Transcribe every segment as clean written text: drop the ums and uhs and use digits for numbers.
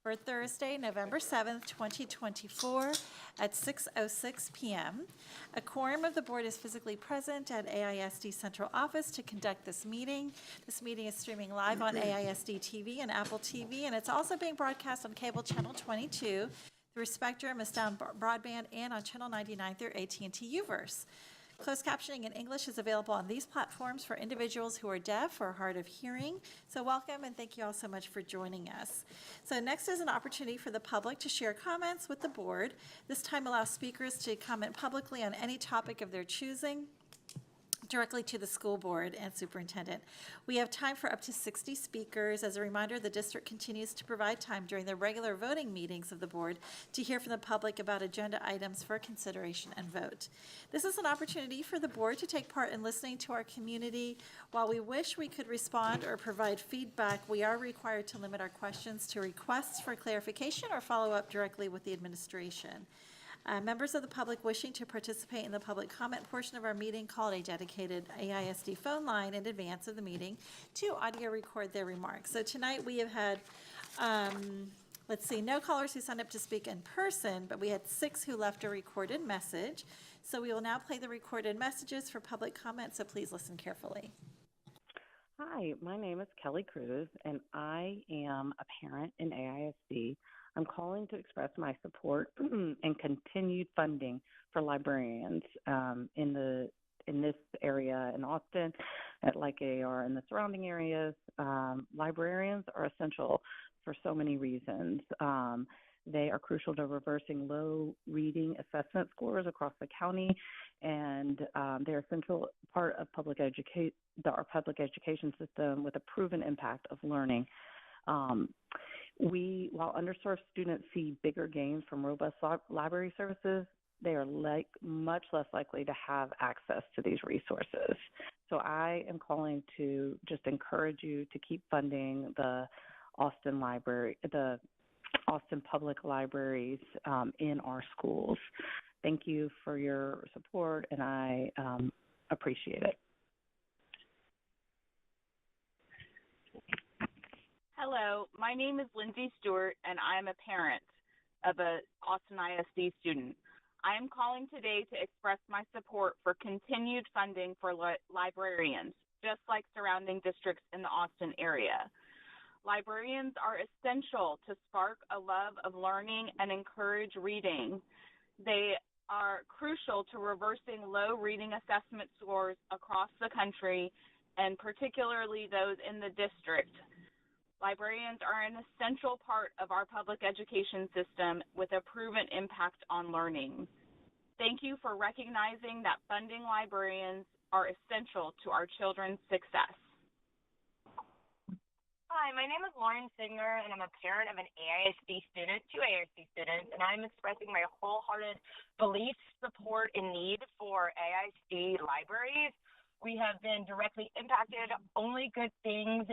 for Thursday, November 7th, 2024 at 6:06 p.m. A quorum of the board is physically present at AISD Central Office to conduct this meeting. This meeting is streaming live on AISD TV and Apple TV, and it's also being broadcast on cable channel 22 through Spectrum, Astound Broadband, and on channel 99 through AT&T Uverse. Closed captioning in English is available on these platforms for individuals who are deaf or hard of hearing. So welcome, and thank you all so much for joining us. So next is an opportunity for the public to share comments with the board. This time allows speakers to comment publicly on any topic of their choosing, directly to the school board and superintendent. We have time for up to 60 speakers. As a reminder, the district continues to provide time during the regular voting meetings of the board to hear from the public about agenda items for consideration and vote. This is an opportunity for the board to take part in listening to our community. While we wish we could respond or provide feedback, we are required to limit our questions to requests for clarification or follow up directly with the administration. Members of the public wishing to participate in the public comment portion of our meeting called a dedicated AISD phone line in advance of the meeting to audio record their remarks. So tonight we have had, no callers who signed up to speak in person, but we had 6 who left a recorded message. So we will now play the recorded messages for public comment, so please listen carefully. Hi, my name is Kelly Cruz, and I am a parent in AISD. I'm calling to express my support and continued funding for librarians in this area in Austin, at Lake AR and the surrounding areas. Librarians are essential for so many reasons. They are crucial to reversing low reading assessment scores across the county, and they're an essential part of our public education system with a proven impact of learning. While underserved students see bigger gains from robust library services, they are much less likely to have access to these resources. So I am calling to just encourage you to keep funding the Austin public libraries in our schools. Thank you for your support, and I appreciate it. Hello, my name is Lindsay Stewart, and I am a parent of an Austin ISD student. I am calling today to express my support for continued funding for librarians, just like surrounding districts in the Austin area. Librarians are essential to spark a love of learning and encourage reading. They are crucial to reversing low reading assessment scores across the country, and particularly those in the district. Librarians are an essential part of our public education system with a proven impact on learning. Thank you for recognizing that funding librarians are essential to our children's success. Hi, my name is Lauren Signer, and I'm a parent of an AISD student, 2 AISD students, and I'm expressing my wholehearted belief, support, and need for AISD libraries. We have been directly impacted. Only good things.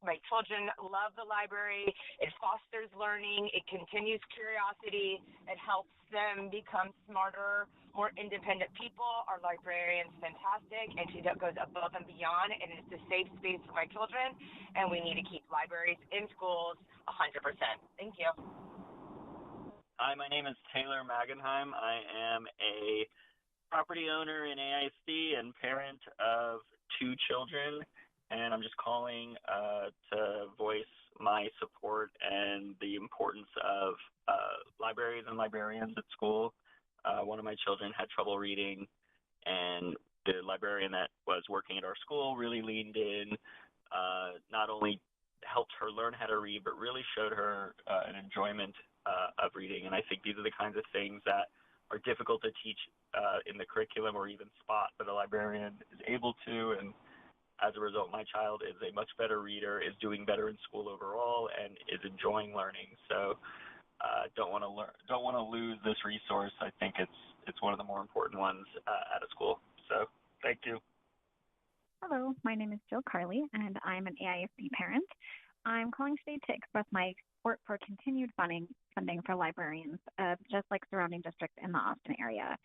My children love the library. It fosters learning. It continues curiosity. It helps them become smarter, more independent people. Our librarian's fantastic, and she goes above and beyond, and it's a safe space for my children, and we need to keep libraries in schools 100%. Thank you. Hi, my name is Taylor Magenheim. I am a property owner in AISD and parent of 2 children. And I'm just calling to voice my support and the importance of libraries and librarians at school. One of my children had trouble reading, and the librarian that was working at our school really leaned in, not only helped her learn how to read, but really showed her an enjoyment of reading. And I think these are the kinds of things that are difficult to teach in the curriculum or even spot, but a librarian is able to. And as a result, my child is a much better reader, is doing better in school overall, and is enjoying learning. So don't want to lose this resource. I think it's one of the more important ones at a school. So thank you. Hello, my name is Jill Carley, and I'm an AISD parent. I'm calling today to express my support for continued funding for librarians, just like surrounding districts in the Austin area.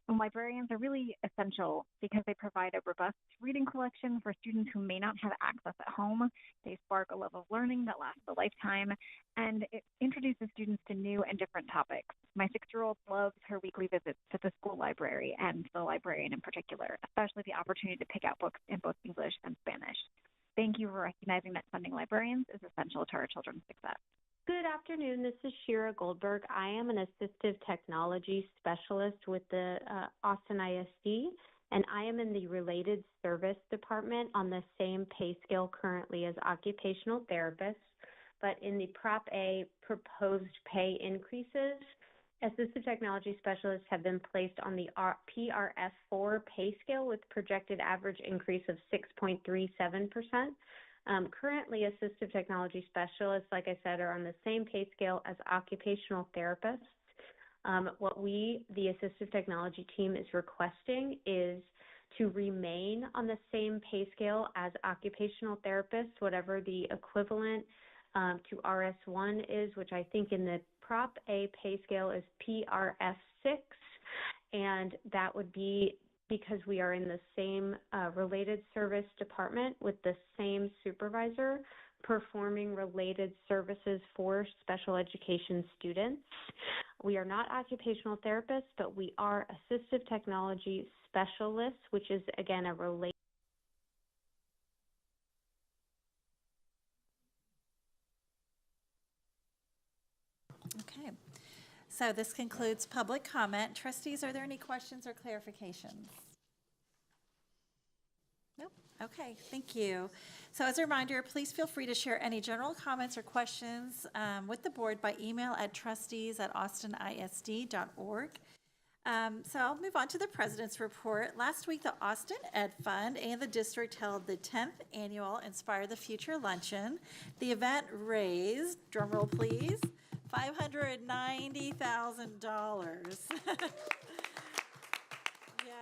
And librarians are really essential because they provide a robust reading collection for students who may not have access at home. They spark a love of learning that lasts a lifetime, and it introduces students to new and different topics. My 6-year-old loves her weekly visits to the school library and the librarian in particular, especially the opportunity to pick out books in both English and Spanish. Thank you for recognizing that funding librarians is essential to our children's success. Good afternoon. This is Shira Goldberg. I am an assistive technology specialist with the Austin ISD, and I am in the related service department on the same pay scale currently as occupational therapists. But in the Prop A proposed pay increases, assistive technology specialists have been placed on the PRF4 pay scale with projected average increase of 6.37%. Currently, assistive technology specialists, like I said, are on the same pay scale as occupational therapists. What the assistive technology team is requesting is to remain on the same pay scale as occupational therapists, whatever the equivalent to RS1 is, which I think in the Prop A pay scale is PRF6, and that would be because we are in the same related service department with the same supervisor performing related services for special education students. We are not occupational therapists, but we are assistive technology specialists, which is, again, a related. Okay. So this concludes public comment. Trustees, are there any questions or clarifications? Nope. Okay, thank you. So as a reminder, please feel free to share any general comments or questions with the board by email at trustees@austinisd.org. So I'll move on to the president's report. Last week, the Austin Ed Fund and the district held the 10th annual Inspire the Future Luncheon. The event raised, drumroll please, $590,000. Yes. And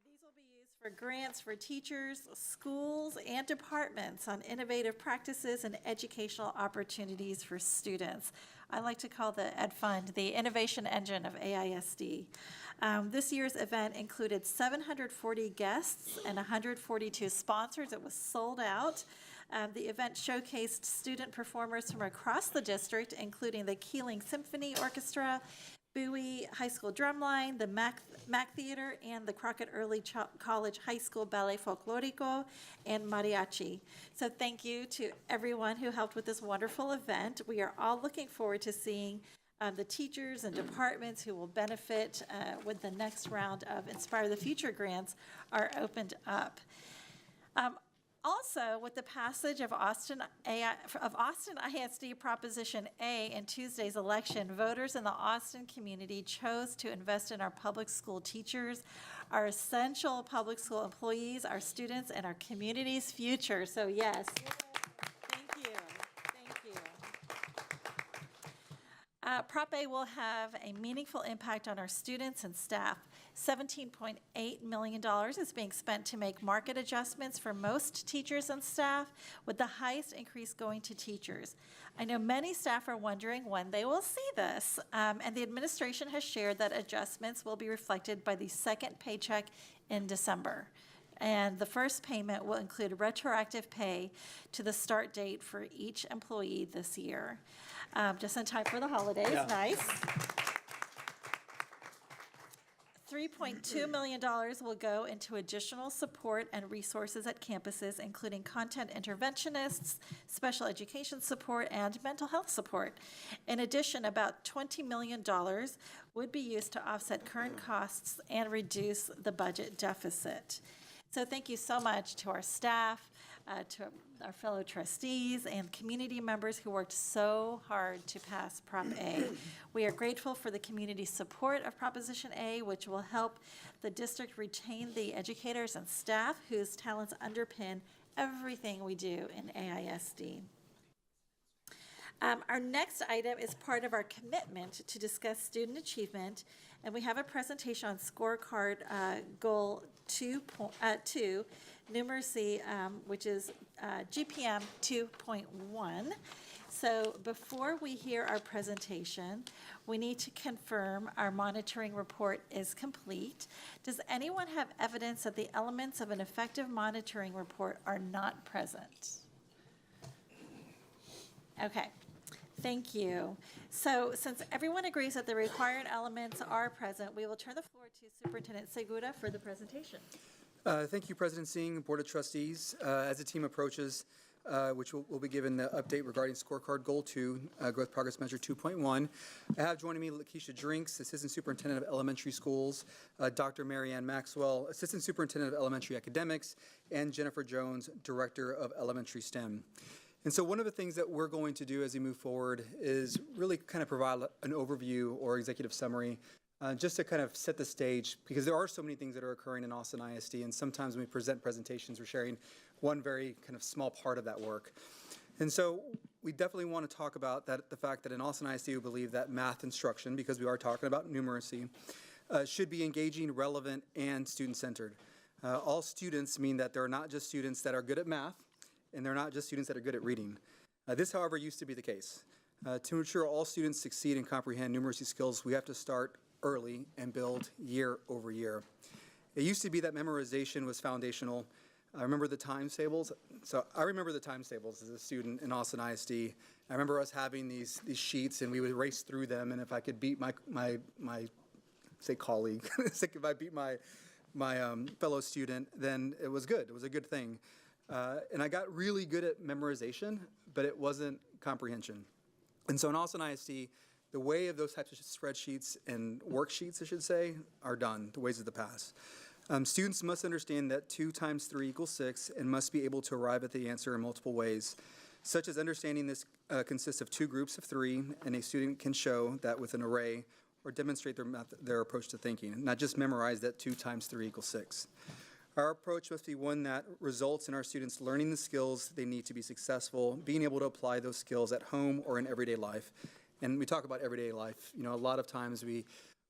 these will be used for grants for teachers, schools, and departments on innovative practices and educational opportunities for students. I like to call the Ed Fund the innovation engine of AISD. This year's event included 740 guests and 142 sponsors. It was sold out. The event showcased student performers from across the district, including the Keeling Symphony Orchestra, Bowie High School Drumline, the Mac Theater, and the Crockett Early College High School Ballet Folklorico and Mariachi. So thank you to everyone who helped with this wonderful event. We are all looking forward to seeing the teachers and departments who will benefit when the next round of Inspire the Future grants are opened up. Also, with the passage of Austin ISD Proposition A in Tuesday's election, voters in the Austin community chose to invest in our public school teachers, our essential public school employees, our students, and our community's future. So yes, thank you. Thank you. Prop A will have a meaningful impact on our students and staff. $17.8 million is being spent to make market adjustments for most teachers and staff, with the highest increase going to teachers. I know many staff are wondering when they will see this, and the administration has shared that adjustments will be reflected by the second paycheck in December. And the first payment will include retroactive pay to the start date for each employee this year. Just in time for the holidays, yeah. Nice. $3.2 million will go into additional support and resources at campuses, including content interventionists, special education support, and mental health support. In addition, about $20 million would be used to offset current costs and reduce the budget deficit. So thank you so much to our staff, to our fellow trustees and community members who worked so hard to pass Prop A. We are grateful for the community support of Proposition A, which will help the district retain the educators and staff whose talents underpin everything we do in AISD. Our next item is part of our commitment to discuss student achievement, and we have a presentation on scorecard goal 2, numeracy, which is GPM 2.1. So before we hear our presentation, we need to confirm our monitoring report is complete. Does anyone have evidence that the elements of an effective monitoring report are not present? Okay, thank you. So since everyone agrees that the required elements are present, we will turn the floor to Superintendent Segura for the presentation. Thank you, President Singh, Board of Trustees. As the team approaches, which will be given the update regarding Scorecard Goal 2, Growth Progress Measure 2.1. I have joining me Lakeisha Drinks, Assistant Superintendent of Elementary Schools, Dr. Marianne Maxwell, Assistant Superintendent of Elementary Academics, and Jennifer Jones, Director of Elementary STEM. And so one of the things that we're going to do as we move forward is really kind of provide an overview or executive summary just to kind of set the stage, because there are so many things that are occurring in Austin ISD, and sometimes when we present presentations, we're sharing one very kind of small part of that work. And so we definitely want to talk about that, the fact that in Austin ISD we believe that math instruction, because we are talking about numeracy, should be engaging, relevant, and student-centered. All students mean that they're not just students that are good at math, and they're not just students that are good at reading. This, however, used to be the case. To ensure all students succeed and comprehend numeracy skills, we have to start early and build year over year. It used to be that memorization was foundational. I remember the times tables. So I remember the times tables as a student in Austin ISD. I remember us having these sheets, and we would race through them, and if I could beat my say colleague, if I beat my fellow student, then it was good. It was a good thing. And I got really good at memorization, but it wasn't comprehension. And so in Austin ISD, the way of those types of spreadsheets and worksheets, I should say, are done, the ways of the past. Students must understand that 2 times 3 equals 6 and must be able to arrive at the answer in multiple ways, such as understanding this consists of 2 groups of 3, and a student can show that with an array or demonstrate their approach to thinking, not just memorize that 2 times 3 equals 6. Our approach must be one that results in our students learning the skills they need to be successful, being able to apply those skills at home or in everyday life. And we talk about everyday life. You know, a lot of times we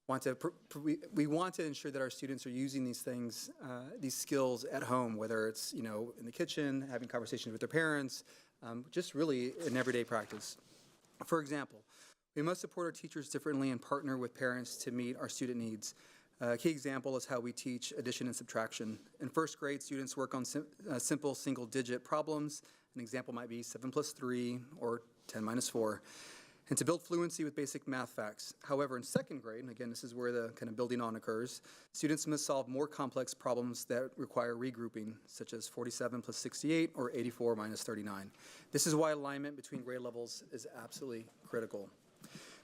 want to ensure that our students are using these things, these skills at home, whether it's, you know, in the kitchen, having conversations with their parents, just really in everyday practice. For example, we must support our teachers differently and partner with parents to meet our student needs. A key example is how we teach addition and subtraction. In first grade, students work on simple single-digit problems. An example might be 7 plus 3 or 10 minus 4. And to build fluency with basic math facts. However, in second grade, and again, this is where the kind of building on occurs, students must solve more complex problems that require regrouping, such as 47 plus 68 or 84 minus 39. This is why alignment between grade levels is absolutely critical.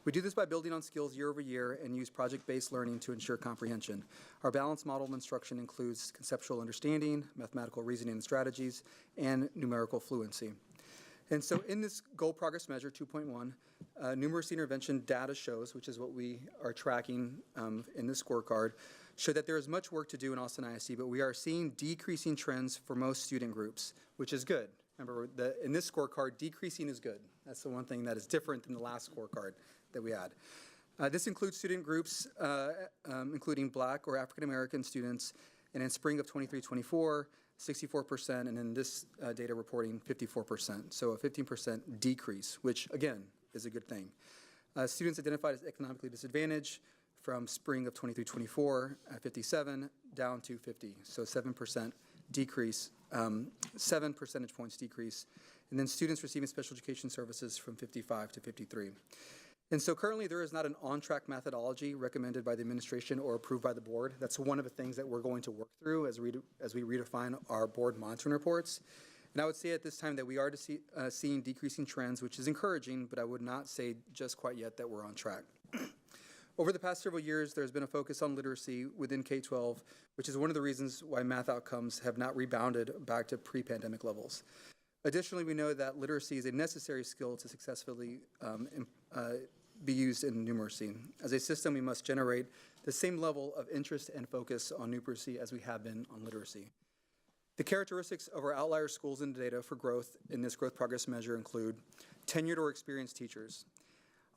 We do this by building on skills year over year and use project-based learning to ensure comprehension. Our balanced model of instruction includes conceptual understanding, mathematical reasoning and strategies, and numerical fluency. And so in this Goal Progress Measure 2.1, numeracy intervention data shows, which is what we are tracking in this scorecard, show that there is much work to do in Austin ISD, but we are seeing decreasing trends for most student groups, which is good. Remember, in this scorecard, decreasing is good. That's the one thing that is different than the last scorecard that we had. This includes student groups, including Black or African American students, and in spring of 23-24, 64%, and in this data reporting, 54%. So a 15% decrease, which again is a good thing. Students identified as economically disadvantaged from spring of 23-24 at 57 down to 50. So 7% decrease, 7 percentage points decrease. And then students receiving special education services from 55 to 53. And so currently there is not an on-track methodology recommended by the administration or approved by the board. That's one of the things that we're going to work through as we redefine our board monitoring reports. And I would say at this time that we are seeing decreasing trends, which is encouraging, but I would not say just quite yet that we're on track. Over the past several years, there's been a focus on literacy within K-12, which is one of the reasons why math outcomes have not rebounded back to pre-pandemic levels. Additionally, we know that literacy is a necessary skill to successfully be used in numeracy. As a system, we must generate the same level of interest and focus on numeracy as we have been on literacy. The characteristics of our outlier schools in data for growth in this growth progress measure include tenured or experienced teachers.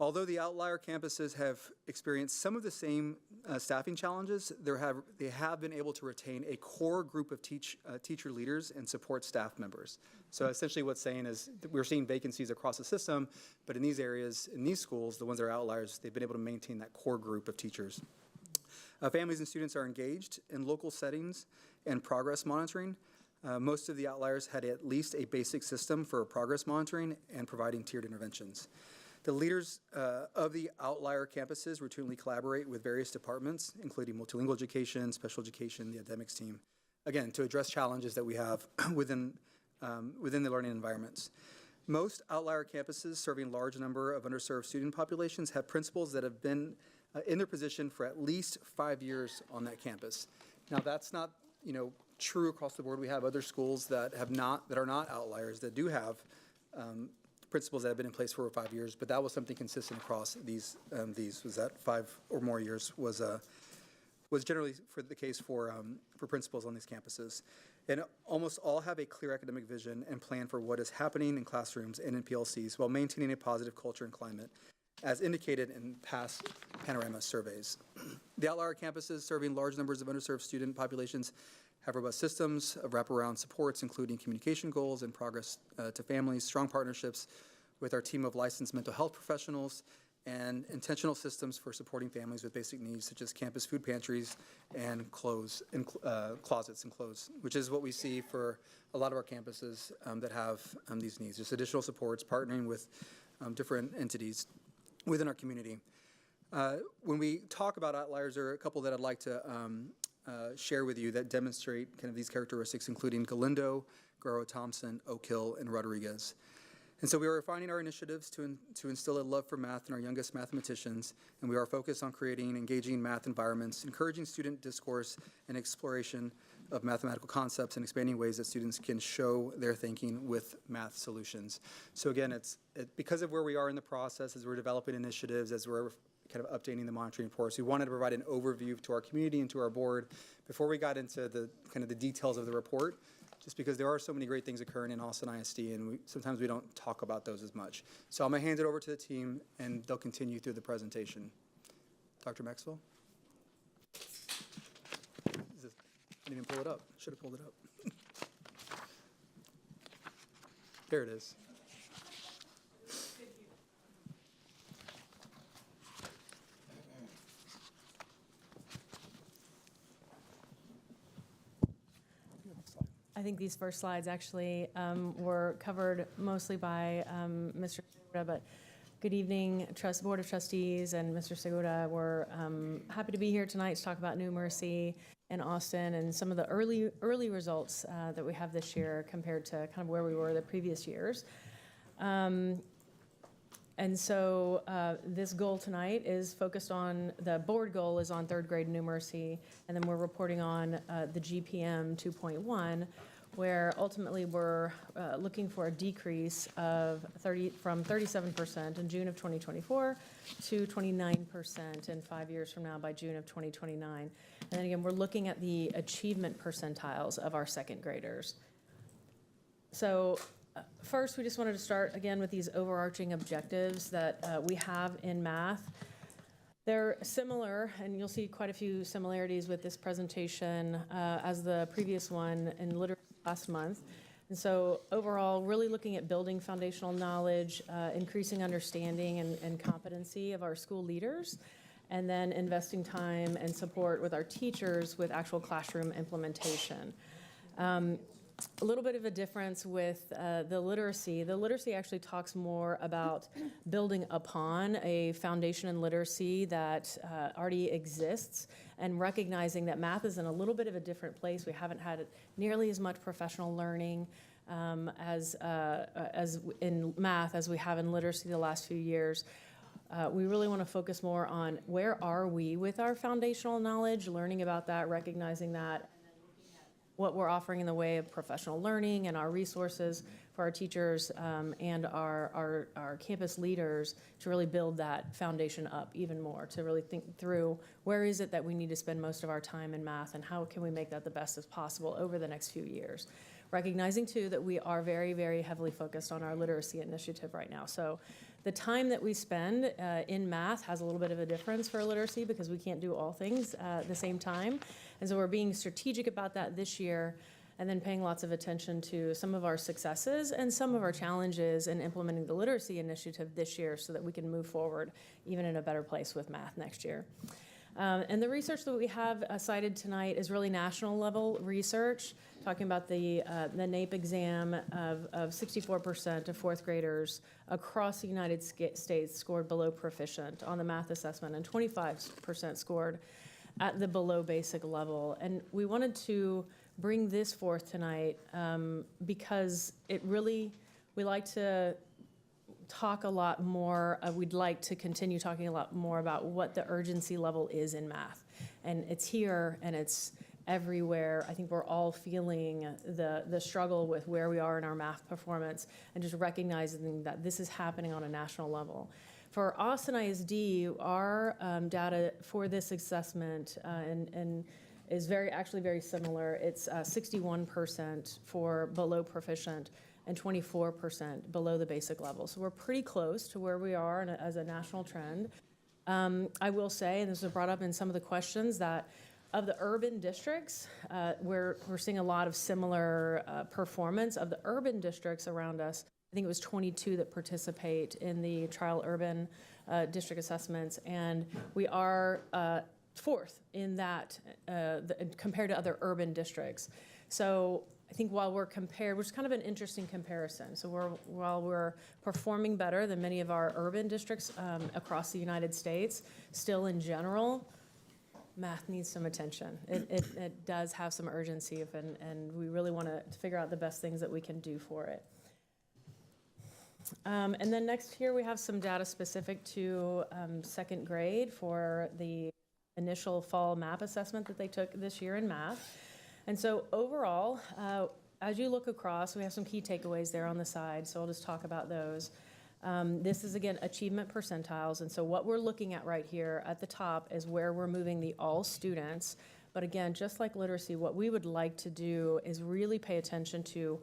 Although the outlier campuses have experienced some of the same staffing challenges, they have been able to retain a core group of teacher leaders and support staff members. So essentially what's saying is that we're seeing vacancies across the system, but in these areas, in these schools, the ones that are outliers, they've been able to maintain that core group of teachers. Families and students are engaged in local settings and progress monitoring. Most of the outliers had at least a basic system for progress monitoring and providing tiered interventions. The leaders of the outlier campuses routinely collaborate with various departments, including multilingual education, special education, the academics team, again, to address challenges that we have within the learning environments. Most outlier campuses serving large number of underserved student populations have principals that have been in their position for at least 5 years on that campus. Now, that's not, true across the board. We have other schools that are not outliers that do have principals that have been in place for 5 years, but that was something consistent across these was that 5 or more years was generally for the case for principals on these campuses. And almost all have a clear academic vision and plan for what is happening in classrooms and in PLCs while maintaining a positive culture and climate, as indicated in past Panorama surveys. The outlier campuses serving large numbers of underserved student populations have robust systems of wraparound supports, including communication goals and progress to families, strong partnerships with our team of licensed mental health professionals, and intentional systems for supporting families with basic needs such as campus food pantries and closets and clothes, which is what we see for a lot of our campuses that have these needs. Just additional supports, partnering with different entities within our community. When we talk about outliers, there are a couple that I'd like to share with you that demonstrate kind of these characteristics, including Galindo, Guerrero-Thompson, Oak Hill, and Rodriguez. And so we are refining our initiatives to instill a love for math in our youngest mathematicians, and we are focused on creating engaging math environments, encouraging student discourse and exploration of mathematical concepts, and expanding ways that students can show their thinking with math solutions. So again, because of where we are in the process, as we're developing initiatives, as we're kind of updating the monitoring reports, we wanted to provide an overview to our community and to our board before we got into the kind of the details of the report, just because there are so many great things occurring in Austin ISD, and sometimes we don't talk about those as much. So I'm going to hand it over to the team, and they'll continue through the presentation. Dr. Maxwell? I didn't even pull it up. Should have pulled it up. There it is. I think these first slides actually were covered mostly by Mr. Segura, but good evening, Board of Trustees and Mr. Segura. We're happy to be here tonight to talk about New Mercy in Austin and some of the early results that we have this year compared to kind of where we were the previous years. And so this goal tonight is focused on, the board goal is on third grade New Mercy, and then we're reporting on the GPM 2.1, where ultimately we're looking for a decrease of from 37% in June of 2024 to 29% in 5 years from now by June of 2029. And then again, we're looking at the achievement percentiles of our second graders. So first, we just wanted to start again with these overarching objectives that we have in math. They're similar, and you'll see quite a few similarities with this presentation as the previous one in literacy last month. And so overall, really looking at building foundational knowledge, increasing understanding and competency of our school leaders, and then investing time and support with our teachers with actual classroom implementation. A little bit of a difference with the literacy. The literacy actually talks more about building upon a foundation in literacy that already exists and recognizing that math is in a little bit of a different place. We haven't had nearly as much professional learning as in math as we have in literacy the last few years. We really want to focus more on where are we with our foundational knowledge, learning about that, recognizing that, what we're offering in the way of professional learning and our resources for our teachers and our campus leaders to really build that foundation up even more, to really think through where is it that we need to spend most of our time in math and how can we make that the best as possible over the next few years. Recognizing too that we are very, very heavily focused on our literacy initiative right now. So The time that we spend in math has a little bit of a difference for literacy because we can't do all things at the same time. And so we're being strategic about that this year, and then paying lots of attention to some of our successes and some of our challenges in implementing the literacy initiative this year so that we can move forward even in a better place with math next year. And the research that we have cited tonight is really national level research, talking about the NAEP exam of 64% of fourth graders across the United States scored below proficient on the math assessment, and 25% scored at the below basic level. And we wanted to bring this forth tonight because we like to talk a lot more, we'd like to continue talking a lot more about what the urgency level is in math. And it's here and it's everywhere. I think we're all feeling the struggle with where we are in our math performance and just recognizing that this is happening on a national level. For Austin ISD, our data for this assessment and is actually very similar. It's 61% for below proficient and 24% below the basic level. So we're pretty close to where we are as a national trend. I will say, and this was brought up in some of the questions, that of the urban districts, we're seeing a lot of similar performance. Of the urban districts around us, I think it was 22 that participate in the trial urban district assessments, and we are fourth in that compared to other urban districts. So I think while we're compared, which is kind of an interesting comparison. So while we're performing better than many of our urban districts across the United States, still in general, math needs some attention. It does have some urgency, and we really want to figure out the best things that we can do for it. And then next here we have some data specific to second grade for the initial fall MAP assessment that they took this year in math. And so overall, as you look across, we have some key takeaways there on the side, so I'll just talk about those. This is, again, achievement percentiles, and so what we're looking at right here at the top is where we're moving the all students. But again, just like literacy, what we would like to do is really pay attention to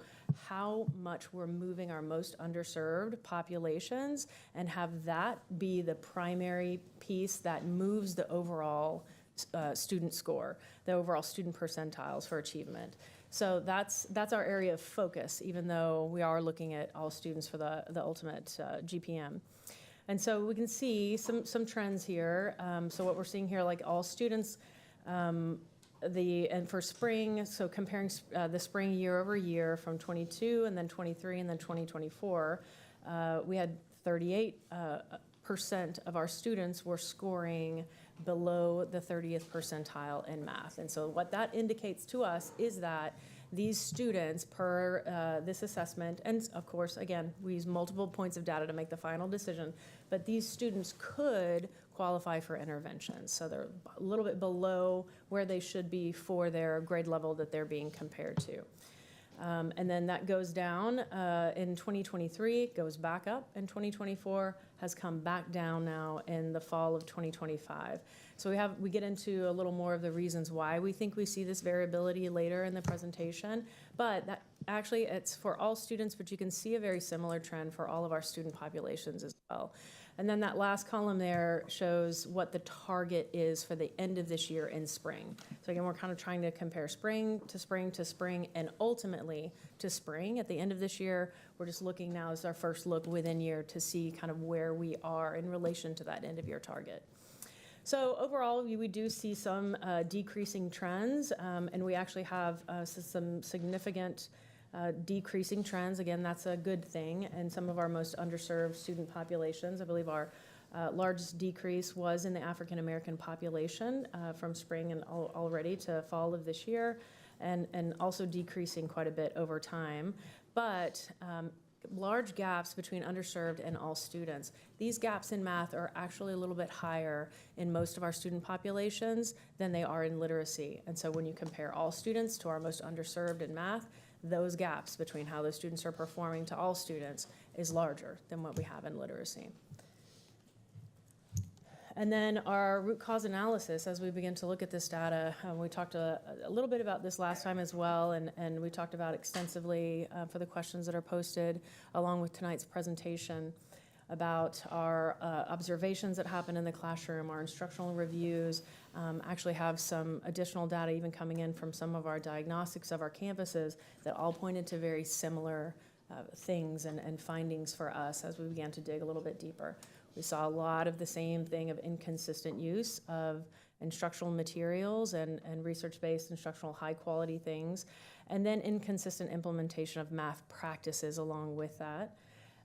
how much we're moving our most underserved populations and have that be the primary piece that moves the overall student score, the overall student percentiles for achievement. So that's our area of focus, even though we are looking at all students for the ultimate GPM. And so we can see some trends here. So what we're seeing here, like all students, and for spring, so comparing the spring year over year from 22 and then 23 and then 2024, we had 38% of our students were scoring below the 30th percentile in math. And so what that indicates to us is that these students per this assessment, and of course, again, we use multiple points of data to make the final decision, but these students could qualify for interventions. So they're a little bit below where they should be for their grade level that they're being compared to. And then that goes down in 2023, goes back up in 2024, has come back down now in the fall of 2025. So we get into a little more of the reasons why we think we see this variability later in the presentation, but that actually it's for all students, but you can see a very similar trend for all of our student populations as well. And then that last column there shows what the target is for the end of this year in spring. So again, we're kind of trying to compare spring to spring to spring and ultimately to spring at the end of this year. We're just looking now as our first look within year to see kind of where we are in relation to that end of year target. So overall, we do see some decreasing trends, and we actually have some significant decreasing trends. Again, that's a good thing. And some of our most underserved student populations, I believe our largest decrease was in the African American population from spring and already to fall of this year, and also decreasing quite a bit over time. But large gaps between underserved and all students. These gaps in math are actually a little bit higher in most of our student populations than they are in literacy. And so when you compare all students to our most underserved in math, those gaps between how those students are performing to all students is larger than what we have in literacy. And then our root cause analysis, as we begin to look at this data, we talked a little bit about this last time as well, and we talked about extensively for the questions that are posted along with tonight's presentation. about our observations that happen in the classroom, our instructional reviews, actually have some additional data even coming in from some of our diagnostics of our campuses that all pointed to very similar things and findings for us as we began to dig a little bit deeper. We saw a lot of the same thing of inconsistent use of instructional materials and research-based instructional high-quality things, and then inconsistent implementation of math practices along with that.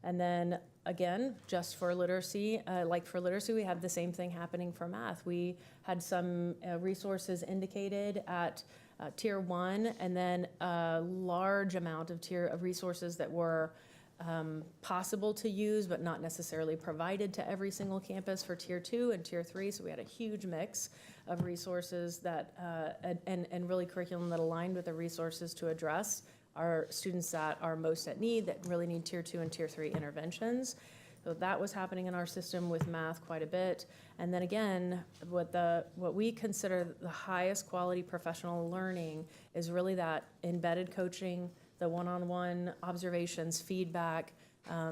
And then, again, just for literacy, we had the same thing happening for math. We had some resources indicated at Tier 1, and then a large amount of resources that were possible to use, but not necessarily provided to every single campus for Tier 2 and Tier 3. So we had a huge mix of resources that and really curriculum that aligned with the resources to address our students that are most at need, that really need Tier 2 and Tier 3 interventions. So that was happening in our system with math quite a bit. And then again, what we consider the highest quality professional learning is really that embedded coaching, the one-on-one observations, feedback,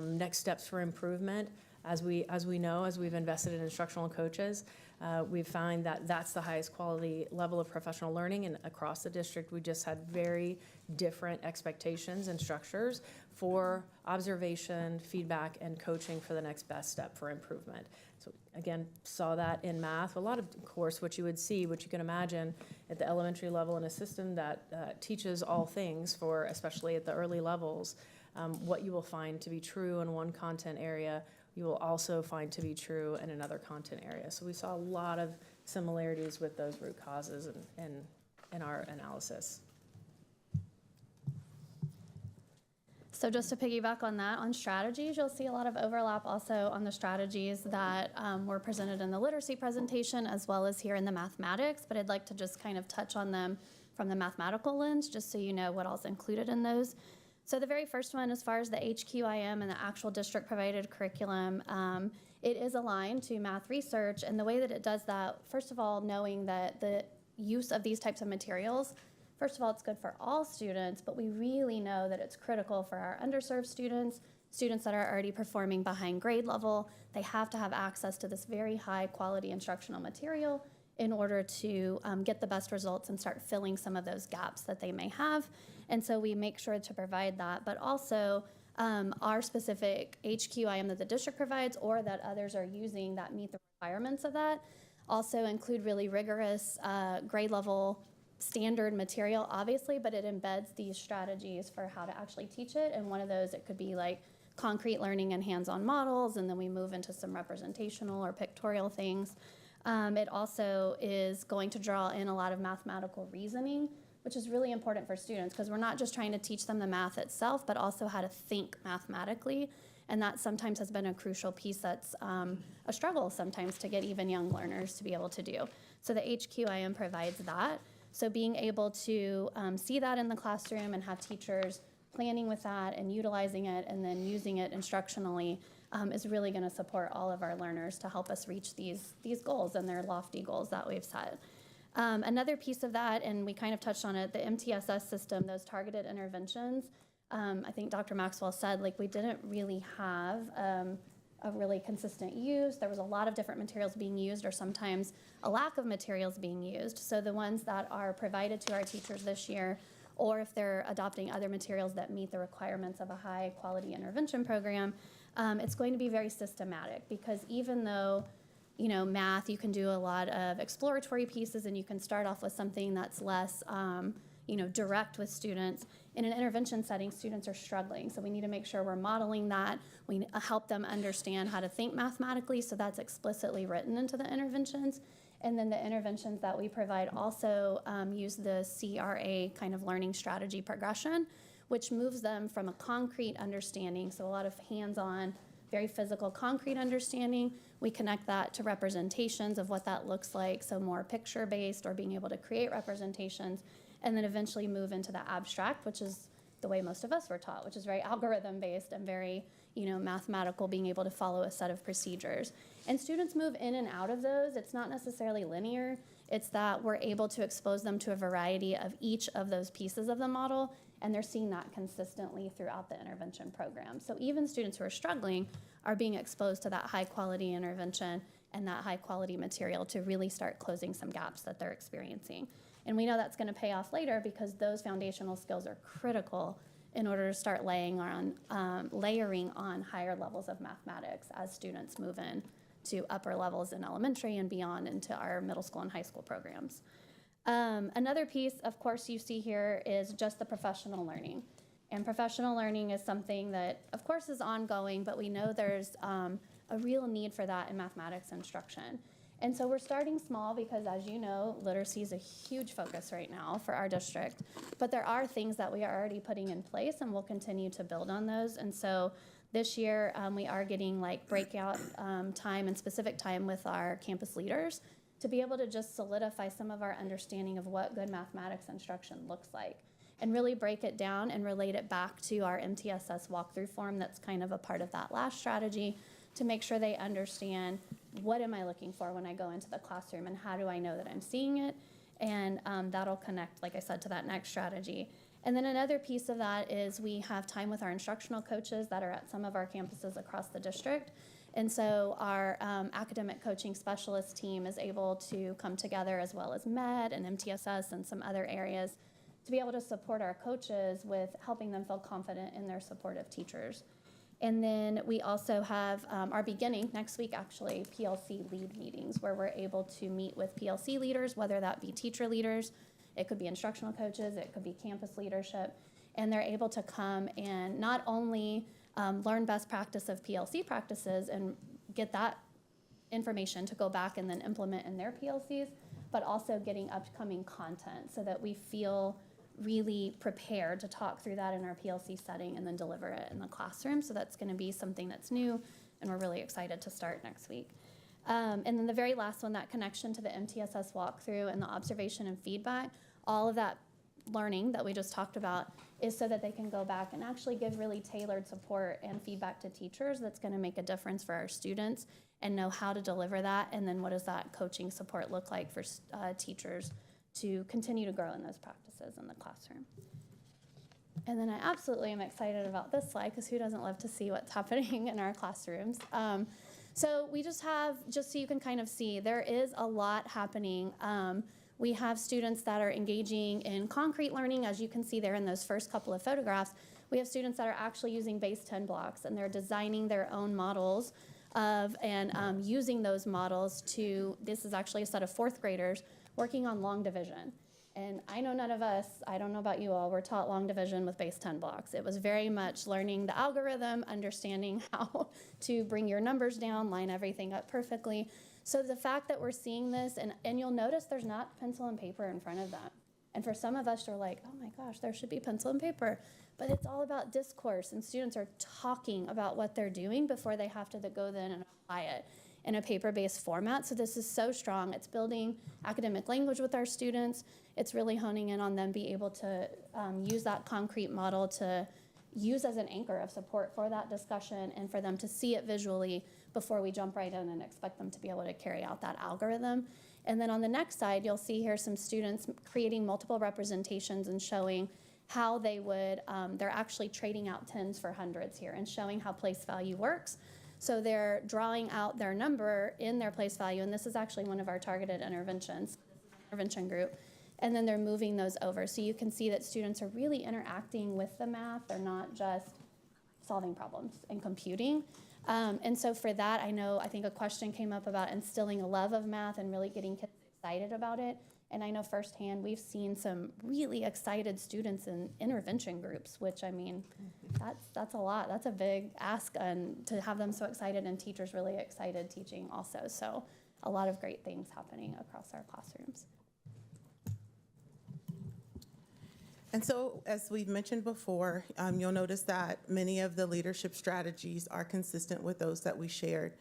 next steps for improvement. As we know, as we've invested in instructional coaches, we've found that that's the highest quality level of professional learning, and across the district, we just had very different expectations and structures for observation, feedback, and coaching for the next best step for improvement. So again, saw that in math. A lot of course, what you would see, what you can imagine at the elementary level in a system that teaches all things for, especially at the early levels, what you will find to be true in one content area, you will also find to be true in another content area. So we saw a lot of similarities with those root causes in our analysis. So just to piggyback on that, on strategies, you'll see a lot of overlap also on the strategies that were presented in the literacy presentation as well as here in the mathematics, but I'd like to just kind of touch on them from the mathematical lens, just so you know what all's included in those. So the very first one, as far as the HQIM and the actual district provided curriculum, it is aligned to math research, and the way that it does that, first of all, knowing that the use of these types of materials, first of all, it's good for all students, but we really know that it's critical for our underserved students, students that are already performing behind grade level. They have to have access to this very high quality instructional material in order to get the best results and start filling some of those gaps that they may have. And so we make sure to provide that, but also our specific HQIM that the district provides or that others are using that meet the requirements of that also include really rigorous grade level standard material, obviously, but it embeds these strategies for how to actually teach it. And one of those, it could be like concrete learning and hands-on models, and then we move into some representational or pictorial things. It also is going to draw in a lot of mathematical reasoning, which is really important for students because we're not just trying to teach them the math itself, but also how to think mathematically. And that sometimes has been a crucial piece that's a struggle sometimes to get even young learners to be able to do. So the HQIM provides that. So being able to see that in the classroom and have teachers planning with that and utilizing it and then using it instructionally is really going to support all of our learners to help us reach these goals and their lofty goals that we've set. Another piece of that, and we kind of touched on it, the MTSS system, those targeted interventions, I think Dr. Maxwell said, like, we didn't really have a really consistent use. There was a lot of different materials being used or sometimes a lack of materials being used. So the ones that are provided to our teachers this year, or if they're adopting other materials that meet the requirements of a high quality intervention program, it's going to be very systematic because even though, you know, math, you can do a lot of exploratory pieces and you can start off with something that's less, direct with students. In an intervention setting, students are struggling. So we need to make sure we're modeling that. We help them understand how to think mathematically, so that's explicitly written into the interventions. And then the interventions that we provide also use the CRA kind of learning strategy progression, which moves them from a concrete understanding, so a lot of hands-on, very physical, concrete understanding. We connect that to representations of what that looks like, so more picture-based or being able to create representations, and then eventually move into the abstract, which is the way most of us were taught, which is very algorithm-based and very, mathematical, being able to follow a set of procedures. And students move in and out of those. It's not necessarily linear. It's that we're able to expose them to a variety of each of those pieces of the model and they're seeing that consistently throughout the intervention program. So even students who are struggling are being exposed to that high quality intervention and that high quality material to really start closing some gaps that they're experiencing. And we know that's going to pay off later because those foundational skills are critical in order to start layering on higher levels of mathematics as students move in to upper levels in elementary and beyond into our middle school and high school programs. Another piece, of course, you see here is just the professional learning. And professional learning is something that, of course, is ongoing, but we know there's a real need for that in mathematics instruction. And so we're starting small because, as you know, literacy is a huge focus right now for our district. But there are things that we are already putting in place, and we'll continue to build on those. And so this year, we are getting like breakout time and specific time with our campus leaders to be able to just solidify some of our understanding of what good mathematics instruction looks like and really break it down and relate it back to our MTSS walkthrough form that's kind of a part of that last strategy to make sure they understand what am I looking for when I go into the classroom and how do I know that I'm seeing it. And that'll connect, like I said, to that next strategy. And then another piece of that is we have time with our instructional coaches that are at some of our campuses across the district. And so our academic coaching specialist team is able to come together, as well as MED and MTSS and some other areas, to be able to support our coaches with helping them feel confident in their supportive teachers. And then we also have our beginning next week, actually, PLC lead meetings where we're able to meet with PLC leaders, whether that be teacher leaders, it could be instructional coaches, it could be campus leadership, and they're able to come and not only learn best practice of PLC practices and get that information to go back and then implement in their PLCs, but also getting upcoming content so that we feel really prepared to talk through that in our PLC setting and then deliver it in the classroom. So that's going to be something that's new, and we're really excited to start next week. And then the very last one, that connection to the MTSS walkthrough and the observation and feedback, all of that learning that we just talked about is so that they can go back and actually give really tailored support and feedback to teachers that's going to make a difference for our students and know how to deliver that. And then what does that coaching support look like for teachers to continue to grow in those practices in the classroom. And then I absolutely am excited about this slide because who doesn't love to see what's happening in our classrooms? So we just so you can kind of see, there is a lot happening. We have students that are engaging in concrete learning, as you can see there in those first couple of photographs. We have students that are actually using base 10 blocks, and they're designing their own models and using those models to, this is actually a set of fourth graders working on long division. And I know none of us, I don't know about you all, were taught long division with base 10 blocks. It was very much learning the algorithm, understanding how to bring your numbers down, line everything up perfectly. So the fact that we're seeing this, and you'll notice there's not pencil and paper in front of them. And for some of us, you're like, oh my gosh, there should be pencil and paper. But it's all about discourse, and students are talking about what they're doing before they have to go then and apply it in a paper-based format. So this is so strong. It's building academic language with our students. It's really honing in on them be able to use that concrete model to use as an anchor of support for that discussion and for them to see it visually before we jump right in and expect them to be able to carry out that algorithm. And then on the next side, you'll see here some students creating multiple representations and showing how they would, they're actually trading out tens for hundreds here and showing how place value works. So they're drawing out their number in their place value, and this is actually one of our targeted interventions, intervention group, and then they're moving those over. So you can see that students are really interacting with the math. They're not just solving problems and computing. And so for that, I think a question came up about instilling a love of math and really getting kids excited about it. And I know firsthand, we've seen some really excited students in intervention groups, which that's a lot. That's a big ask, and to have them so excited and teachers really excited teaching also. So a lot of great things happening across our classrooms. And so, as we've mentioned before, you'll notice that many of the leadership strategies are consistent with those that we shared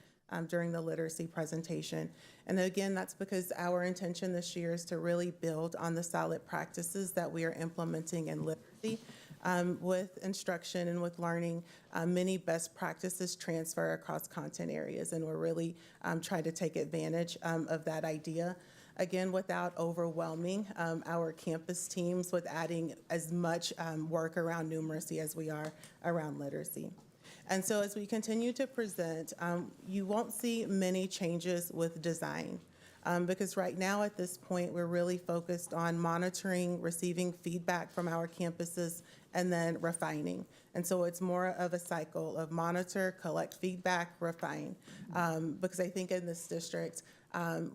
during the literacy presentation. And again, that's because our intention this year is to really build on the solid practices that we are implementing in literacy. With instruction and with learning, many best practices transfer across content areas, and we're really trying to take advantage of that idea. again, without overwhelming our campus teams with adding as much work around numeracy as we are around literacy. And so as we continue to present, you won't see many changes with design. Because right now at this point, we're really focused on monitoring, receiving feedback from our campuses, and then refining. And so it's more of a cycle of monitor, collect feedback, refine. Because I think in this district,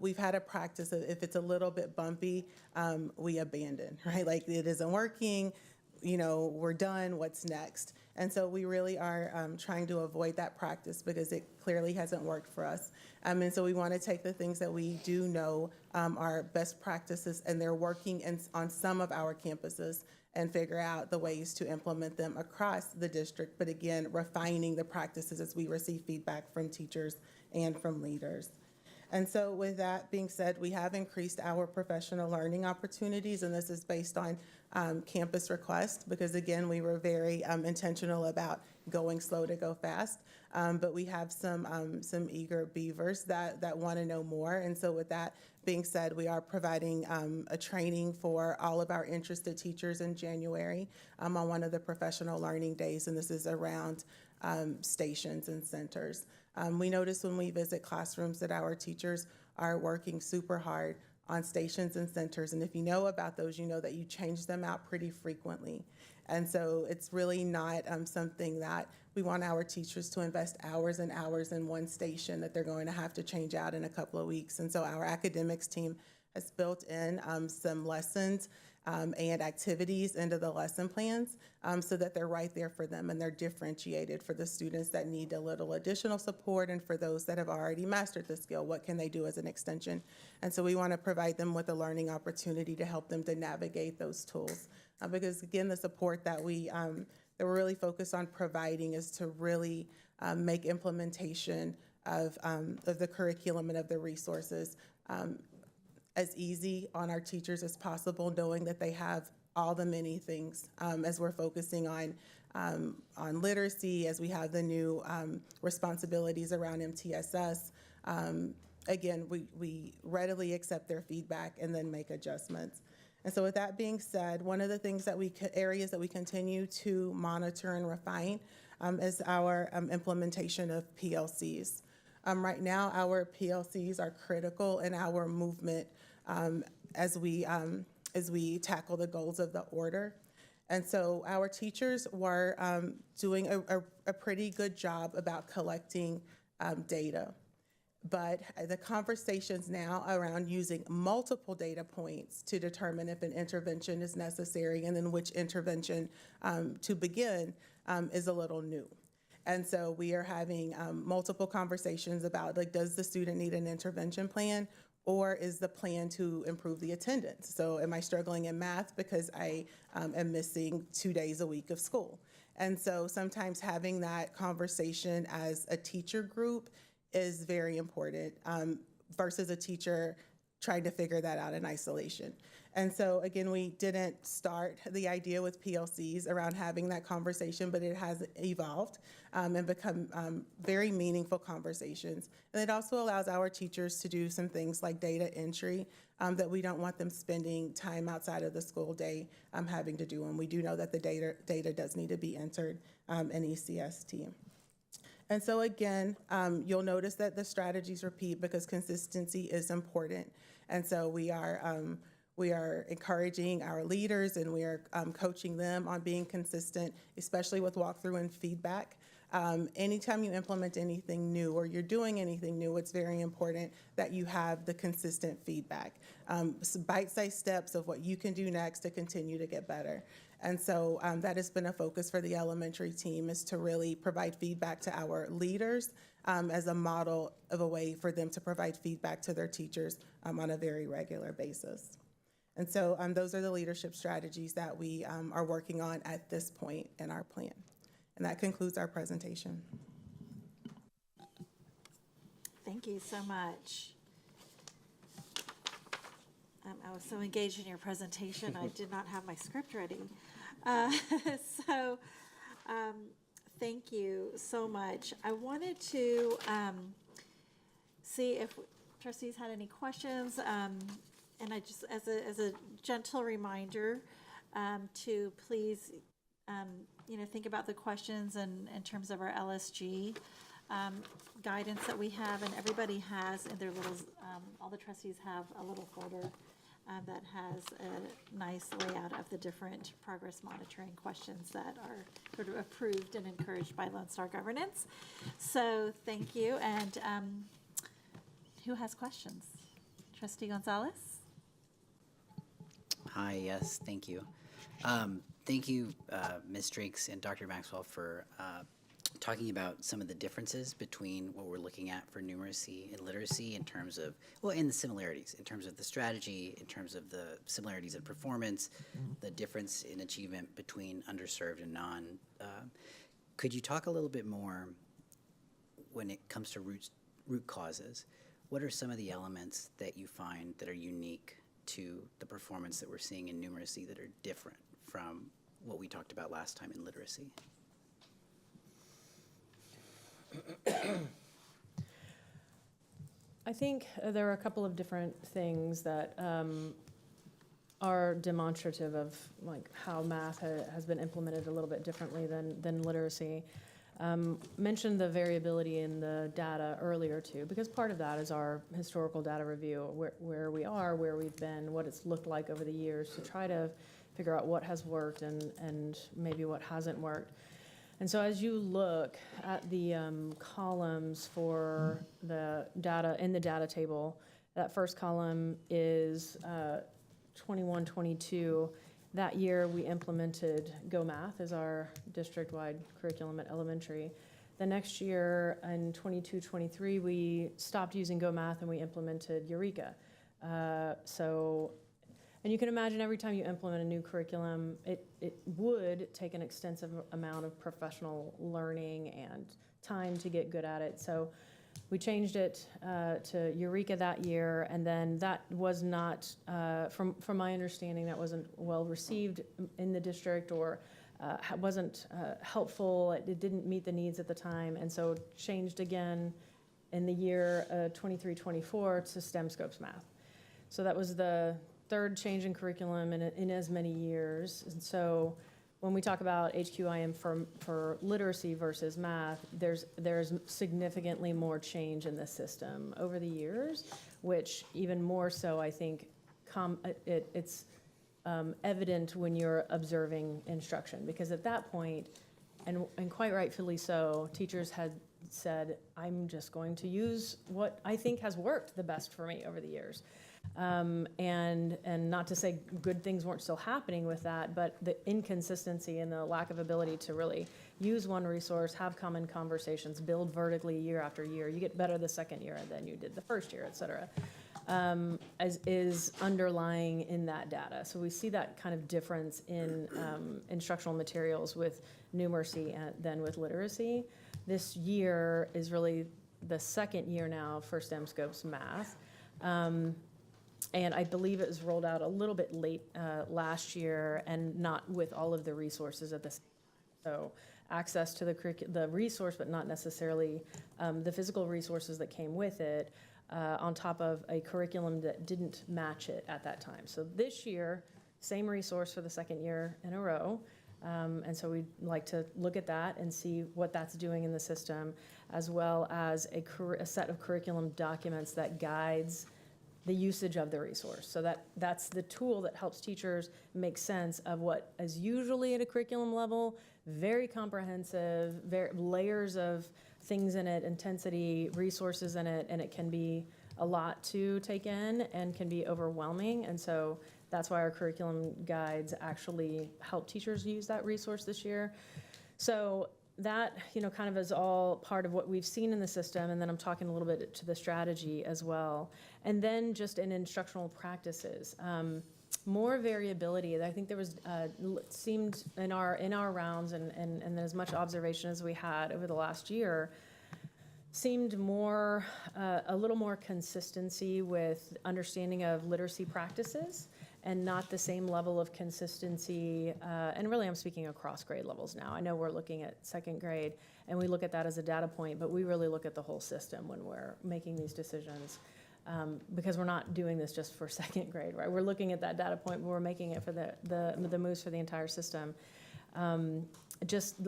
we've had a practice of if it's a little bit bumpy, we abandon, right? Like it isn't working, we're done, what's next? And so we really are trying to avoid that practice because it clearly hasn't worked for us. And so we want to take the things that we do know are best practices and they're working on some of our campuses and figure out the ways to implement them across the district, but again, refining the practices as we receive feedback from teachers and from leaders. And so with that being said, we have increased our professional learning opportunities, and this is based on campus request, because again, we were very intentional about going slow to go fast. But we have some eager beavers that want to know more. And so with that being said, we are providing a training for all of our interested teachers in January on one of the professional learning days, and this is around stations and centers. We notice when we visit classrooms that our teachers are working super hard on stations and centers. And if you know about those, you know that you change them out pretty frequently. And so it's really not something that we want our teachers to invest hours and hours in one station that they're going to have to change out in a couple of weeks. And so our academics team has built in some lessons and activities into the lesson plans so that they're right there for them and they're differentiated for the students that need a little additional support and for those that have already mastered the skill, what can they do as an extension? And so we want to provide them with a learning opportunity to help them to navigate those tools. Because again, the support that we're really focused on providing is to really make implementation of the curriculum and of the resources as easy on our teachers as possible, knowing that they have all the many things as we're focusing on literacy, as we have the new responsibilities around MTSS. Again, we readily accept their feedback and then make adjustments. And so with that being said, one of the things areas that we continue to monitor and refine is our implementation of PLCs. Right now, our PLCs are critical in our movement as we tackle the goals of the order. And so our teachers were doing a pretty good job about collecting data. But the conversations now around using multiple data points to determine if an intervention is necessary and then which intervention to begin is a little new. And so we are having multiple conversations about, like, does the student need an intervention plan, or is the plan to improve the attendance? So am I struggling in math because I am missing 2 days a week of school? And so sometimes having that conversation as a teacher group is very important versus a teacher trying to figure that out in isolation. And so again, we didn't start the idea with PLCs around having that conversation, but it has evolved and become very meaningful conversations. And it also allows our teachers to do some things like data entry that we don't want them spending time outside of the school day having to do. And we do know that the data does need to be entered in ECST. And so again, you'll notice that the strategies repeat because consistency is important. And so we are encouraging our leaders and we are coaching them on being consistent, especially with walkthrough and feedback. Anytime you implement anything new or you're doing anything new, it's very important that you have the consistent feedback. Bite-sized steps of what you can do next to continue to get better. And so that has been a focus for the elementary team, is to really provide feedback to our leaders as a model of a way for them to provide feedback to their teachers on a very regular basis. And so those are the leadership strategies that we are working on at this point in our plan. And that concludes our presentation. Thank you so much. I was so engaged in your presentation, I did not have my script ready. Thank you so much. I wanted to see if trustees had any questions. And I just, as a gentle reminder, to please, think about the questions and in terms of our LSG guidance that we have, and everybody has in their little, all the trustees have a little folder that has a nice layout of the different progress monitoring questions that are sort of approved and encouraged by Lone Star Governance. So thank you. And who has questions? Trustee Gonzalez? Hi, yes, thank you. Thank you, Ms. Drakes and Dr. Maxwell, for talking about some of the differences between what we're looking at for numeracy and literacy in terms of, well, and the similarities, in terms of the strategy, in terms of the similarities in performance, the difference in achievement between underserved and non. Could you talk a little bit more when it comes to root causes? What are some of the elements that you find that are unique to the performance that we're seeing in numeracy that are different from what we talked about last time in literacy? I think there are a couple of different things that are demonstrative of like how math has been implemented a little bit differently than literacy. Mentioned the variability in the data earlier too, because part of that is our historical data review, where we are, where we've been, what it's looked like over the years to try to figure out what has worked and maybe what hasn't worked. And so as you look at the columns for the data in the data table, that first column is 21-22. That year we implemented Go Math as our district-wide curriculum at elementary. The next year in 22-23, we stopped using Go Math and we implemented Eureka. And you can imagine every time you implement a new curriculum, it would take an extensive amount of professional learning and time to get good at it. So we changed it to Eureka that year, and then that was not, from my understanding, that wasn't well received in the district or wasn't helpful. It didn't meet the needs at the time, and so changed again in the year 23-24 to STEM Scopes Math. So that was the third change in curriculum in as many years. And so when we talk about HQIM for literacy versus math, there's significantly more change in the system over the years, which even more so, I think, it's evident when you're observing instruction. Because at that point, and quite rightfully so, teachers had said, I'm just going to use what I think has worked the best for me over the years. And not to say good things weren't still happening with that, but the inconsistency and the lack of ability to really use one resource, have common conversations, build vertically year after year. You get better the second year than you did the first year, et cetera, is underlying in that data. So we see that kind of difference in instructional materials with numeracy than with literacy. This year is really the second year now for STEM Scopes Math. And I believe it was rolled out a little bit late last year and not with all of the resources at the same time. So access to the resource, but not necessarily the physical resources that came with it, on top of a curriculum that didn't match it at that time. So this year, same resource for the second year in a row. And so we'd like to look at that and see what that's doing in the system, as well as a set of curriculum documents that guides the usage of the resource. So that's the tool that helps teachers make sense of what is usually at a curriculum level, very comprehensive, layers of things in it, intensity, resources in it, and it can be a lot to take in and can be overwhelming. And so that's why our curriculum guides actually help teachers use that resource this year. So that, kind of is all part of what we've seen in the system, and then I'm talking a little bit to the strategy as well. And then just in instructional practices, more variability. I think there was, seemed in our rounds and as much observation as we had over the last year, seemed more, a little more consistency with understanding of literacy practices, and not the same level of consistency, and really I'm speaking across grade levels now. I know we're looking at second grade, and we look at that as a data point, but we really look at the whole system when we're making these decisions. because we're not doing this just for second grade, right? We're looking at that data point, but we're making it for the moves for the entire system. Just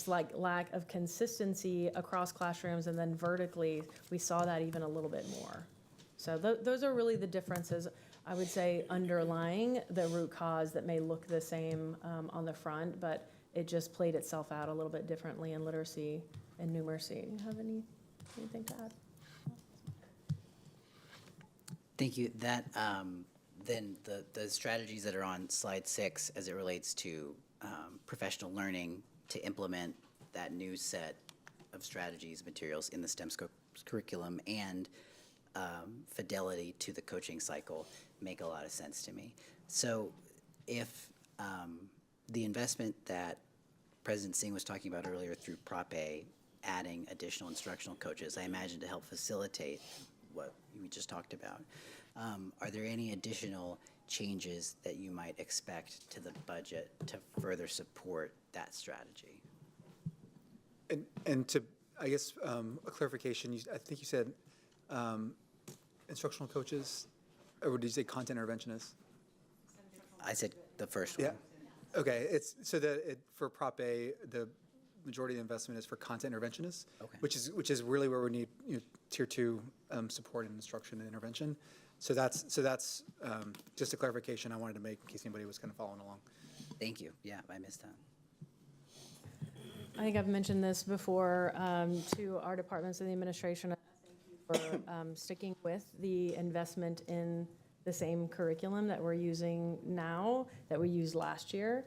like lack of consistency across classrooms, and then vertically, we saw that even a little bit more. So those are really the differences, I would say, underlying the root cause that may look the same on the front, but it just played itself out a little bit differently in literacy and numeracy. You have anything to add? Thank you. That then the strategies that are on slide 6 as it relates to professional learning to implement that new set of strategies, materials in the STEM curriculum, and fidelity to the coaching cycle make a lot of sense to me. So if the investment that President Singh was talking about earlier through Prop A, adding additional instructional coaches, I imagine to help facilitate what we just talked about, are there any additional changes that you might expect to the budget to further support that strategy? And to, I guess, a clarification, I think you said instructional coaches, or did you say content interventionists? I said the first one. Yeah. Okay. It's so that for Prop A, the majority of the investment is for content interventionists, Okay. which is really where we need tier 2 support and instruction and intervention. So that's just a clarification I wanted to make in case anybody was kind of following along. Thank you. Yeah, I missed that. I think I've mentioned this before to our departments and the administration. Thank you for sticking with the investment in the same curriculum that we're using now that we used last year.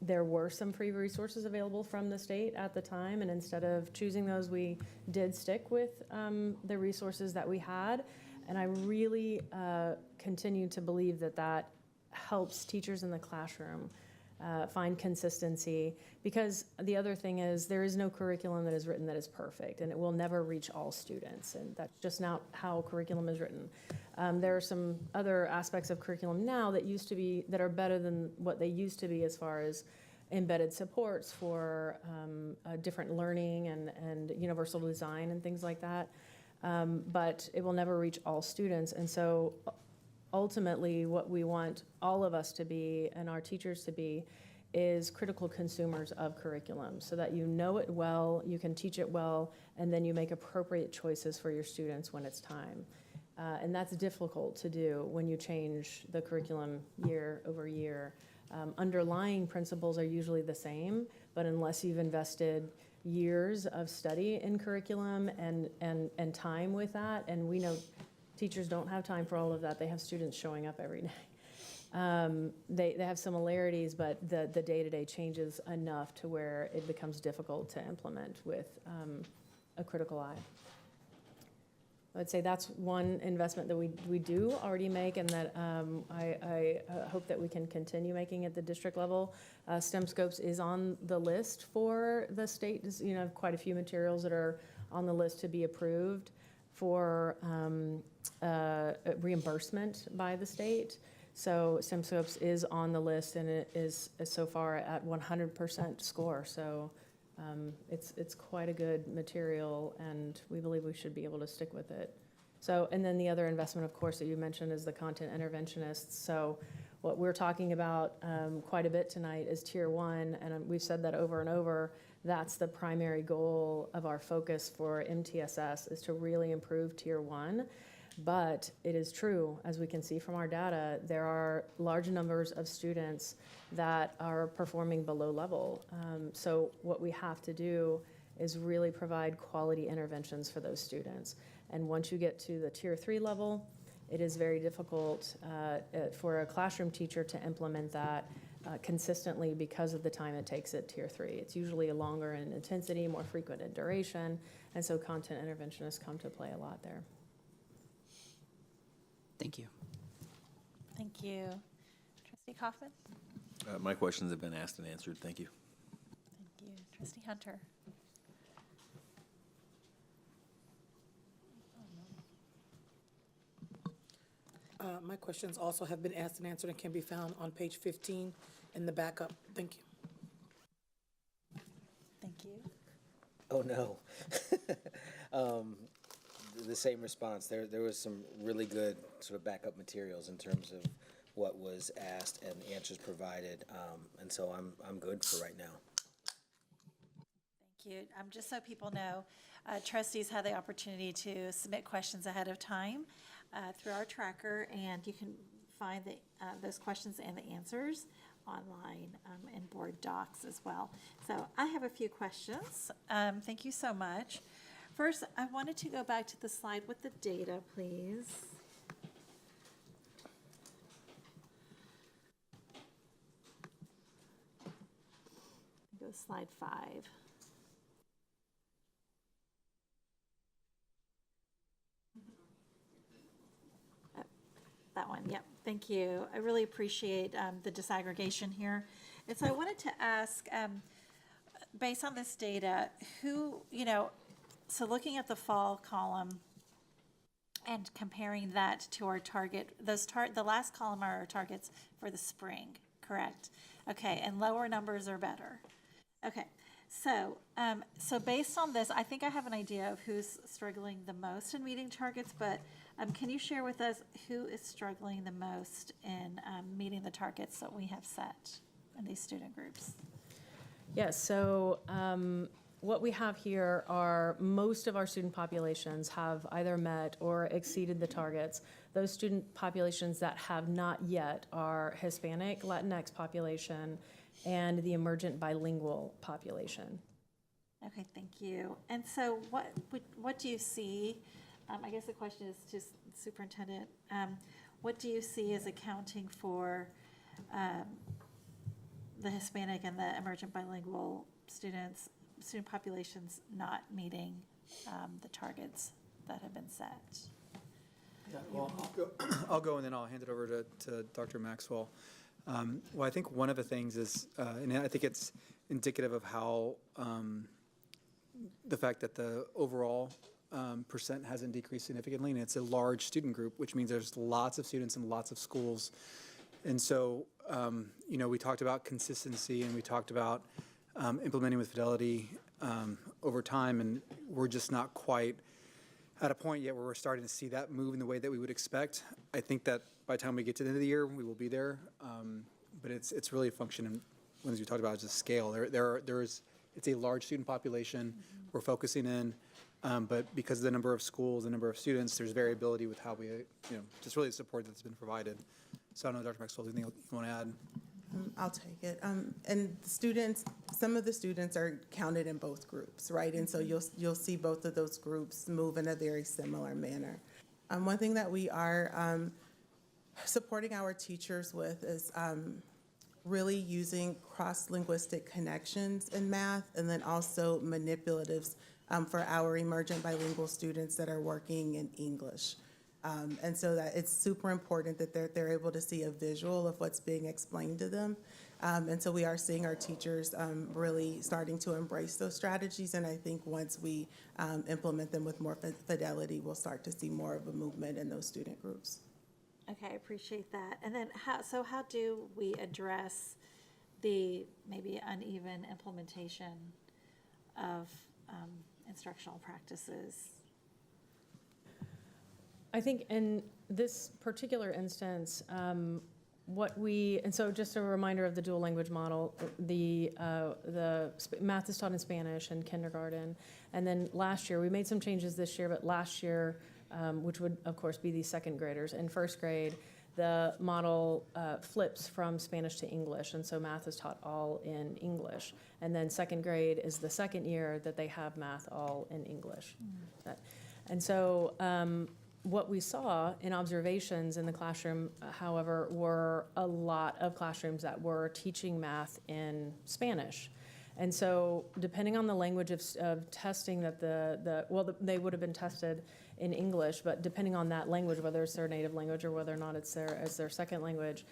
There were some free resources available from the state at the time, and instead of choosing those, we did stick with the resources that we had. And I really continue to believe that helps teachers in the classroom find consistency, because the other thing is there is no curriculum that is written that is perfect, and it will never reach all students, and that's just not how curriculum is written. There are some other aspects of curriculum now that are better than what they used to be as far as embedded supports for different learning and universal design and things like that. But it will never reach all students. And so ultimately what we want all of us to be and our teachers to be is critical consumers of curriculum, so that you know it well, you can teach it well, and then you make appropriate choices for your students when it's time. And that's difficult to do when you change the curriculum year over year. Underlying principles are usually the same, but unless you've invested years of study in curriculum and time with that, and we know teachers don't have time for all of that. They have students showing up every day. They have similarities, but the day-to-day changes enough to where it becomes difficult to implement with a critical eye. I'd say that's one investment that we do already make, and that I hope that we can continue making at the district level. STEM Scopes is on the list for the state. Quite a few materials that are on the list to be approved for reimbursement by the state. So STEM Scopes is on the list, and it is so far at 100% score. So it's quite a good material, and we believe we should be able to stick with it. So, and then the other investment, of course, that you mentioned is the content interventionists. So what we're talking about quite a bit tonight is Tier 1, and we've said that over and over. That's the primary goal of our focus for MTSS, is to really improve Tier 1. But it is true, as we can see from our data, there are large numbers of students that are performing below level. So what we have to do is really provide quality interventions for those students. And once you get to the Tier 3 level, it is very difficult for a classroom teacher to implement that consistently because of the time it takes at Tier 3. It's usually longer in intensity, more frequent in duration, and so content interventionists come to play a lot there. Thank you. Thank you. Trustee Kaufman? My questions have been asked and answered. Thank you. Thank you. Trustee Hunter? My questions also have been asked and answered and can be found on page 15 in the backup. Thank you. Thank you. Oh, no. the same response. There was some really good sort of backup materials in terms of what was asked and the answers provided, and so I'm good for right now. Thank you. Just so people know, trustees have the opportunity to submit questions ahead of time through our tracker, and you can find those questions and the answers online in board docs as well. So I have a few questions. Thank you so much. First, I wanted to go back to the slide with the data, please. Go to slide 5. That one, yep, thank you. I really appreciate the disaggregation here. And so I wanted to ask, based on this data, so looking at the fall column and comparing that to our target, the last column are our targets for the spring, correct? Okay, and lower numbers are better. Okay, so based on this, I think I have an idea of who's struggling the most in meeting targets, but can you share with us who is struggling the most in meeting the targets that we have set in these student groups? Yes, so what we have here are most of our student populations have either met or exceeded the targets. Those student populations that have not yet are Hispanic, Latinx population, and the emergent bilingual population. Okay, thank you. And so what do you see? I guess the question is to Superintendent, what do you see as accounting for the Hispanic and the emergent bilingual student populations not meeting the targets that have been set? Yeah, well, I'll go and then I'll hand it over to Dr. Maxwell. Well, I think one of the things is, and I think it's indicative of how the fact that the overall percent hasn't decreased significantly, and it's a large student group, which means there's lots of students in lots of schools. And so, we talked about consistency and we talked about implementing with fidelity over time, and we're just not quite at a point yet where we're starting to see that move in the way that we would expect. I think that by the time we get to the end of the year, we will be there, but it's really a function, and as we talked about, just scale. It's a large student population. We're focusing in. But because of the number of schools, the number of students, there's variability with how we, just really the support that's been provided. So I don't know, Dr. Maxwell, anything you want to add? I'll take it. And some of the students are counted in both groups, right? And so you'll see both of those groups move in a very similar manner. One thing that we are supporting our teachers with is really using cross-linguistic connections in math, and then also manipulatives for our emergent bilingual students that are working in English. And so that it's super important that they're able to see a visual of what's being explained to them. And so we are seeing our teachers really starting to embrace those strategies. And I think once we implement them with more fidelity, we'll start to see more of a movement in those student groups. Okay, I appreciate that. And then how do we address the maybe uneven implementation of instructional practices? I think in this particular instance, and so just a reminder of the dual language model, the math is taught in Spanish in kindergarten, and then last year, we made some changes this year, but last year, which would of course be the second graders, in first grade, the model flips from Spanish to English, and so math is taught all in English. And then second grade is the second year that they have math all in English. And so what we saw in observations in the classroom, however, were a lot of classrooms that were teaching math in Spanish. And so depending on the language of testing that they would have been tested in English, but depending on that language, whether it's their native language or whether or not it's their second language,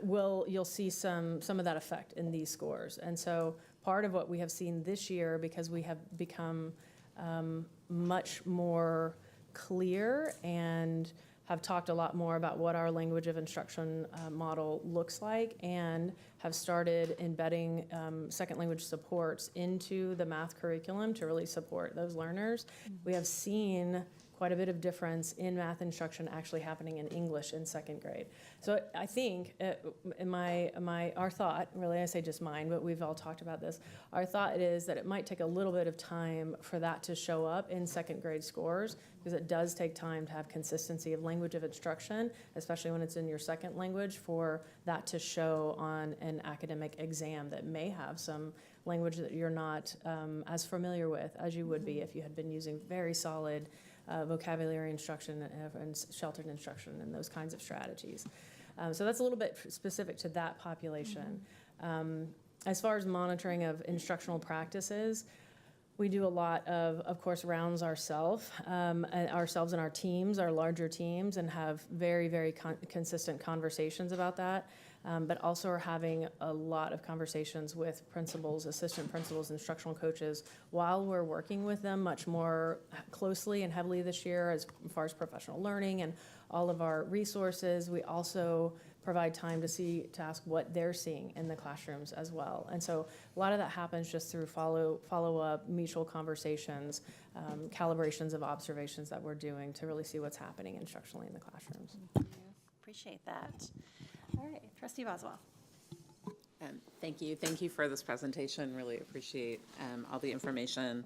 you'll see some of that effect in these scores. And so part of what we have seen this year, because we have become much more clear and have talked a lot more about what our language of instruction model looks like, and have started embedding second language supports into the math curriculum to really support those learners. We have seen quite a bit of difference in math instruction actually happening in English in second grade. So I think our thought, really I say just mine, but we've all talked about this, our thought is that it might take a little bit of time for that to show up in second grade scores, because it does take time to have consistency of language of instruction, especially when it's in your second language, for that to show on an academic exam that may have some language that you're not as familiar with as you would be if you had been using very solid vocabulary instruction and sheltered instruction and those kinds of strategies. So that's a little bit specific to that population. As far as monitoring of instructional practices, we do a lot of course, rounds ourselves and our teams, our larger teams, and have very, very consistent conversations about that. But also are having a lot of conversations with principals, assistant principals, instructional coaches, while we're working with them much more closely and heavily this year as far as professional learning and all of our resources. We also provide time to ask what they're seeing in the classrooms as well. And so a lot of that happens just through follow-up, mutual conversations, calibrations of observations that we're doing to really see what's happening instructionally in the classrooms. Appreciate that. All right, Trustee Boswell. Thank you. Thank you for this presentation. Really appreciate all the information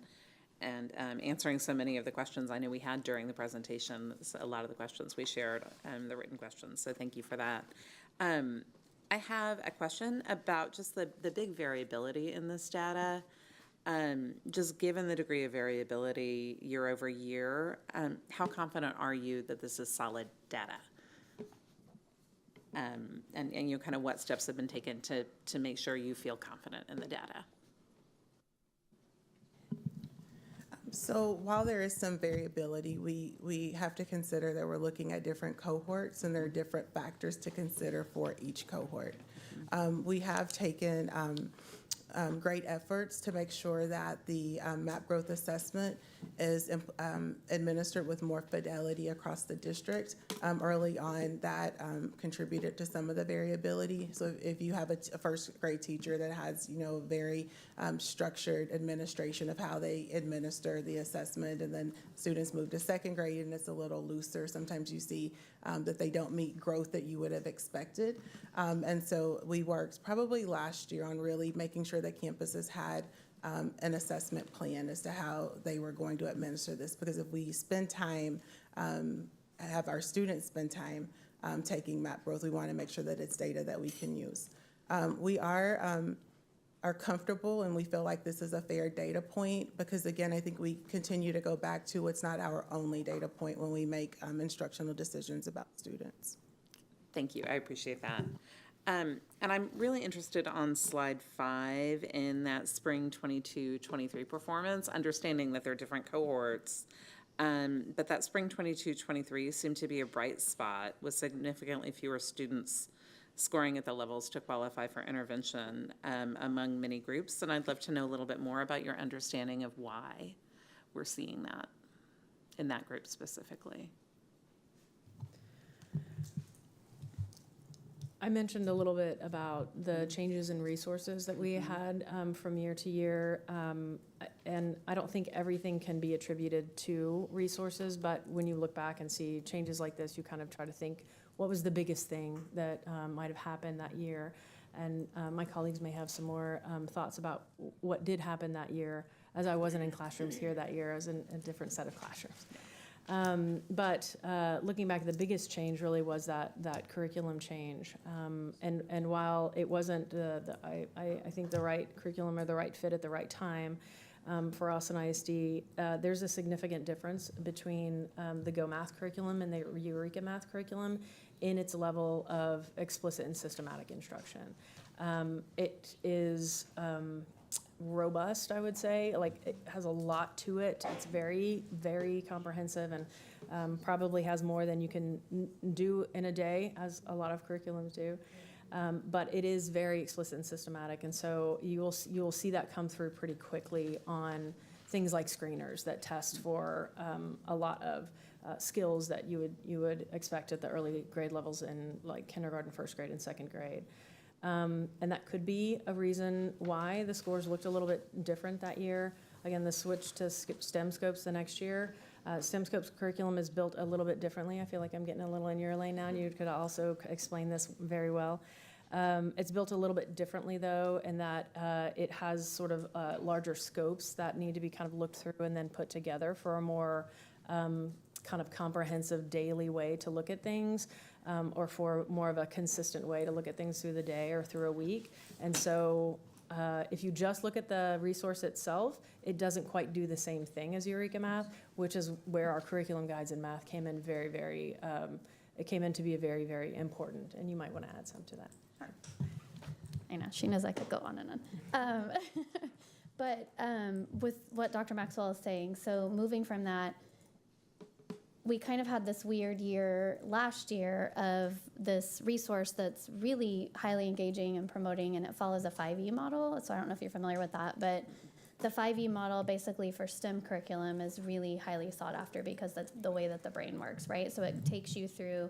and answering so many of the questions I know we had during the presentation. A lot of the questions we shared, the written questions, so thank you for that. I have a question about just the big variability in this data. Just given the degree of variability year over year, how confident are you that this is solid data? And you know, kind of what steps have been taken to make sure you feel confident in the data? So while there is some variability, we have to consider that we're looking at different cohorts, and there are different factors to consider for each cohort. We have taken great efforts to make sure that the MAP growth assessment is administered with more fidelity across the district. Early on, that contributed to some of the variability. So if you have a first grade teacher that has, very structured administration of how they administer the assessment, and then students move to second grade and it's a little looser, sometimes you see that they don't meet growth that you would have expected. And so we worked probably last year on really making sure that campuses had an assessment plan as to how they were going to administer this, because if we spend time, have our students spend time taking MAP growth, we want to make sure that it's data that we can use. We are comfortable, and we feel like this is a fair data point, because again, I think we continue to go back to it's not our only data point when we make instructional decisions about students. Thank you, I appreciate that. And I'm really interested on slide 5 in that spring 22-23 performance, understanding that there are different cohorts, but that spring 22-23 seemed to be a bright spot with significantly fewer students scoring at the levels to qualify for intervention among many groups. And I'd love to know a little bit more about your understanding of why we're seeing that in that group specifically. I mentioned a little bit about the changes in resources that we had from year to year, and I don't think everything can be attributed to resources, but when you look back and see changes like this, you kind of try to think, what was the biggest thing that might have happened that year? And my colleagues may have some more thoughts about what did happen that year, as I wasn't in classrooms here that year. I was in a different set of classrooms. But looking back, the biggest change really was that curriculum change. And while it wasn't, I think, the right curriculum or the right fit at the right time for Austin ISD, there's a significant difference between the Go Math curriculum and the Eureka Math curriculum in its level of explicit and systematic instruction. It is robust, I would say. Like, it has a lot to it. It's very, very comprehensive, and probably has more than you can do in a day, as a lot of curriculums do. But it is very explicit and systematic, and so you'll see that come through pretty quickly on things like screeners that test for a lot of skills that you would expect at the early grade levels in like kindergarten, first grade, and second grade. And that could be a reason why the scores looked a little bit different that year. Again, the switch to STEM scopes the next year. STEM scopes curriculum is built a little bit differently. I feel like I'm getting a little in your lane now, and you could also explain this very well. It's built a little bit differently, though, in that it has sort of larger scopes that need to be kind of looked through and then put together for a more kind of comprehensive daily way to look at things, or for more of a consistent way to look at things through the day or through a week. And so if you just look at the resource itself, it doesn't quite do the same thing as Eureka Math, which is where our curriculum guides in math came in very, very, it came in to be very, very important. And you might want to add some to that. I know, she knows I could go on and on. But with what Dr. Maxwell is saying, so moving from that, we kind of had this weird year last year of this resource that's really highly engaging and promoting, and it follows a 5E model. So I don't know if you're familiar with that, but the 5E model basically for STEM curriculum is really highly sought after because that's the way that the brain works, right? So it takes you through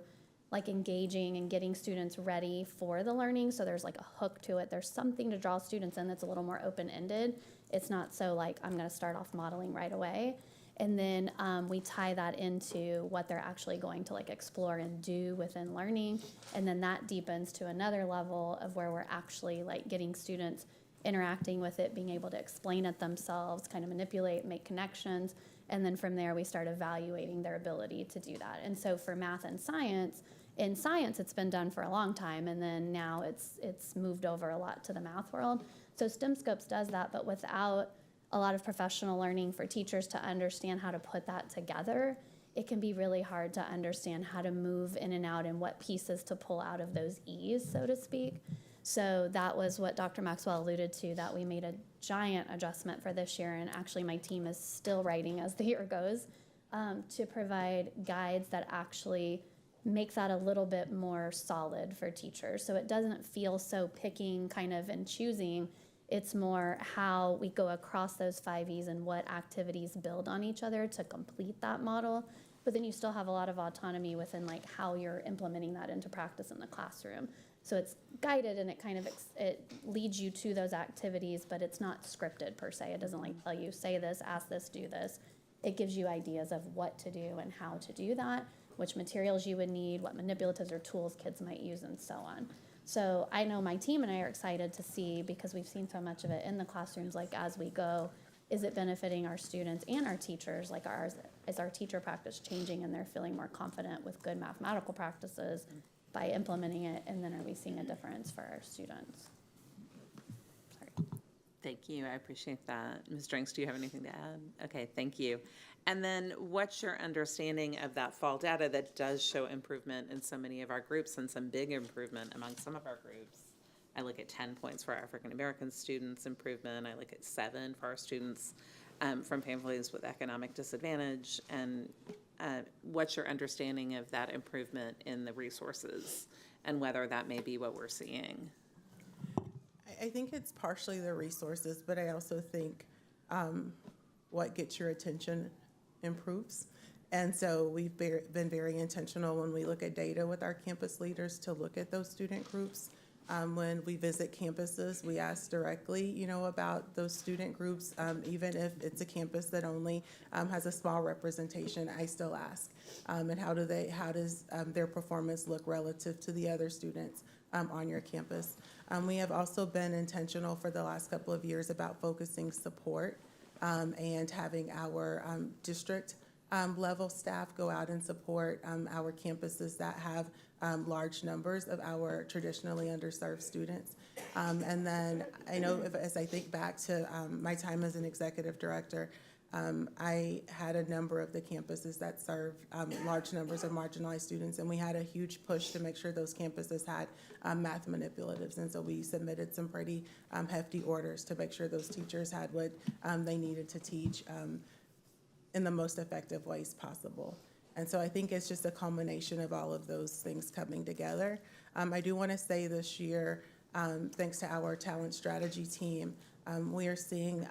like engaging and getting students ready for the learning. So there's like a hook to it. There's something to draw students in that's a little more open-ended. It's not so like, I'm gonna start off modeling right away. And then we tie that into what they're actually going to like explore and do within learning. And then that deepens to another level of where we're actually like getting students interacting with it, being able to explain it themselves, kind of manipulate, make connections. And then from there, we start evaluating their ability to do that. And so for math and science, in science, it's been done for a long time, and then now it's moved over a lot to the math world. So STEM Scopes does that, but without a lot of professional learning for teachers to understand how to put that together, it can be really hard to understand how to move in and out and what pieces to pull out of those E's, so to speak. So that was what Dr. Maxwell alluded to, that we made a giant adjustment for this year, and actually my team is still writing as the year goes, to provide guides that actually make that a little bit more solid for teachers. So it doesn't feel so picking kind of and choosing. It's more how we go across those 5Es and what activities build on each other to complete that model. But then you still have a lot of autonomy within like how you're implementing that into practice in the classroom. So it's guided and it kind of it leads you to those activities, but it's not scripted per se. It doesn't like tell you, say this, ask this, do this. It gives you ideas of what to do and how to do that, which materials you would need, what manipulatives or tools kids might use, and so on. So I know my team and I are excited to see, because we've seen so much of it in the classrooms, like as we go, is it benefiting our students and our teachers? Like is our teacher practice changing and they're feeling more confident with good mathematical practices by implementing it? And then are we seeing a difference for our students? Sorry. Thank you, I appreciate that. Ms. Drinks, do you have anything to add? Okay, thank you. And then what's your understanding of that fall data that does show improvement in so many of our groups and some big improvement among some of our groups? I look at 10 points for African-American students improvement. I look at 7 for our students from families with economic disadvantage. And what's your understanding of that improvement in the resources and whether that may be what we're seeing? I think it's partially the resources, but I also think what gets your attention improves. And so we've been very intentional when we look at data with our campus leaders to look at those student groups. When we visit campuses, we ask directly, about those student groups. Even if it's a campus that only has a small representation, I still ask. And how does their performance look relative to the other students on your campus? We have also been intentional for the last couple of years about focusing support and having our district level staff go out and support our campuses that have large numbers of our traditionally underserved students. And then I know as I think back to my time as an executive director, I had a number of the campuses that serve large numbers of marginalized students, and we had a huge push to make sure those campuses had math manipulatives. And so we submitted some pretty hefty orders to make sure those teachers had what they needed to teach in the most effective ways possible. And so I think it's just a culmination of all of those things coming together. I do want to say this year, thanks to our talent strategy team, we are seeing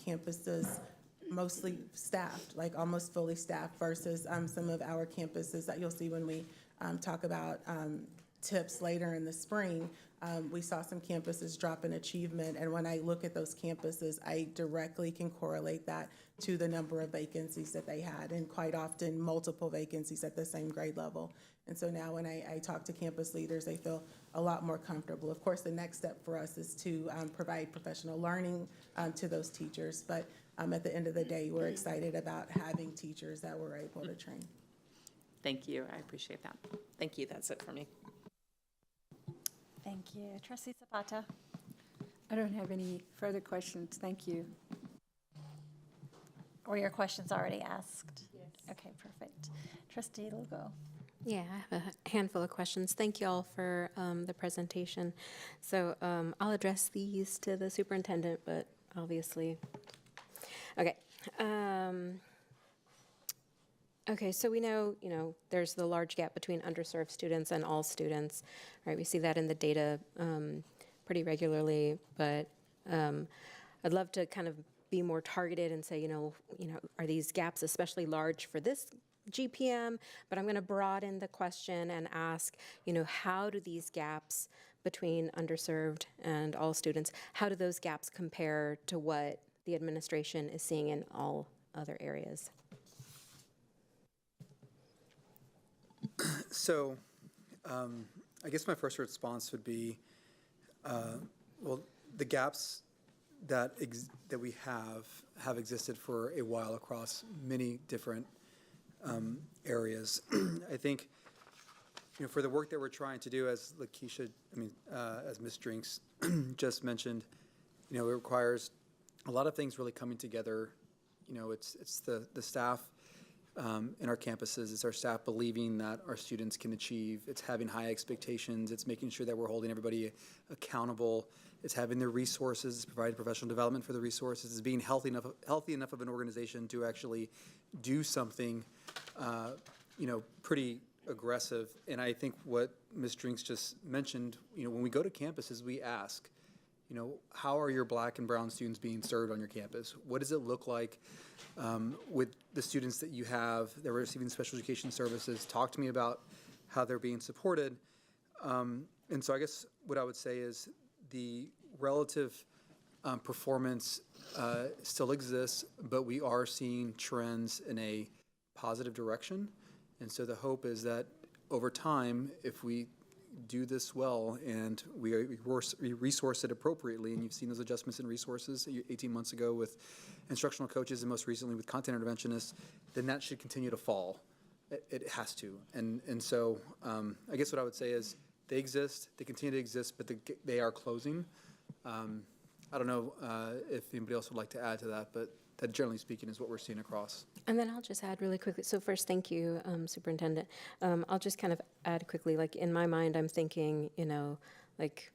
campuses mostly staffed, like almost fully staffed, versus some of our campuses that you'll see when we talk about tips later in the spring. We saw some campuses drop in achievement, and when I look at those campuses, I directly can correlate that to the number of vacancies that they had, and quite often multiple vacancies at the same grade level. And so now when I talk to campus leaders, they feel a lot more comfortable. Of course, the next step for us is to provide professional learning to those teachers, but at the end of the day, we're excited about having teachers that we're able to train. Thank you. I appreciate that. Thank you. That's it for me. Thank you. Trustee Zapata? I don't have any further questions. Thank you. Were your questions already asked? Yes. Okay, perfect. Trustee Lugo? Yeah, I have a handful of questions. Thank you all for the presentation. So I'll address these to the superintendent, but obviously, okay. Okay, so we know, there's the large gap between underserved students and all students, right? We see that in the data pretty regularly, but I'd love to kind of be more targeted and say, are these gaps especially large for this GPM? But I'm going to broaden the question and ask, how do these gaps between underserved and all students, how do those gaps compare to what the administration is seeing in all other areas? So, I guess my first response would be, well, the gaps that we have existed for a while across many different areas. I think, for the work that we're trying to do, as as Ms. Drinks just mentioned, it requires a lot of things really coming together. It's the staff in our campuses. It's our staff believing that our students can achieve. It's having high expectations. It's making sure that we're holding everybody accountable. It's having the resources. It's providing professional development for the resources. It's being healthy enough of an organization to actually do something, pretty aggressive. And I think what Ms. Drinks just mentioned, when we go to campuses, we ask, how are your Black and brown students being served on your campus? What does it look like with the students that you have that are receiving special education services? Talk to me about how they're being supported. And so I guess what I would say is the relative performance still exists, but we are seeing trends in a positive direction. And so the hope is that over time, if we do this well and we resource it appropriately, and you've seen those adjustments in resources 18 months ago with instructional coaches and most recently with content interventionists, then that should continue to fall. It has to. And so I guess what I would say is they exist, they continue to exist, but they are closing. I don't know if anybody else would like to add to that, but that generally speaking is what we're seeing across. And then I'll just add really quickly. So first, thank you, Superintendent. I'll just kind of add quickly, like in my mind, I'm thinking, like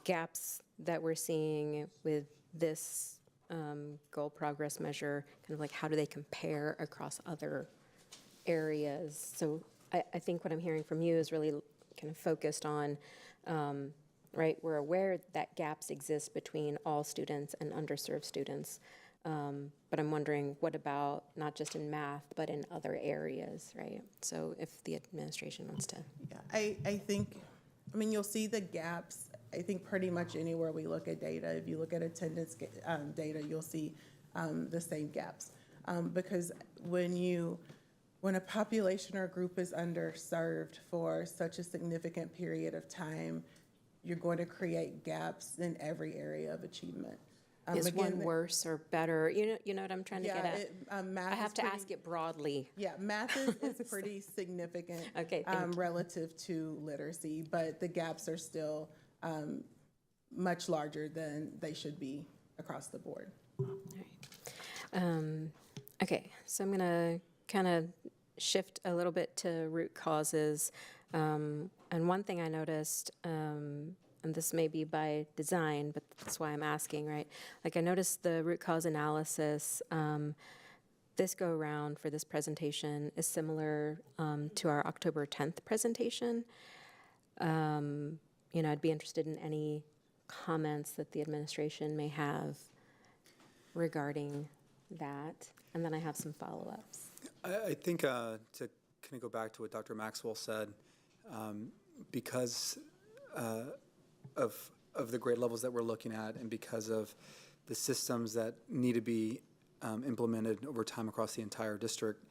gaps that we're seeing with this goal progress measure, kind of like how do they compare across other areas? So I think what I'm hearing from you is really kind of focused on, right, we're aware that gaps exist between all students and underserved students. But I'm wondering, what about not just in math, but in other areas, right? So if the administration wants to. Yeah, I think, you'll see the gaps, I think pretty much anywhere we look at data. If you look at attendance data, you'll see the same gaps. Because when a population or group is underserved for such a significant period of time, you're going to create gaps in every area of achievement. Is one worse or better? You know what I'm trying to get at? Math I have to ask it broadly. Yeah, math is pretty significant relative to literacy, but the gaps are still much larger than they should be across the board. All right. Okay, so I'm going to kind of shift a little bit to root causes. And one thing I noticed, and this may be by design, but that's why I'm asking, right? Like I noticed the root cause analysis this go around for this presentation is similar to our October 10th presentation. I'd be interested in any comments that the administration may have regarding that, and then I have some follow-ups. I think to kind of go back to what Dr. Maxwell said, because of the grade levels that we're looking at and because of the systems that need to be implemented over time across the entire district,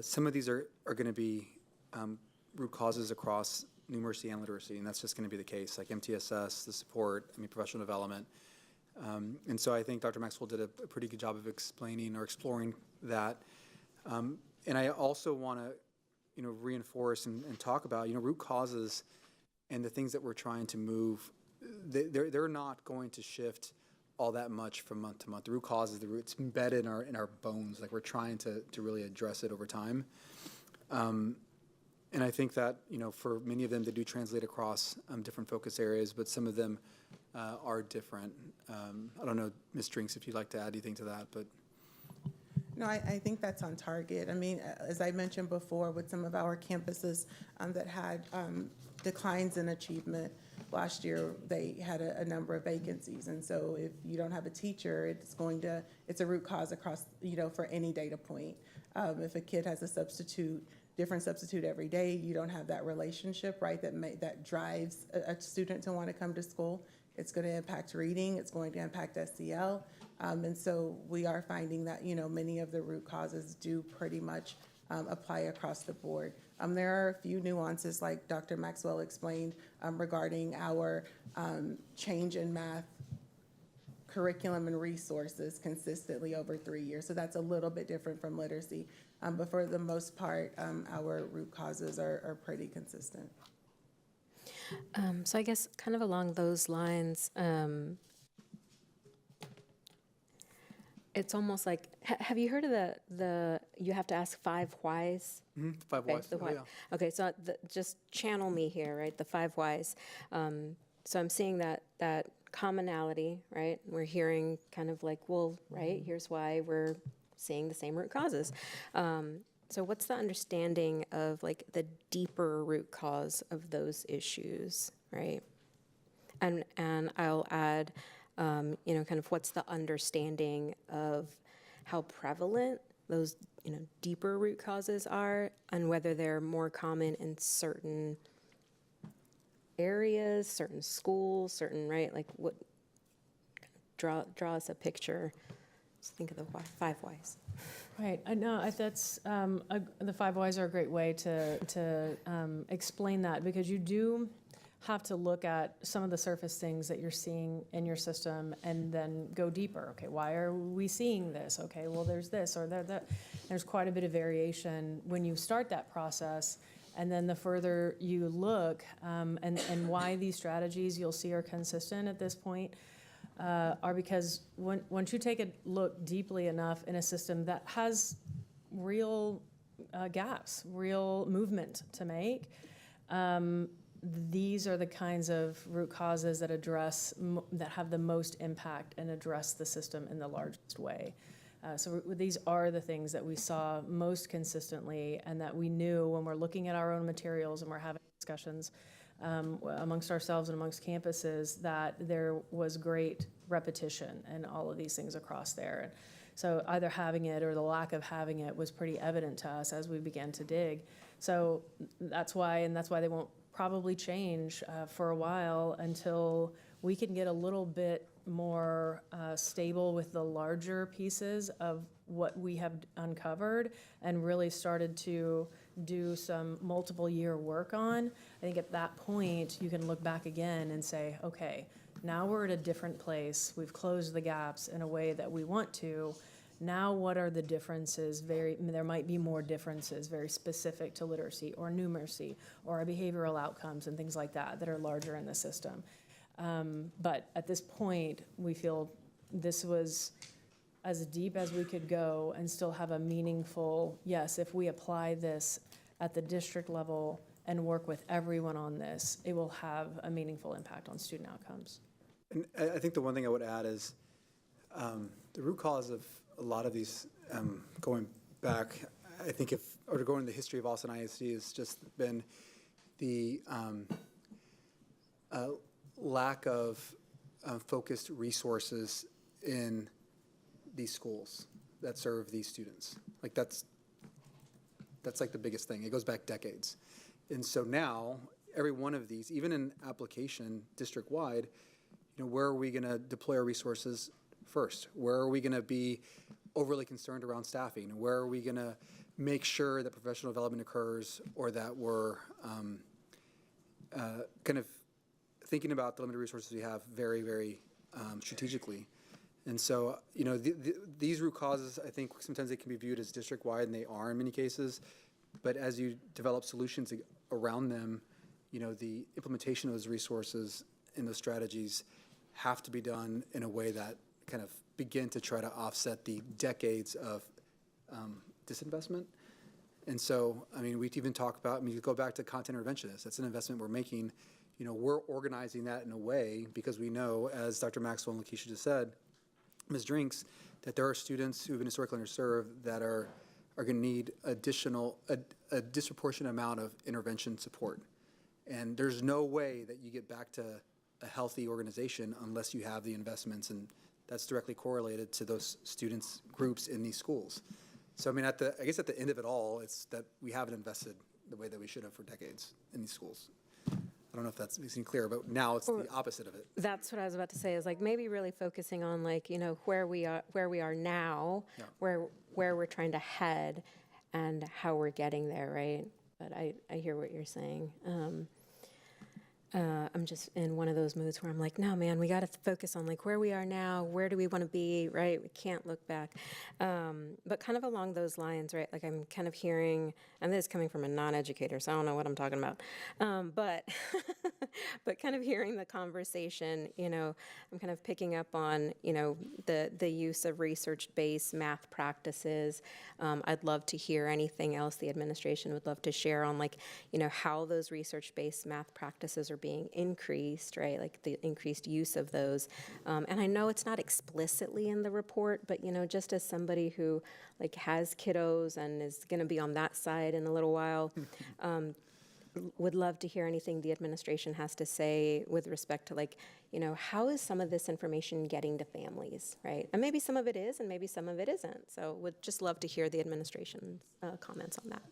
some of these are going to be root causes across numeracy and literacy, and that's just going to be the case, like MTSS, the support, professional development. And so I think Dr. Maxwell did a pretty good job of explaining or exploring that. And I also want to, reinforce and talk about, root causes and the things that we're trying to move. They're not going to shift all that much from month to month. The root causes, it's embedded in our bones. Like we're trying to really address it over time. And I think that, for many of them, they do translate across different focus areas, but some of them are different. I don't know, Ms. Drinks, if you'd like to add anything to that, but. No, I think that's on target. As I mentioned before, with some of our campuses that had declines in achievement last year, they had a number of vacancies. And so if you don't have a teacher, it's a root cause across, for any data point. If a kid has a different substitute every day, you don't have that relationship, right, that drives a student to want to come to school. It's going to impact reading. It's going to impact SEL. And so we are finding that, many of the root causes do pretty much apply across the board. There are a few nuances, like Dr. Maxwell explained, regarding our change in math curriculum and resources consistently over 3 years. So that's a little bit different from literacy. But for the most part, our root causes are pretty consistent. So I guess kind of along those lines, it's almost like, have you heard of the you have to ask 5 whys? Mm-hmm. 5 whys. The why. Yeah. Okay, so just channel me here, right? The 5 whys. So I'm seeing that commonality, right? We're hearing kind of like, well, right, here's why we're seeing the same root causes. So what's the understanding of like the deeper root cause of those issues, right? And I'll add, kind of what's the understanding of how prevalent those, deeper root causes are, and whether they're more common in certain areas, certain schools, right? Like what, draw us a picture. Just think of the 5 whys. Right. I know that's the 5 whys are a great way to explain that, because you do have to look at some of the surface things that you're seeing in your system and then go deeper. Okay, why are we seeing this? Okay, well, there's this or that. There's quite a bit of variation when you start that process. And then the further you look, and why these strategies you'll see are consistent at this point, are because once you take a look deeply enough in a system that has real gaps, real movement to make, these are the kinds of root causes that that have the most impact and address the system in the largest way. So these are the things that we saw most consistently, and that we knew when we're looking at our own materials and we're having discussions amongst ourselves and amongst campuses, that there was great repetition in all of these things across there. And so either having it or the lack of having it was pretty evident to us as we began to dig. So that's why they won't probably change for a while until we can get a little bit more stable with the larger pieces of what we have uncovered and really started to do some multiple year work on. I think at that point you can look back again and say, okay, now we're at a different place. We've closed the gaps in a way that we want to. Now what are the differences? There might be more differences very specific to literacy or numeracy or our behavioral outcomes and things like that are larger in the system. But at this point, we feel this was as deep as we could go and still have a meaningful, yes, if we apply this at the district level and work with everyone on this, it will have a meaningful impact on student outcomes. And I think the one thing I would add is the root cause of a lot of these, going back, I think or to go into the history of Austin ISD, has just been the lack of focused resources in these schools. that serve these students. Like that's like the biggest thing. It goes back decades. And so now, every one of these, even in application district-wide, where are we going to deploy our resources first? Where are we going to be overly concerned around staffing? Where are we going to make sure that professional development occurs, or that we're kind of thinking about the limited resources we have very, very strategically? And so, these root causes, I think sometimes they can be viewed as district-wide, and they are in many cases. But as you develop solutions around them, the implementation of those resources and those strategies have to be done in a way that kind of begin to try to offset the decades of disinvestment. And so, we even talk about, you go back to content interventionists. That's an investment we're making. We're organizing that in a way because we know, as Dr. Maxwell and Lakeisha just said, Ms. Drinks, that there are students who have been historically underserved that are going to need a disproportionate amount of intervention support. And there's no way that you get back to a healthy organization unless you have the investments, and that's directly correlated to those students groups in these schools. So I guess at the end of it all, it's that we haven't invested the way that we should have for decades in these schools. I don't know if that's makes it clear, but now it's the opposite of it. That's what I was about to say, is like maybe really focusing on where we are now, Yeah. where we're trying to head and how we're getting there, right? But I hear what you're saying. I'm just in one of those moods where I'm like, no, man, we got to focus on where we are now, where do we want to be, right? We can't look back. But kind of along those lines, right? I'm kind of hearing, and this is coming from a non-educator, so I don't know what I'm talking about. But but kind of hearing the conversation, I'm kind of picking up on, the use of research-based math practices. I'd love to hear anything else the administration would love to share on how those research-based math practices are being increased, right? The increased use of those. And I know it's not explicitly in the report, but, just as somebody who has kiddos and is going to be on that side in a little while, would love to hear anything the administration has to say with respect to how is some of this information getting to families, right? And maybe some of it is, and maybe some of it isn't. So would just love to hear the administration's comments on that.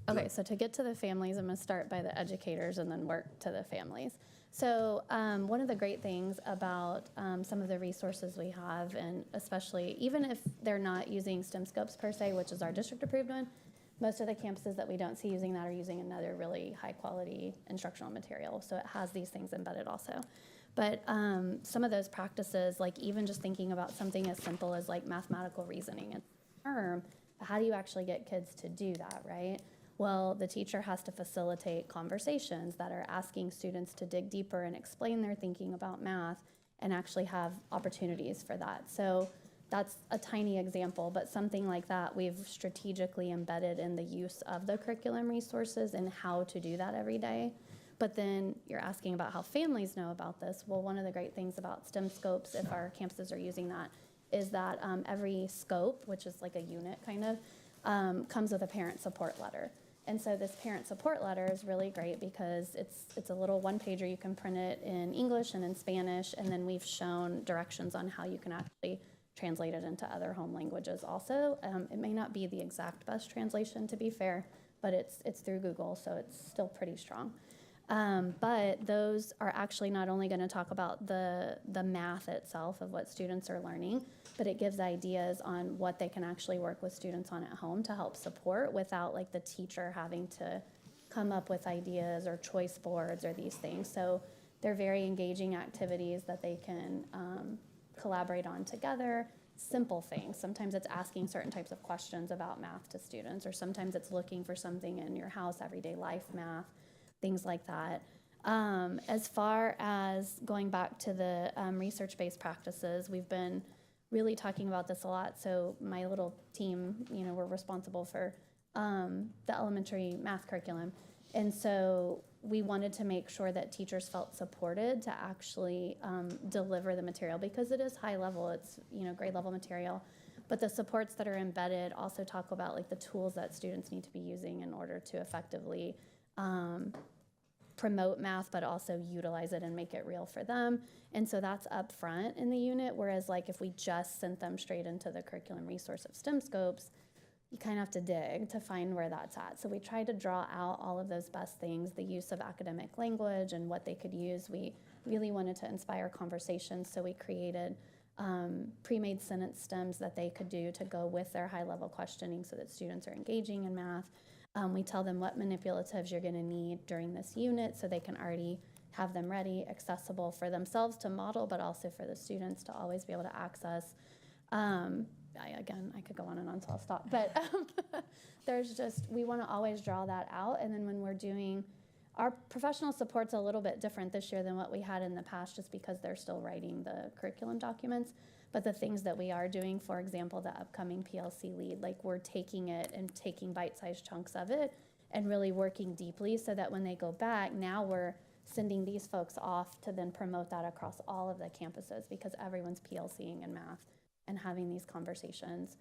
Okay, so to get to the families, I'm going to start by the educators and then work to the families. So one of the great things about some of the resources we have, and especially even if they're not using STEM Scopes per se, which is our district-approved one, most of the campuses that we don't see using that are using another really high-quality instructional material. So it has these things embedded also. But some of those practices, even just thinking about something as simple as mathematical reasoning and term, how do you actually get kids to do that, right? Well, the teacher has to facilitate conversations that are asking students to dig deeper and explain their thinking about math and actually have opportunities for that. So that's a tiny example, but something like that we've strategically embedded in the use of the curriculum resources and how to do that every day. But then you're asking about how families know about this. Well, one of the great things about STEM Scopes, if our campuses are using that, is that every scope, which is like a unit kind of, comes with a parent support letter. And so this parent support letter is really great because it's a little one-pager. You can print it in English and in Spanish, and then we've shown directions on how you can actually translate it into other home languages also. It may not be the exact best translation, to be fair, but it's through Google, so it's still pretty strong. But those are actually not only going to talk about the math itself of what students are learning, but it gives ideas on what they can actually work with students on at home to help support without the teacher having to come up with ideas or choice boards or these things. So they're very engaging activities that they can collaborate on together. Simple things. Sometimes it's asking certain types of questions about math to students, or sometimes it's looking for something in your house, everyday life math, things like that. As far as going back to the research-based practices, we've been really talking about this a lot. So my little team, we're responsible for the elementary math curriculum. And so we wanted to make sure that teachers felt supported to actually deliver the material, because it is high level, it's grade level material. But the supports that are embedded also talk about the tools that students need to be using in order to effectively promote math, but also utilize it and make it real for them. And so that's up front in the unit, whereas like if we just sent them straight into the curriculum resource of STEM scopes, you kind of have to dig to find where that's at. So we tried to draw out all of those best things, the use of academic language and what they could use. We really wanted to inspire conversations, so we created pre-made sentence stems that they could do to go with their high-level questioning so that students are engaging in math. We tell them what manipulatives you're going to need during this unit so they can already have them ready, accessible for themselves to model, but also for the students to always be able to access. Again, I could go on and on, so I'll stop. But there's just, we want to always draw that out. And then when we're doing, our professional support's a little bit different this year than what we had in the past, just because they're still writing the curriculum documents. But the things that we are doing, for example, the upcoming PLC lead, like we're taking it and taking bite-sized chunks of it and really working deeply so that when they go back, now we're sending these folks off to then promote that across all of the campuses, because everyone's PLCing in math and having these conversations.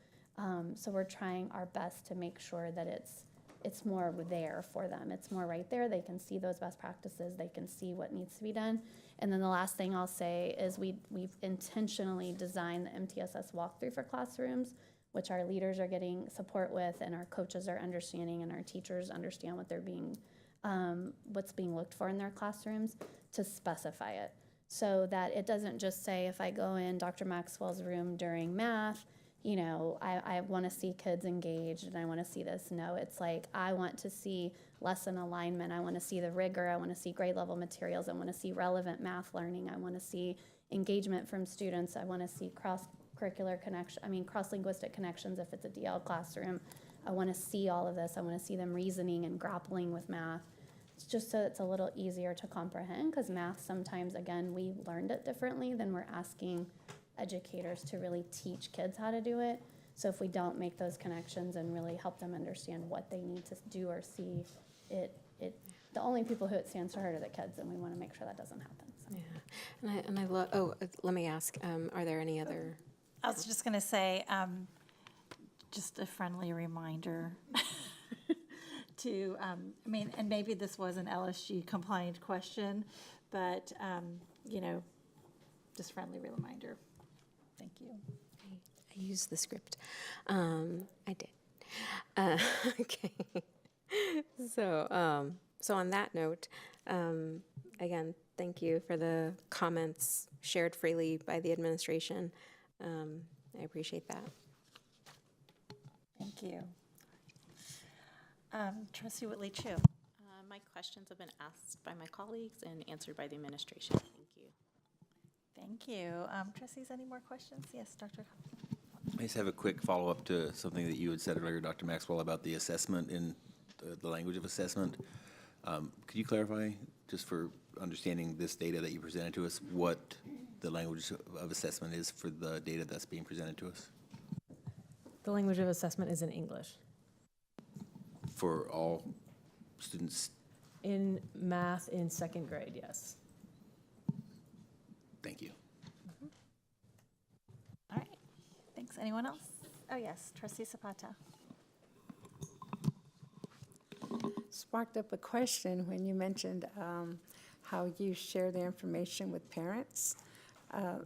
So we're trying our best to make sure that it's more there for them. It's more right there. They can see those best practices. They can see what needs to be done. And then the last thing I'll say is we've intentionally designed the MTSS walkthrough for classrooms, which our leaders are getting support with, and our coaches are understanding, and our teachers understand what they're being, what's being looked for in their classrooms, to specify it. So that it doesn't just say, if I go in Dr. Maxwell's room during math, you know, I want to see kids engaged and I want to see this. No, it's like, I want to see lesson alignment. I want to see the rigor. I want to see grade level materials. I want to see relevant math learning. I want to see engagement from students. I want to see cross-curricular connection, cross-linguistic connections if it's a DL classroom. I want to see all of this. I want to see them reasoning and grappling with math. It's just so it's a little easier to comprehend, because math sometimes, again, we learned it differently than we're asking educators to really teach kids how to do it. So if we don't make those connections and really help them understand what they need to do or see, the only people who it stands to hurt are the kids, and we want to make sure that doesn't happen. So. Yeah, and I love, let me ask, are there any other? I was just going to say, just a friendly reminder to, and maybe this was an LSG compliant question, but, just friendly reminder. Thank you. I used the script. I did. Okay. So on that note, again, thank you for the comments shared freely by the administration. I appreciate that. Thank you. Trustee Whitley Chu. My questions have been asked by my colleagues and answered by the administration. Thank you. Thank you. Trustees, any more questions? Yes, Dr. I just have a quick follow-up to something that you had said earlier, Dr. Maxwell, about the assessment in the language of assessment. Could you clarify, just for understanding this data that you presented to us, what the language of assessment is for the data that's being presented to us? The language of assessment is in English. For all students? In math in second grade, yes. Thank you. Mm-hmm. All right. Thanks. Anyone else? Oh, yes. Trustee Zapata. Sparked up a question when you mentioned how you share the information with parents.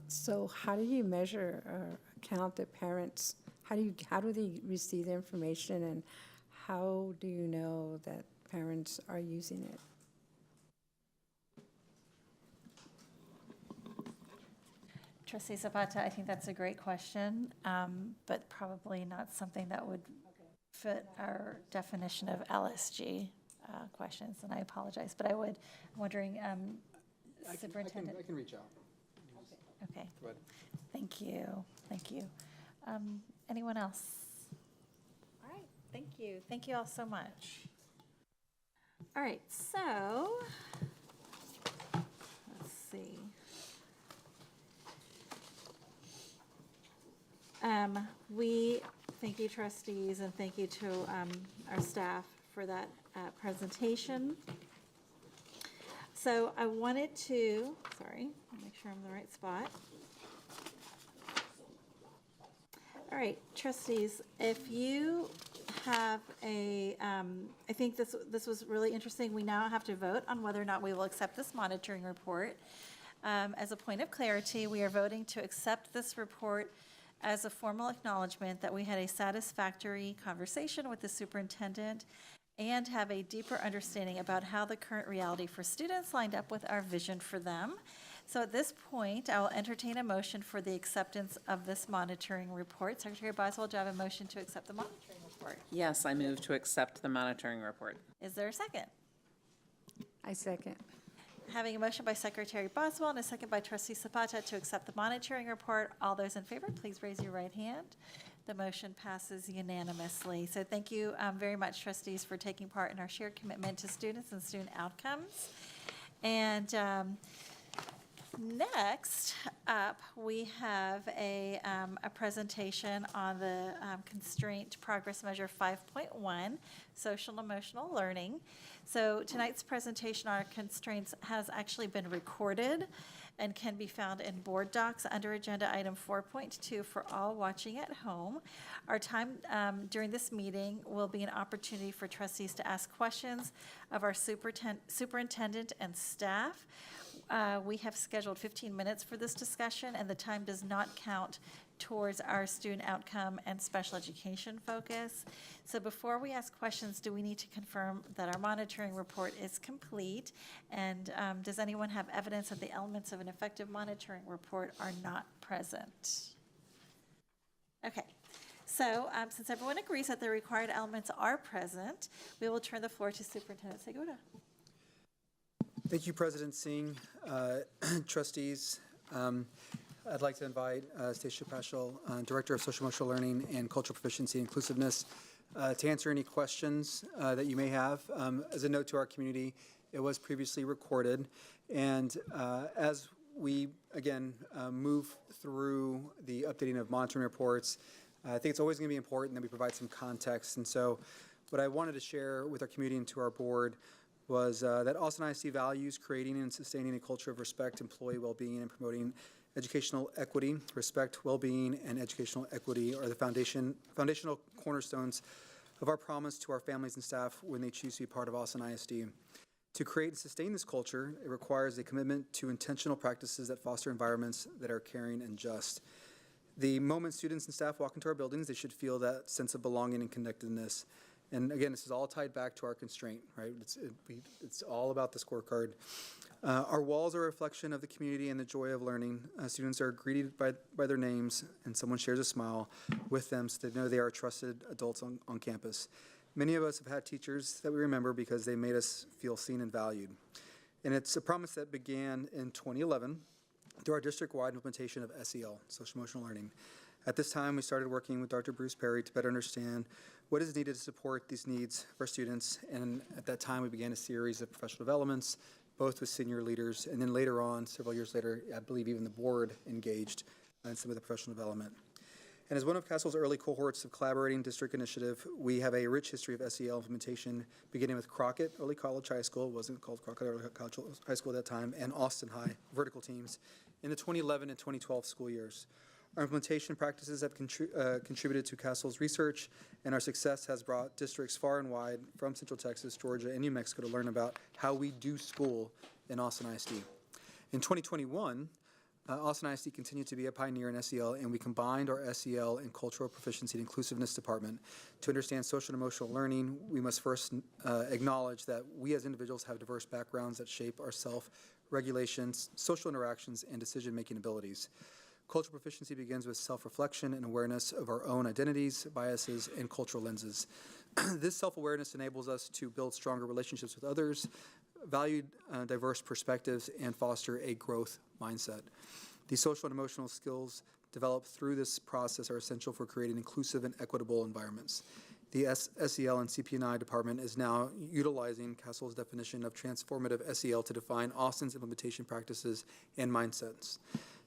So how do you measure or count the parents? How do they receive the information, and how do you know that parents are using it? Trustee Zapata, I think that's a great question, but probably not something that would fit our definition of LSG questions, and I apologize, but I'm wondering, Superintendent. I can reach out. Okay. Go ahead. Thank you. Thank you. Anyone else? All right. Thank you. Thank you all so much. All right. So let's see. We thank you, trustees, and thank you to our staff for that presentation. So I wanted to, make sure I'm in the right spot. All right, trustees, if you have I think this was really interesting. We now have to vote on whether or not we will accept this monitoring report. As a point of clarity, we are voting to accept this report as a formal acknowledgement that we had a satisfactory conversation with the superintendent and have a deeper understanding about how the current reality for students lined up with our vision for them. So at this point, I will entertain a motion for the acceptance of this monitoring report. Secretary Boswell, do I have a motion to accept the monitoring report? Yes, I move to accept the monitoring report. Is there a second? I second. Having a motion by Secretary Boswell and a second by Trustee Zapata to accept the monitoring report. All those in favor, please raise your right hand. The motion passes unanimously. So thank you very much, trustees, for taking part in our shared commitment to students and student outcomes. And next up, we have a presentation on the Constraint Progress Measure 5.1, Social and Emotional Learning. So tonight's presentation on our constraints has actually been recorded and can be found in board docs under agenda item 4.2 for all watching at home. Our time during this meeting will be an opportunity for trustees to ask questions of our superintendent and staff. We have scheduled 15 minutes for this discussion, and the time does not count towards our student outcome and special education focus. So before we ask questions, do we need to confirm that our monitoring report is complete? And does anyone have evidence that the elements of an effective monitoring report are not present? Okay. So since everyone agrees that the required elements are present, we will turn the floor to Superintendent Segura. Thank you, President Singh. Trustees, I'd like to invite Stacia Paschal, Director of Social Emotional Learning and Cultural Proficiency Inclusiveness, to answer any questions that you may have. As a note to our community, it was previously recorded. And as we, again, move through the updating of monitoring reports, I think it's always going to be important that we provide some context. And so what I wanted to share with our community and to our board was that Austin ISD values creating and sustaining a culture of respect, employee well-being, and promoting educational equity. Respect, well-being, and educational equity are the foundational cornerstones of our promise to our families and staff when they choose to be part of Austin ISD. To create and sustain this culture, it requires a commitment to intentional practices that foster environments that are caring and just. The moment students and staff walk into our buildings, they should feel that sense of belonging and connectedness. And again, this is all tied back to our constraint, right? It's all about the scorecard. Our walls are a reflection of the community and the joy of learning. Students are greeted by their names, and someone shares a smile with them so they know they are trusted adults on campus. Many of us have had teachers that we remember because they made us feel seen and valued. And it's a promise that began in 2011 through our district-wide implementation of SEL, Social Emotional Learning. At this time, we started working with Dr. Bruce Perry to better understand what is needed to support these needs for students. And at that time, we began a series of professional developments, both with senior leaders, and then later on, several years later, I believe even the board engaged in some of the professional development. And as one of Castle's early cohorts of collaborating district initiative, we have a rich history of SEL implementation, beginning with Crockett Early College High School, it wasn't called Crockett Early College High School at that time, and Austin High vertical teams in the 2011 and 2012 school years. Our implementation practices have contributed to Castle's research, and our success has brought districts far and wide from Central Texas, Georgia, and New Mexico to learn about how we do school in Austin ISD. In 2021, Austin ISD continued to be a pioneer in SEL, and we combined our SEL and Cultural Proficiency and Inclusiveness Department. To understand social and emotional learning, we must first acknowledge that we as individuals have diverse backgrounds that shape our self-regulations, social interactions, and decision-making abilities. Cultural proficiency begins with self-reflection and awareness of our own identities, biases, and cultural lenses. This self-awareness enables us to build stronger relationships with others, value diverse perspectives, and foster a growth mindset. These social and emotional skills developed through this process are essential for creating inclusive and equitable environments. The SEL and CP&I department is now utilizing Castle's definition of transformative SEL to define Austin's implementation practices and mindsets.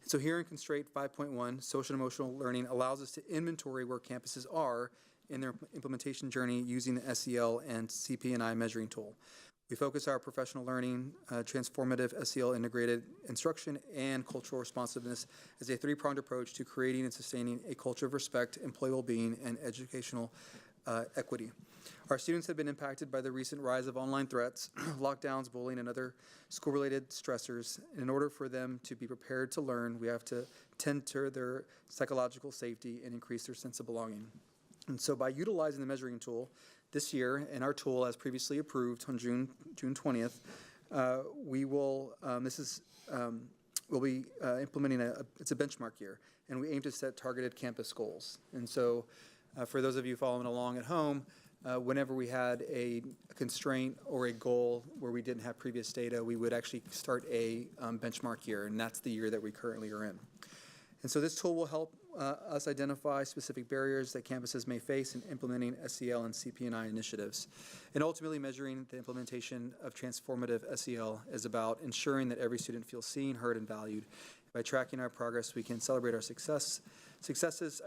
So here in Constraint 5.1, social and emotional learning allows us to inventory where campuses are in their implementation journey using the SEL and CP&I measuring tool. We focus our professional learning, transformative SEL integrated instruction, and cultural responsiveness as a three-pronged approach to creating and sustaining a culture of respect, employee well-being, and educational equity. Our students have been impacted by the recent rise of online threats, lockdowns, bullying, and other school-related stressors. In order for them to be prepared to learn, we have to tend to their psychological safety and increase their sense of belonging. And so by utilizing the measuring tool this year, and our tool as previously approved on June 20th, we will, we'll be implementing it's a benchmark year, and we aim to set targeted campus goals. And so for those of you following along at home, whenever we had a constraint or a goal where we didn't have previous data, we would actually start a benchmark year, and that's the year that we currently are in. And so this tool will help us identify specific barriers that campuses may face in implementing SEL and CP&I initiatives. And ultimately, measuring the implementation of transformative SEL is about ensuring that every student feels seen, heard, and valued. By tracking our progress, we can celebrate our successes,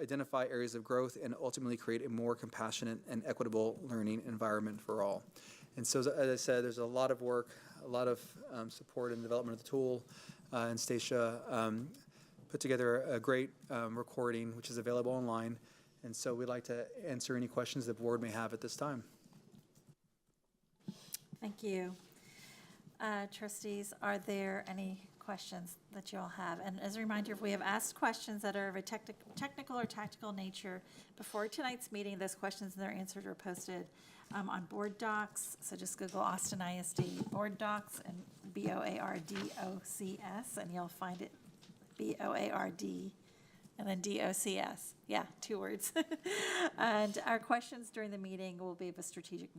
identify areas of growth, and ultimately create a more compassionate and equitable learning environment for all. And so, as I said, there's a lot of work, a lot of support in the development of the tool, and Stacia put together a great recording, which is available online. And so we'd like to answer any questions the board may have at this time. Thank you. Trustees, are there any questions that you all have? And as a reminder, if we have asked questions that are of a technical or tactical nature before tonight's meeting, those questions and their answers are posted on board docs. So just Google Austin ISD board docs and BOARDOCS, and you'll find it. BOARD and then DOCS. Yeah, 2 words. And our questions during the meeting will be of a strategic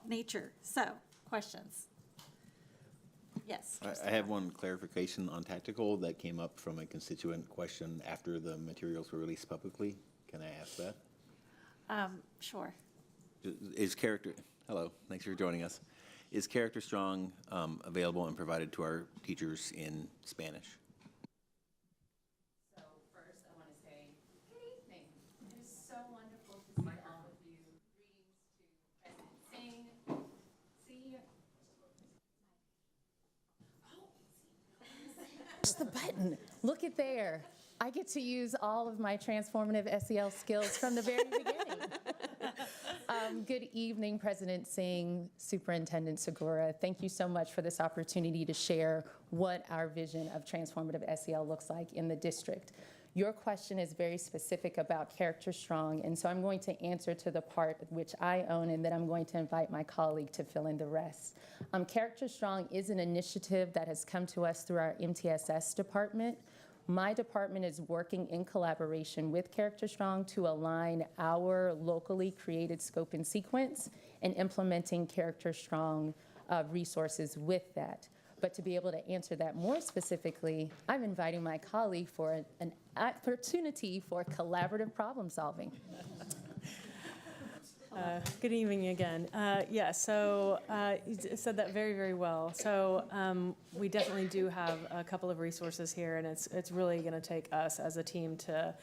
nature. So, questions? Yes. I have one clarification on tactical that came up from a constituent question after the materials were released publicly. Can I ask that? Sure. Hello, thanks for joining us. Is Character Strong available and provided to our teachers in Spanish? The button. Look at there. I get to use all of my transformative SEL skills from the very beginning. Good evening, President Singh, Superintendent Segura. Thank you so much for this opportunity to share what our vision of transformative SEL looks like in the district. Your question is very specific about Character Strong, and so I'm going to answer to the part which I own, and then I'm going to invite my colleague to fill in the rest. Character Strong is an initiative that has come to us through our MTSS department. My department is working in collaboration with Character Strong to align our locally created scope and sequence and implementing Character Strong resources with that. But to be able to answer that more specifically, I'm inviting my colleague for an opportunity for collaborative problem solving. Good evening again. So you said that very, very well. So we definitely do have a couple of resources here, and it's really going to take us as a team to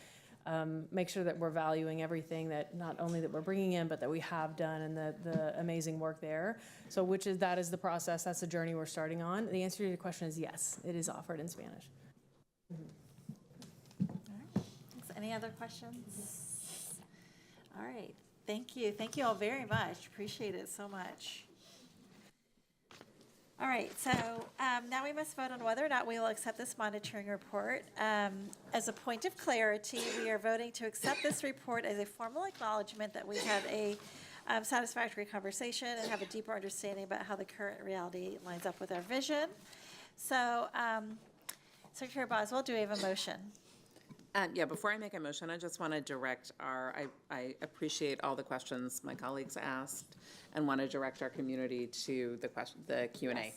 make sure that we're valuing everything that not only that we're bringing in, but that we have done and the amazing work there. So that is the process, that's the journey we're starting on. The answer to your question is yes, it is offered in Spanish. All right. Any other questions? All right. Thank you. Thank you all very much. Appreciate it so much. All right, so now we must vote on whether or not we will accept this monitoring report. As a point of clarity, we are voting to accept this report as a formal acknowledgement that we had a satisfactory conversation and have a deeper understanding about how the current reality lines up with our vision. So, Secretary Boswell, do we have a motion? Before I make a motion, I just want to direct I appreciate all the questions my colleagues asked and want to direct our community to the Q&A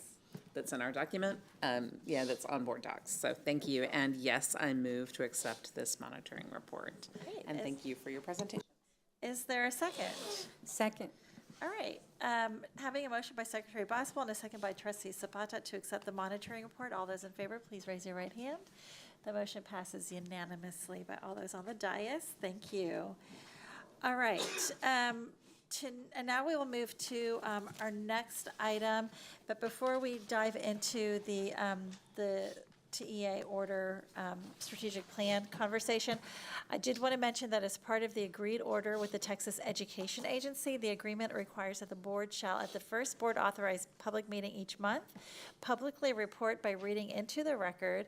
that's in our document. That's on board docs. So thank you. And yes, I move to accept this monitoring report. Great. And thank you for your presentation. Is there a second? Second. All right. Having a motion by Secretary Boswell and a second by Trustee Zapata to accept the monitoring report. All those in favor, please raise your right hand. The motion passes unanimously by all those on the dais. Thank you. All right. And now we will move to our next item. But before we dive into the TEA order strategic plan conversation. I did want to mention that as part of the agreed order with the Texas Education Agency, the agreement requires that the board shall, at the first board authorized public meeting each month, publicly report by reading into the record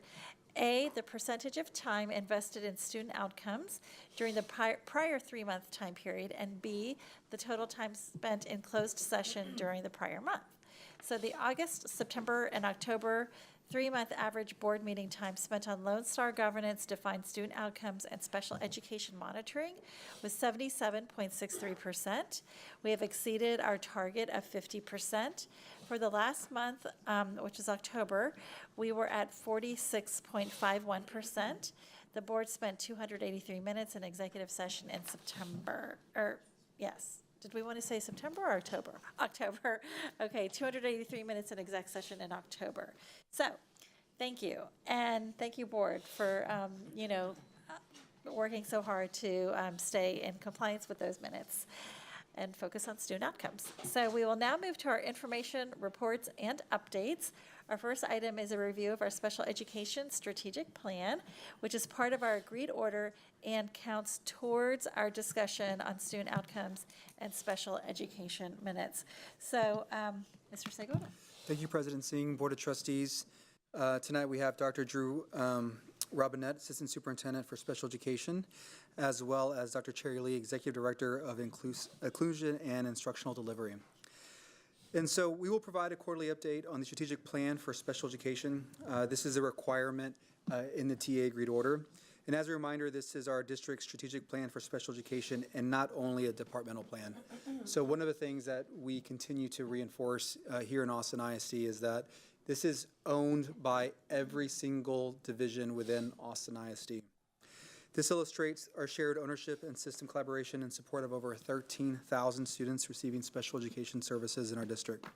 A, the percentage of time invested in student outcomes during the prior 3-month time period, and B, the total time spent in closed session during the prior month. So the August, September, and October 3-month average board meeting time spent on Lone Star governance, defined student outcomes, and special education monitoring was 77.63%. We have exceeded our target of 50%. For the last month, which is October, we were at 46.51%. The board spent 283 minutes in executive session in September, yes. Did we want to say September or October? October. Okay, 283 minutes in exec session in October. So, thank you. And thank you, board, for, working so hard to stay in compliance with those minutes and focus on student outcomes. So we will now move to our information, reports, and updates. Our first item is a review of our special education strategic plan, which is part of our agreed order and counts towards our discussion on student outcomes and special education minutes. So, Mr. Segura. Thank you, President Singh, Board of Trustees. Tonight we have Dr. Drew Robinette, Assistant Superintendent for Special Education, as well as Dr. Cherry Lee, Executive Director of Inclusion and Instructional Delivery. And so we will provide a quarterly update on the strategic plan for special education. This is a requirement in the TA agreed order. And as a reminder, this is our district's strategic plan for special education and not only a departmental plan. So one of the things that we continue to reinforce here in Austin ISD is that this is owned by every single division within Austin ISD. This illustrates our shared ownership and system collaboration in support of over 13,000 students receiving special education services in our district.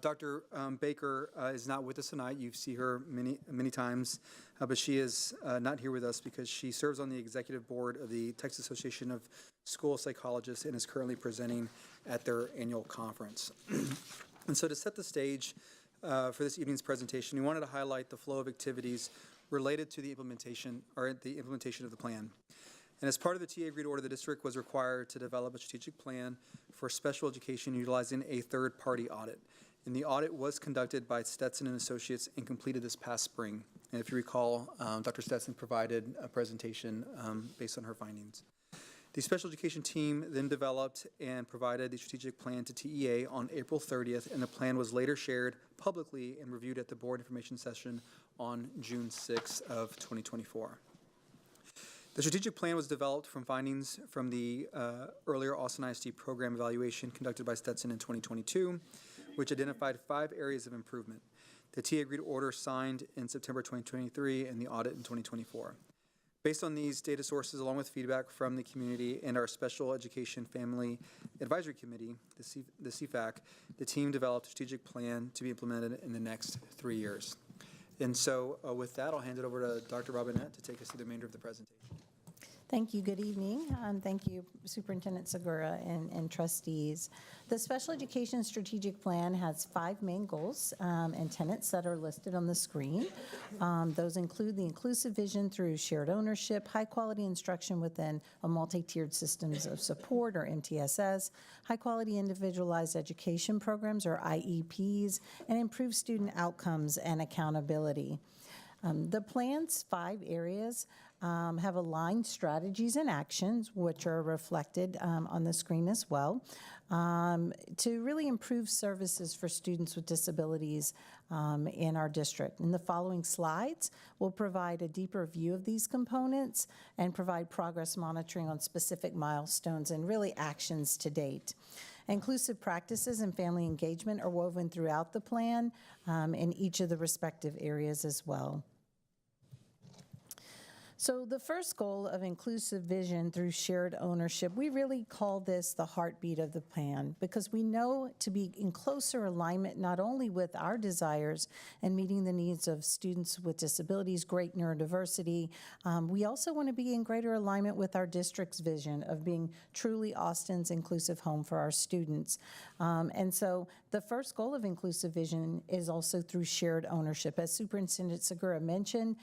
Dr. Baker is not with us tonight. You see her many times, but she is not here with us because she serves on the executive board of the Texas Association of School Psychologists and is currently presenting at their annual conference. And so to set the stage for this evening's presentation, we wanted to highlight the flow of activities related to the implementation of the plan. And as part of the TA agreed order, the district was required to develop a strategic plan for special education utilizing a third-party audit. And the audit was conducted by Stetson and Associates and completed this past spring. And if you recall, Dr. Stetson provided a presentation based on her findings. The special education team then developed and provided the strategic plan to TEA on April 30th, and the plan was later shared publicly and reviewed at the board information session on June 6th of 2024. The strategic plan was developed from findings from the earlier Austin ISD program evaluation conducted by Stetson in 2022, which identified 5 areas of improvement. The TA agreed order signed in September 2023 and the audit in 2024. Based on these data sources, along with feedback from the community and our Special Education Family Advisory Committee, the CFAC, the team developed a strategic plan to be implemented in the next 3 years. And so with that, I'll hand it over to Dr. Robinette to take us through the remainder of the presentation. Thank you. Good evening. Thank you, Superintendent Segura and trustees. The Special Education Strategic Plan has 5 main goals and tenets that are listed on the screen. Those include the inclusive vision through shared ownership, high-quality instruction within a multi-tiered systems of support, or MTSS, high-quality individualized education programs, or IEPs, and improved student outcomes and accountability. The plan's 5 areas have aligned strategies and actions, which are reflected on the screen as well, to really improve services for students with disabilities in our district. In the following slides, we'll provide a deeper view of these components and provide progress monitoring on specific milestones and really actions to date. Inclusive practices and family engagement are woven throughout the plan in each of the respective areas as well. So the first goal of inclusive vision through shared ownership, we really call this the heartbeat of the plan because we know to be in closer alignment not only with our desires and meeting the needs of students with disabilities, great neurodiversity, we also want to be in greater alignment with our district's vision of being truly Austin's inclusive home for our students. And so the first goal of inclusive vision is also through shared ownership. As Superintendent Segura mentioned,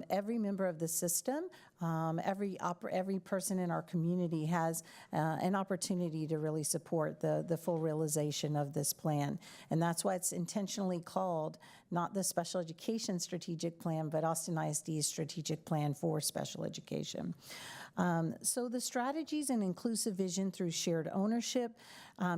every member of the system, every person in our community has an opportunity to really support the full realization of this plan. And that's why it's intentionally called not the Special Education Strategic Plan, but Austin ISD's Strategic Plan for Special Education. So the strategies in inclusive vision through shared ownership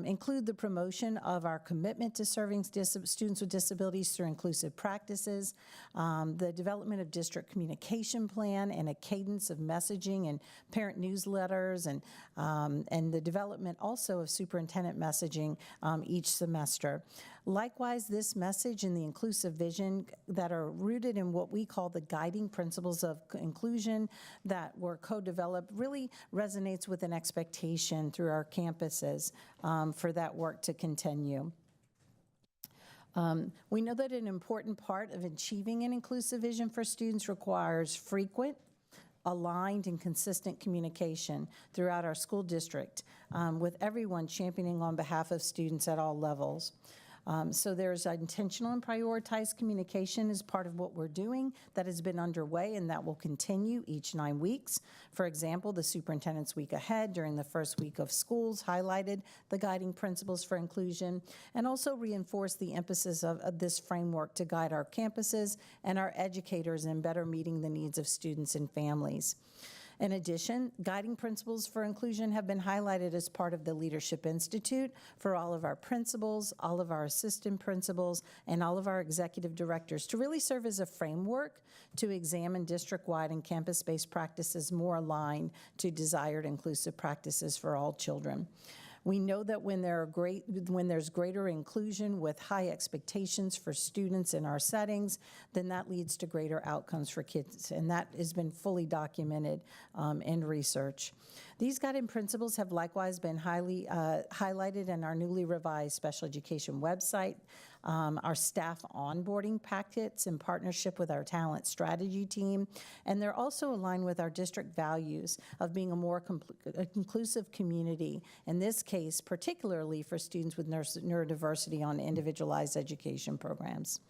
include the promotion of our commitment to serving students with disabilities through inclusive practices, the development of district communication plan and a cadence of messaging and parent newsletters, and the development also of superintendent messaging each semester. Likewise, this message and the inclusive vision that are rooted in what we call the guiding principles of inclusion that were co-developed really resonates with an expectation through our campuses for that work to continue. We know that an important part of achieving an inclusive vision for students requires frequent, aligned and consistent communication throughout our school district with everyone championing on behalf of students at all levels. So there's intentional and prioritized communication as part of what we're doing that has been underway and that will continue each 9 weeks. For example, the Superintendent's Week Ahead during the first week of schools highlighted the guiding principles for inclusion and also reinforced the emphasis of this framework to guide our campuses and our educators in better meeting the needs of students and families. In addition, guiding principles for inclusion have been highlighted as part of the Leadership Institute for all of our principals, all of our assistant principals, and all of our executive directors to really serve as a framework to examine district-wide and campus-based practices more aligned to desired inclusive practices for all children. We know that when there's greater inclusion with high expectations for students in our settings, then that leads to greater outcomes for kids, and that has been fully documented in research. These guiding principles have likewise been highly highlighted in our newly revised special education website, our staff onboarding packets in partnership with our talent strategy team, and they're also aligned with our district values of being a more inclusive community, in this case, particularly for students with neurodiversity on individualized education programs.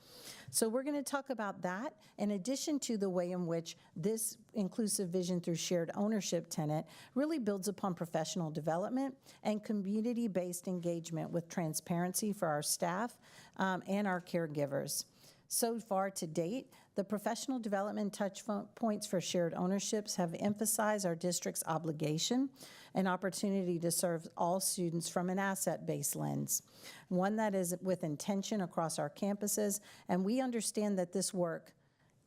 So we're going to talk about that in addition to the way in which this inclusive vision through shared ownership tenet really builds upon professional development and community-based engagement with transparency for our staff and our caregivers. So far to date, the professional development touch points for shared ownerships have emphasized our district's obligation and opportunity to serve all students from an asset-based lens, one that is with intention across our campuses, and we understand that this work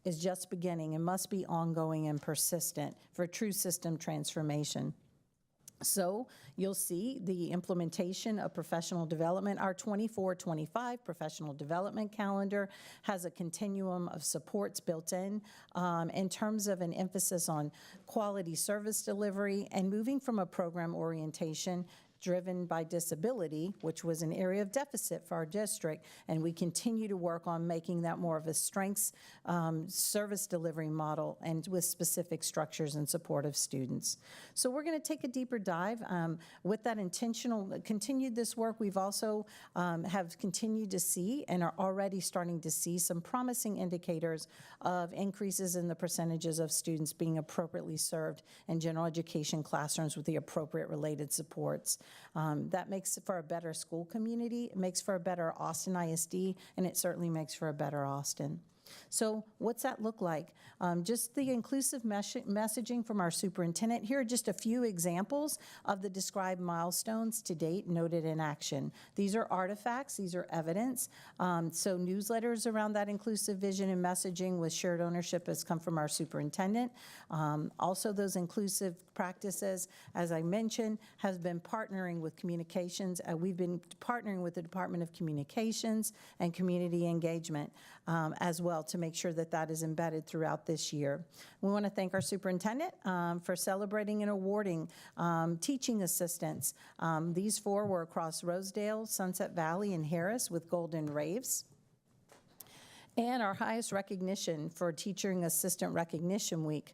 is just beginning and must be ongoing and persistent for true system transformation. So you'll see the implementation of professional development. Our 24-25 professional development calendar has a continuum of supports built in terms of an emphasis on quality service delivery and moving from a program orientation driven by disability, which was an area of deficit for our district, and we continue to work on making that more of a strengths service delivery model and with specific structures in support of students. So we're going to take a deeper dive. With that continued this work, we've also have continued to see and are already starting to see some promising indicators of increases in the percentages of students being appropriately served in general education classrooms with the appropriate related supports. That makes for a better school community, it makes for a better Austin ISD, and it certainly makes for a better Austin. So what's that look like? Just the inclusive messaging from our superintendent. Here are just a few examples of the described milestones to date noted in action. These are artifacts, these are evidence. So newsletters around that inclusive vision and messaging with shared ownership has come from our superintendent. Also those inclusive practices, as I mentioned, has been partnering with communications. We've been partnering with the Department of Communications and Community Engagement as well well to make sure that that is embedded throughout this year. We want to thank our superintendent for celebrating and awarding teaching assistants. These 4 were across Rosedale, Sunset Valley, and Harris with Golden Raves. And our highest recognition for Teaching Assistant Recognition Week,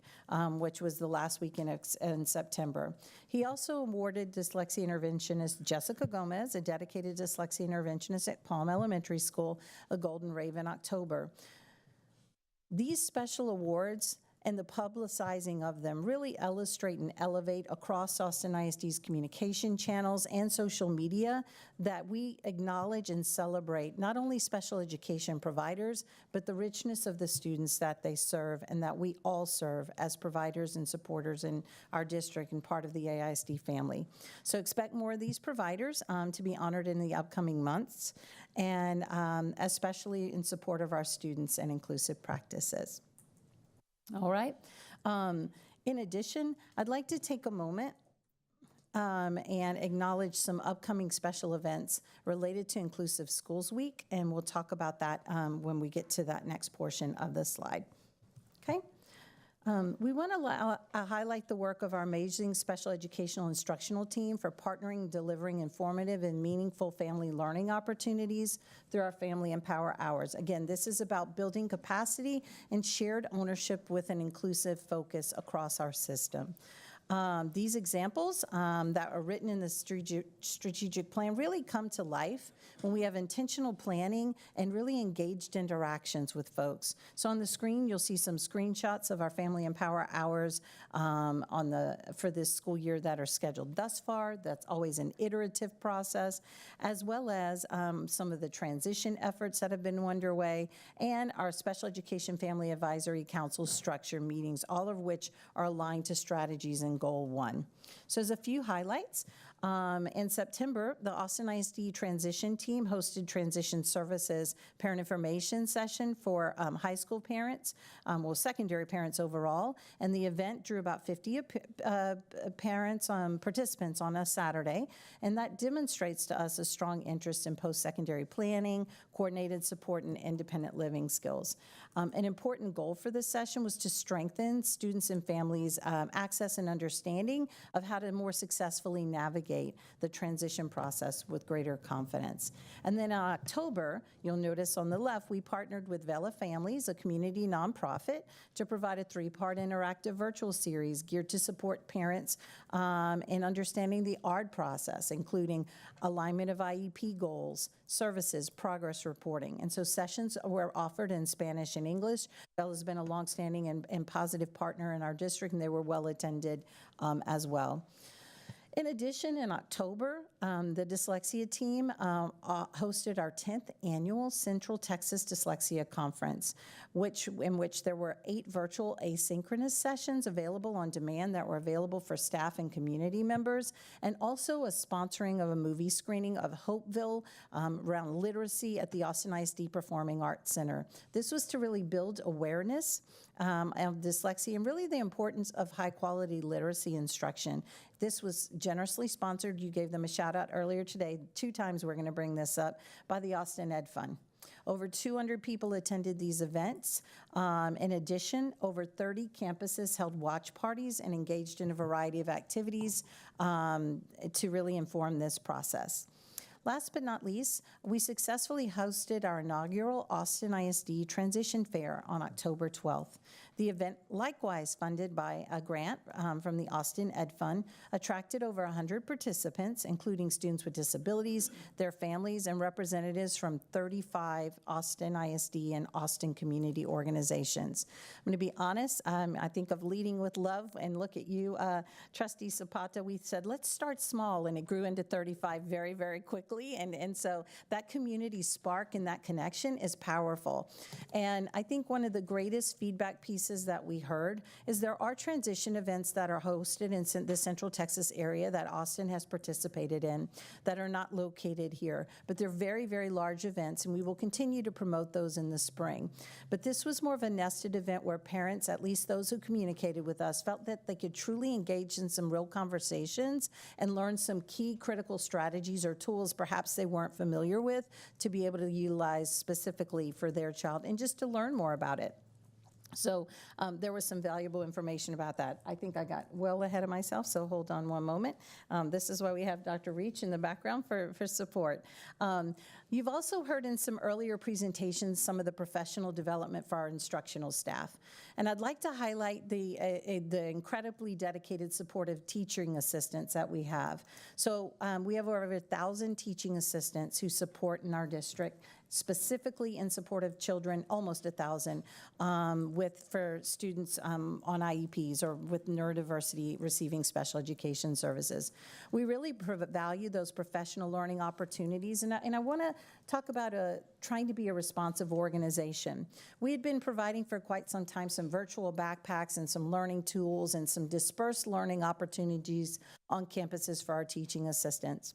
which was the last week in September. He also awarded dyslexia interventionist Jessica Gomez, a dedicated dyslexia interventionist at Palm Elementary School, a Golden Rave in October. These special awards and the publicizing of them really illustrate and elevate across Austin ISD's communication channels and social media that we acknowledge and celebrate not only special education providers, but the richness of the students that they serve and that we all serve as providers and supporters in our district and part of the AISD family. So expect more of these providers to be honored in the upcoming months, and especially in support of our students and inclusive practices. All right. In addition, I'd like to take a moment and acknowledge some upcoming special events related to Inclusive Schools Week, and we'll talk about that when we get to that next portion of the slide. Okay. We want to highlight the work of our amazing special educational instructional team for partnering, delivering informative and meaningful family learning opportunities through our Family Empower Hours. Again, this is about building capacity and shared ownership with an inclusive focus across our system. These examples that are written in the strategic plan really come to life when we have intentional planning and really engaged interactions with folks. So on the screen, you'll see some screenshots of our Family Empower Hours for this school year that are scheduled thus far. That's always an iterative process, as well as some of the transition efforts that have been underway, and our Special Education Family Advisory Council structure meetings, all of which are aligned to strategies and Goal 1. So there's a few highlights. In September, the Austin ISD transition team hosted transition services parent information session for high school parents, secondary parents overall, and the event drew about 50 participants on a Saturday, and that demonstrates to us a strong interest in post-secondary planning, coordinated support, and independent living skills. An important goal for this session was to strengthen students and families' access and understanding of how to more successfully navigate the transition process with greater confidence. And then in October, you'll notice on the left, we partnered with Vela Families, a community nonprofit, to provide a 3-part interactive virtual series geared to support parents in understanding the ARD process, including alignment of IEP goals, services, progress reporting. And so sessions were offered in Spanish and English. Vela's been a longstanding and positive partner in our district, and they were well attended as well. In addition, in October, the dyslexia team hosted our 10th annual Central Texas Dyslexia Conference, in which there were 8 virtual asynchronous sessions available on demand that were available for staff and community members, and also a sponsoring of a movie screening of Hopeville around literacy at the Austin ISD Performing Arts Center. This was to really build awareness of dyslexia and really the importance of high-quality literacy instruction. This was generously sponsored. You gave them a shout out earlier today. 2 times we're going to bring this up, by the Austin Ed Fund. Over 200 people attended these events. In addition, over 30 campuses held watch parties and engaged in a variety of activities to really inform this process. Last but not least, we successfully hosted our inaugural Austin ISD Transition Fair on October 12th. The event, likewise funded by a grant from the Austin Ed Fund, attracted over 100 participants, including students with disabilities, their families, and representatives from 35 Austin ISD and Austin community organizations. I'm going to be honest, I think of leading with love, and look at you, Trustee Zapata. We said, let's start small, and it grew into 35 very, very quickly, and so that community spark and that connection is powerful. And I think one of the greatest feedback pieces voices that we heard is there are transition events that are hosted in the Central Texas area that Austin has participated in that are not located here, but they're very, very large events, and we will continue to promote those in the spring. But this was more of a nested event where parents, at least those who communicated with us, felt that they could truly engage in some real conversations and learn some key critical strategies or tools perhaps they weren't familiar with to be able to utilize specifically for their child and just to learn more about it. So there was some valuable information about that. I think I got well ahead of myself, so hold on one moment. This is why we have Dr. Reach in the background for support. You've also heard in some earlier presentations some of the professional development for our instructional staff. And I'd like to highlight the incredibly dedicated supportive teaching assistants that we have. So we have over 1,000 teaching assistants who support in our district, specifically in support of children, almost 1,000, for students on IEPs or with neurodiversity receiving special education services. We really value those professional learning opportunities, and I want to talk about trying to be a responsive organization. We had been providing for quite some time some virtual backpacks and some learning tools and some dispersed learning opportunities on campuses for our teaching assistants.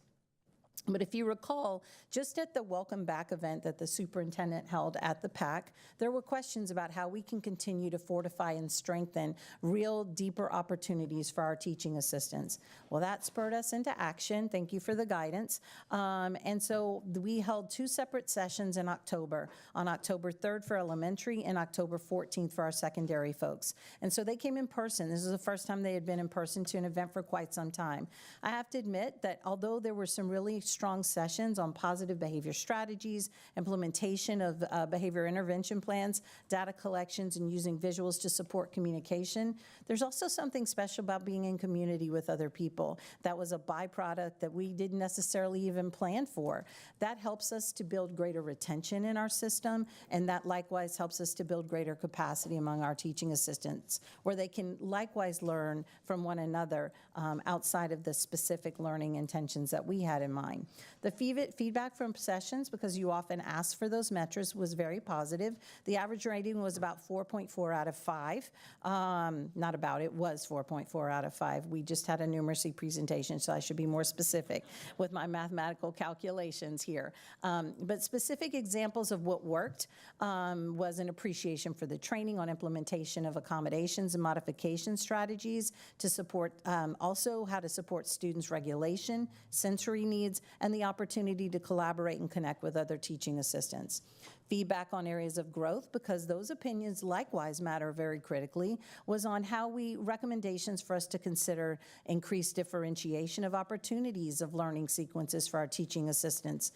But if you recall, just at the Welcome Back event that the superintendent held at the PAC, there were questions about how we can continue to fortify and strengthen real deeper opportunities for our teaching assistants. Well, that spurred us into action. Thank you for the guidance. And so we held 2 separate sessions in October, on October 3rd for elementary and October 14th for our secondary folks. And so they came in person. This is the first time they had been in person to an event for quite some time. I have to admit that although there were some really strong sessions on positive behavior strategies, implementation of behavior intervention plans, data collections, and using visuals to support communication, there's also something special about being in community with other people. That was a byproduct that we didn't necessarily even plan for. That helps us to build greater retention in our system, and that likewise helps us to build greater capacity among our teaching assistants, where they can likewise learn from one another outside of the specific learning intentions that we had in mind. The feedback from sessions, because you often ask for those metrics, was very positive. The average rating was about 4.4 out of 5. Not about, it was 4.4 out of 5. We just had a numeracy presentation, so I should be more specific with my mathematical calculations here. But specific examples of what worked was an appreciation for the training on implementation of accommodations and modification strategies to support, also how to support students' regulation, sensory needs, and the opportunity to collaborate and connect with other teaching assistants. Feedback on areas of growth, because those opinions likewise matter very critically, was on how recommendations for us to consider increased differentiation of opportunities of learning sequences for our teaching assistants.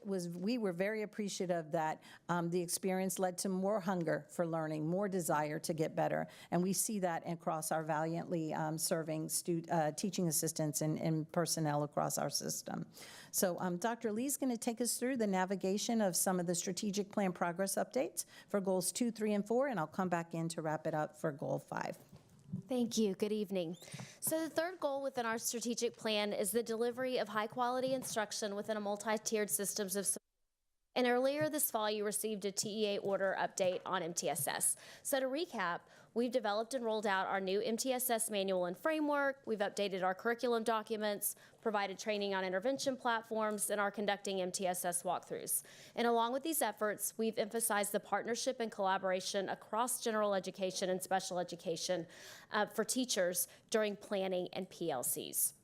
We were very appreciative that the experience led to more hunger for learning, more desire to get better, and we see that across our valiantly serving teaching assistants and personnel across our system. So Dr. Lee's going to take us through the navigation of some of the strategic plan progress updates for goals 2, 3, and 4, and I'll come back in to wrap it up for goal 5. Thank you. Good evening. So the third goal within our strategic plan is the delivery of high-quality instruction within a multi-tiered systems of support. And earlier this fall, you received a TEA order update on MTSS. So to recap, we've developed and rolled out our new MTSS manual and framework. We've updated our curriculum documents, provided training on intervention platforms, and are conducting MTSS walkthroughs. And along with these efforts, we've emphasized the partnership and collaboration across general education and special education for teachers during planning and PLCs.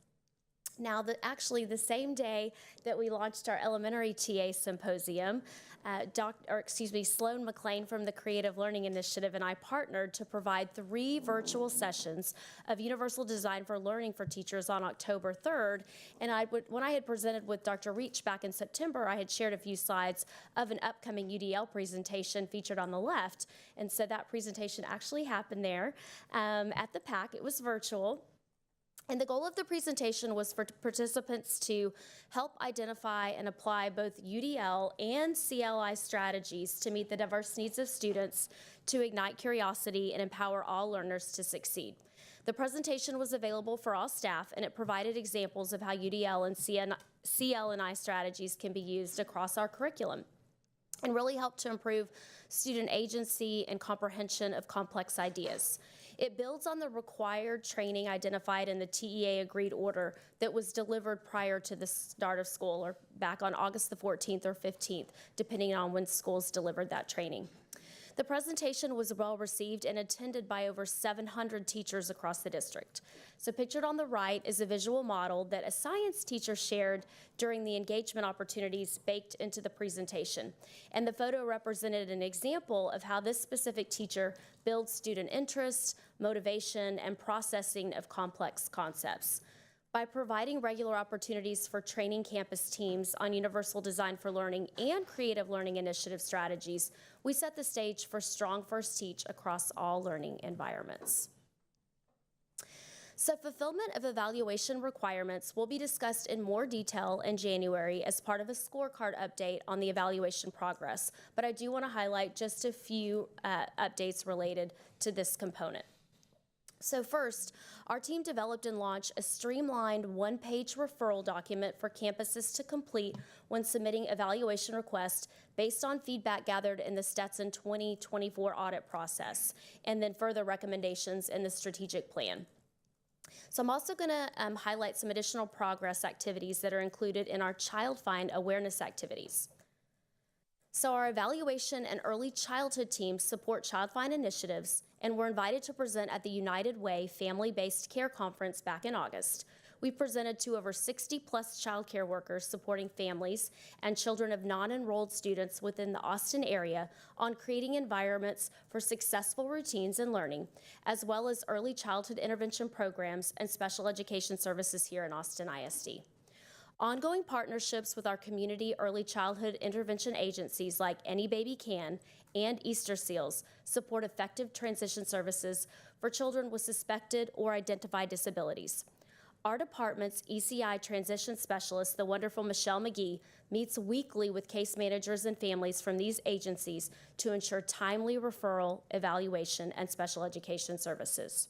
Now, actually, the same day that we launched our elementary TA symposium, Sloan McLean from the Creative Learning Initiative and I partnered to provide 3 virtual sessions of Universal Design for Learning for Teachers on October 3rd. And when I had presented with Dr. Reach back in September, I had shared a few slides of an upcoming UDL presentation featured on the left. And so that presentation actually happened there at the PAC. It was virtual. And the goal of the presentation was for participants to help identify and apply both UDL and CLI strategies to meet the diverse needs of students, to ignite curiosity and empower all learners to succeed. The presentation was available for all staff, and it provided examples of how UDL and CL&I strategies can be used across our curriculum. and really help to improve student agency and comprehension of complex ideas. It builds on the required training identified in the TEA agreed order that was delivered prior to the start of school, or back on August the 14th or 15th, depending on when schools delivered that training. The presentation was well received and attended by over 700 teachers across the district. So pictured on the right is a visual model that a science teacher shared during the engagement opportunities baked into the presentation. And the photo represented an example of how this specific teacher builds student interest, motivation, and processing of complex concepts. By providing regular opportunities for training campus teams on universal design for learning and creative learning initiative strategies, we set the stage for strong first teach across all learning environments. So fulfillment of evaluation requirements will be discussed in more detail in January as part of a scorecard update on the evaluation progress, but I do want to highlight just a few updates related to this component. So first, our team developed and launched a streamlined one-page referral document for campuses to complete when submitting evaluation requests based on feedback gathered in the Stetson 2024 audit process, and then further recommendations in the strategic plan. So I'm also going to highlight some additional progress activities that are included in our Child Find awareness activities. So our evaluation and early childhood teams support Child Find initiatives and were invited to present at the United Way Family-Based Care Conference back in August. We presented to over 60+ child care workers supporting families and children of non-enrolled students within the Austin area on creating environments for successful routines and learning, as well as early childhood intervention programs and special education services here in Austin ISD. Ongoing partnerships with our community early childhood intervention agencies like Any Baby Can and Easter Seals support effective transition services for children with suspected or identified disabilities. Our department's ECI transition specialist, the wonderful Michelle McGee, meets weekly with case managers and families from these agencies to ensure timely referral, evaluation, and special education services.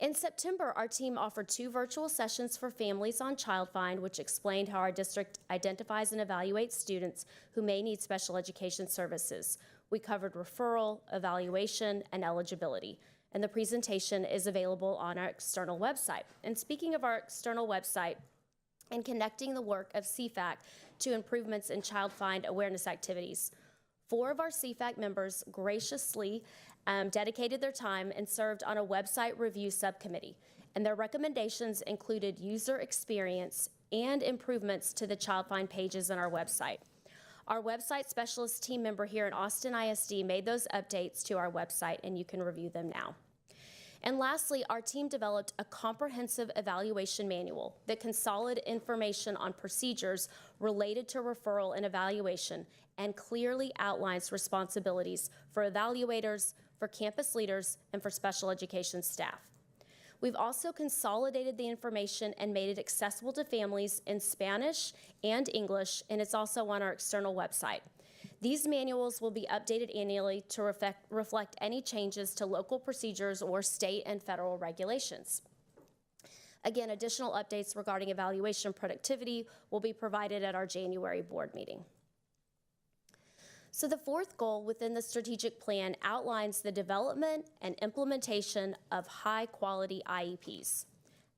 In September, our team offered 2 virtual sessions for families on Child Find, which explained how our district identifies and evaluates students who may need special education services. We covered referral, evaluation, and eligibility, and the presentation is available on our external website. And speaking of our external website and connecting the work of CFAC to improvements in Child Find awareness activities, 4 of our CFAC members graciously dedicated their time and served on a website review subcommittee, and their recommendations included user experience and improvements to the Child Find pages on our website. Our website specialist team member here in Austin ISD made those updates to our website, and you can review them now. And lastly, our team developed a comprehensive evaluation manual that consolidated information on procedures related to referral and evaluation and clearly outlines responsibilities for evaluators, for campus leaders, and for special education staff. We've also consolidated the information and made it accessible to families in Spanish and English, and it's also on our external website. These manuals will be updated annually to reflect any changes to local procedures or state and federal regulations. Again, additional updates regarding evaluation productivity will be provided at our January board meeting. So the 4th goal within the strategic plan outlines the development and implementation of high-quality IEPs.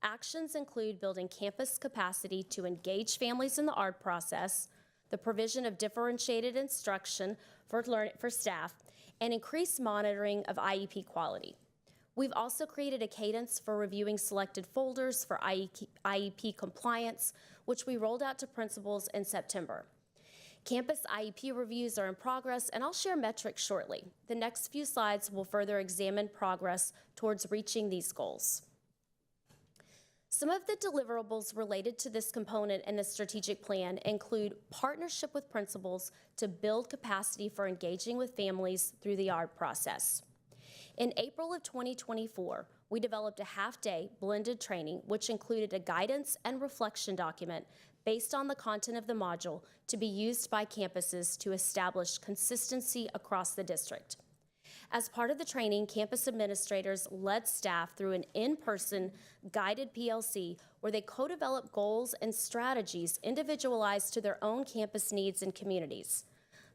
Actions include building campus capacity to engage families in the ARD process, the provision of differentiated instruction for staff, and increased monitoring of IEP quality. We've also created a cadence for reviewing selected folders for IEP compliance, which we rolled out to principals in September. Campus IEP reviews are in progress, and I'll share metrics shortly. The next few slides will further examine progress towards reaching these goals. Some of the deliverables related to this component in the strategic plan include partnership with principals to build capacity for engaging with families through the ARD process. In April of 2024, we developed a half-day blended training, which included a guidance and reflection document based on the content of the module to be used by campuses to establish consistency across the district. As part of the training, campus administrators led staff through an in-person guided PLC where they co-developed goals and strategies individualized to their own campus needs and communities.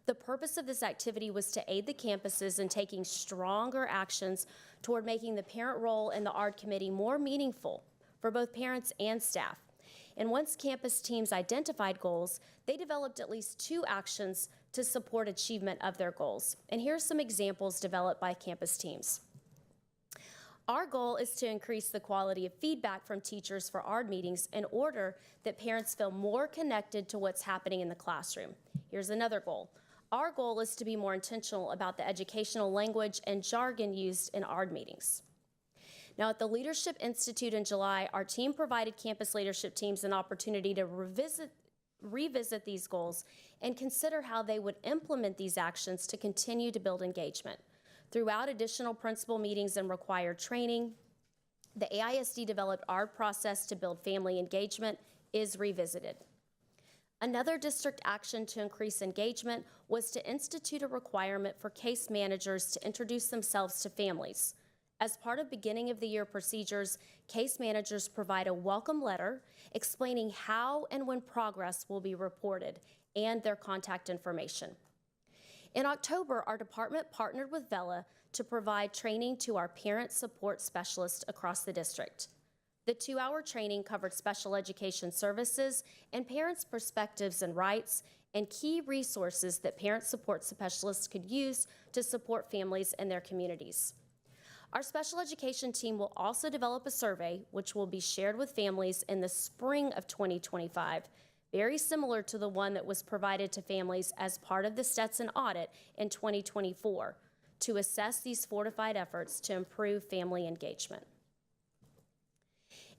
The purpose of this activity was to aid the campuses in taking stronger actions toward making the parent role in the ARD committee more meaningful for both parents and staff. And once campus teams identified goals, they developed at least 2 actions to support achievement of their goals. And here are some examples developed by campus teams. Our goal is to increase the quality of feedback from teachers for ARD meetings in order that parents feel more connected to what's happening in the classroom. Here's another goal. Our goal is to be more intentional about the educational language and jargon used in ARD meetings. Now, at the Leadership Institute in July, our team provided campus leadership teams an opportunity to revisit these goals and consider how they would implement these actions to continue to build engagement. Throughout additional principal meetings and required training, the AISD developed our process to build family engagement is revisited. Another district action to increase engagement was to institute a requirement for case managers to introduce themselves to families. As part of beginning of the year procedures, case managers provide a welcome letter explaining how and when progress will be reported and their contact information. In October, our department partnered with VELA to provide training to our parent support specialists across the district. The 2-hour training covered special education services and parents' perspectives and rights and key resources that parent support specialists could use to support families in their communities. Our special education team will also develop a survey which will be shared with families in the spring of 2025, very similar to the one that was provided to families as part of the Stetson audit in 2024, to assess these fortified efforts to improve family engagement.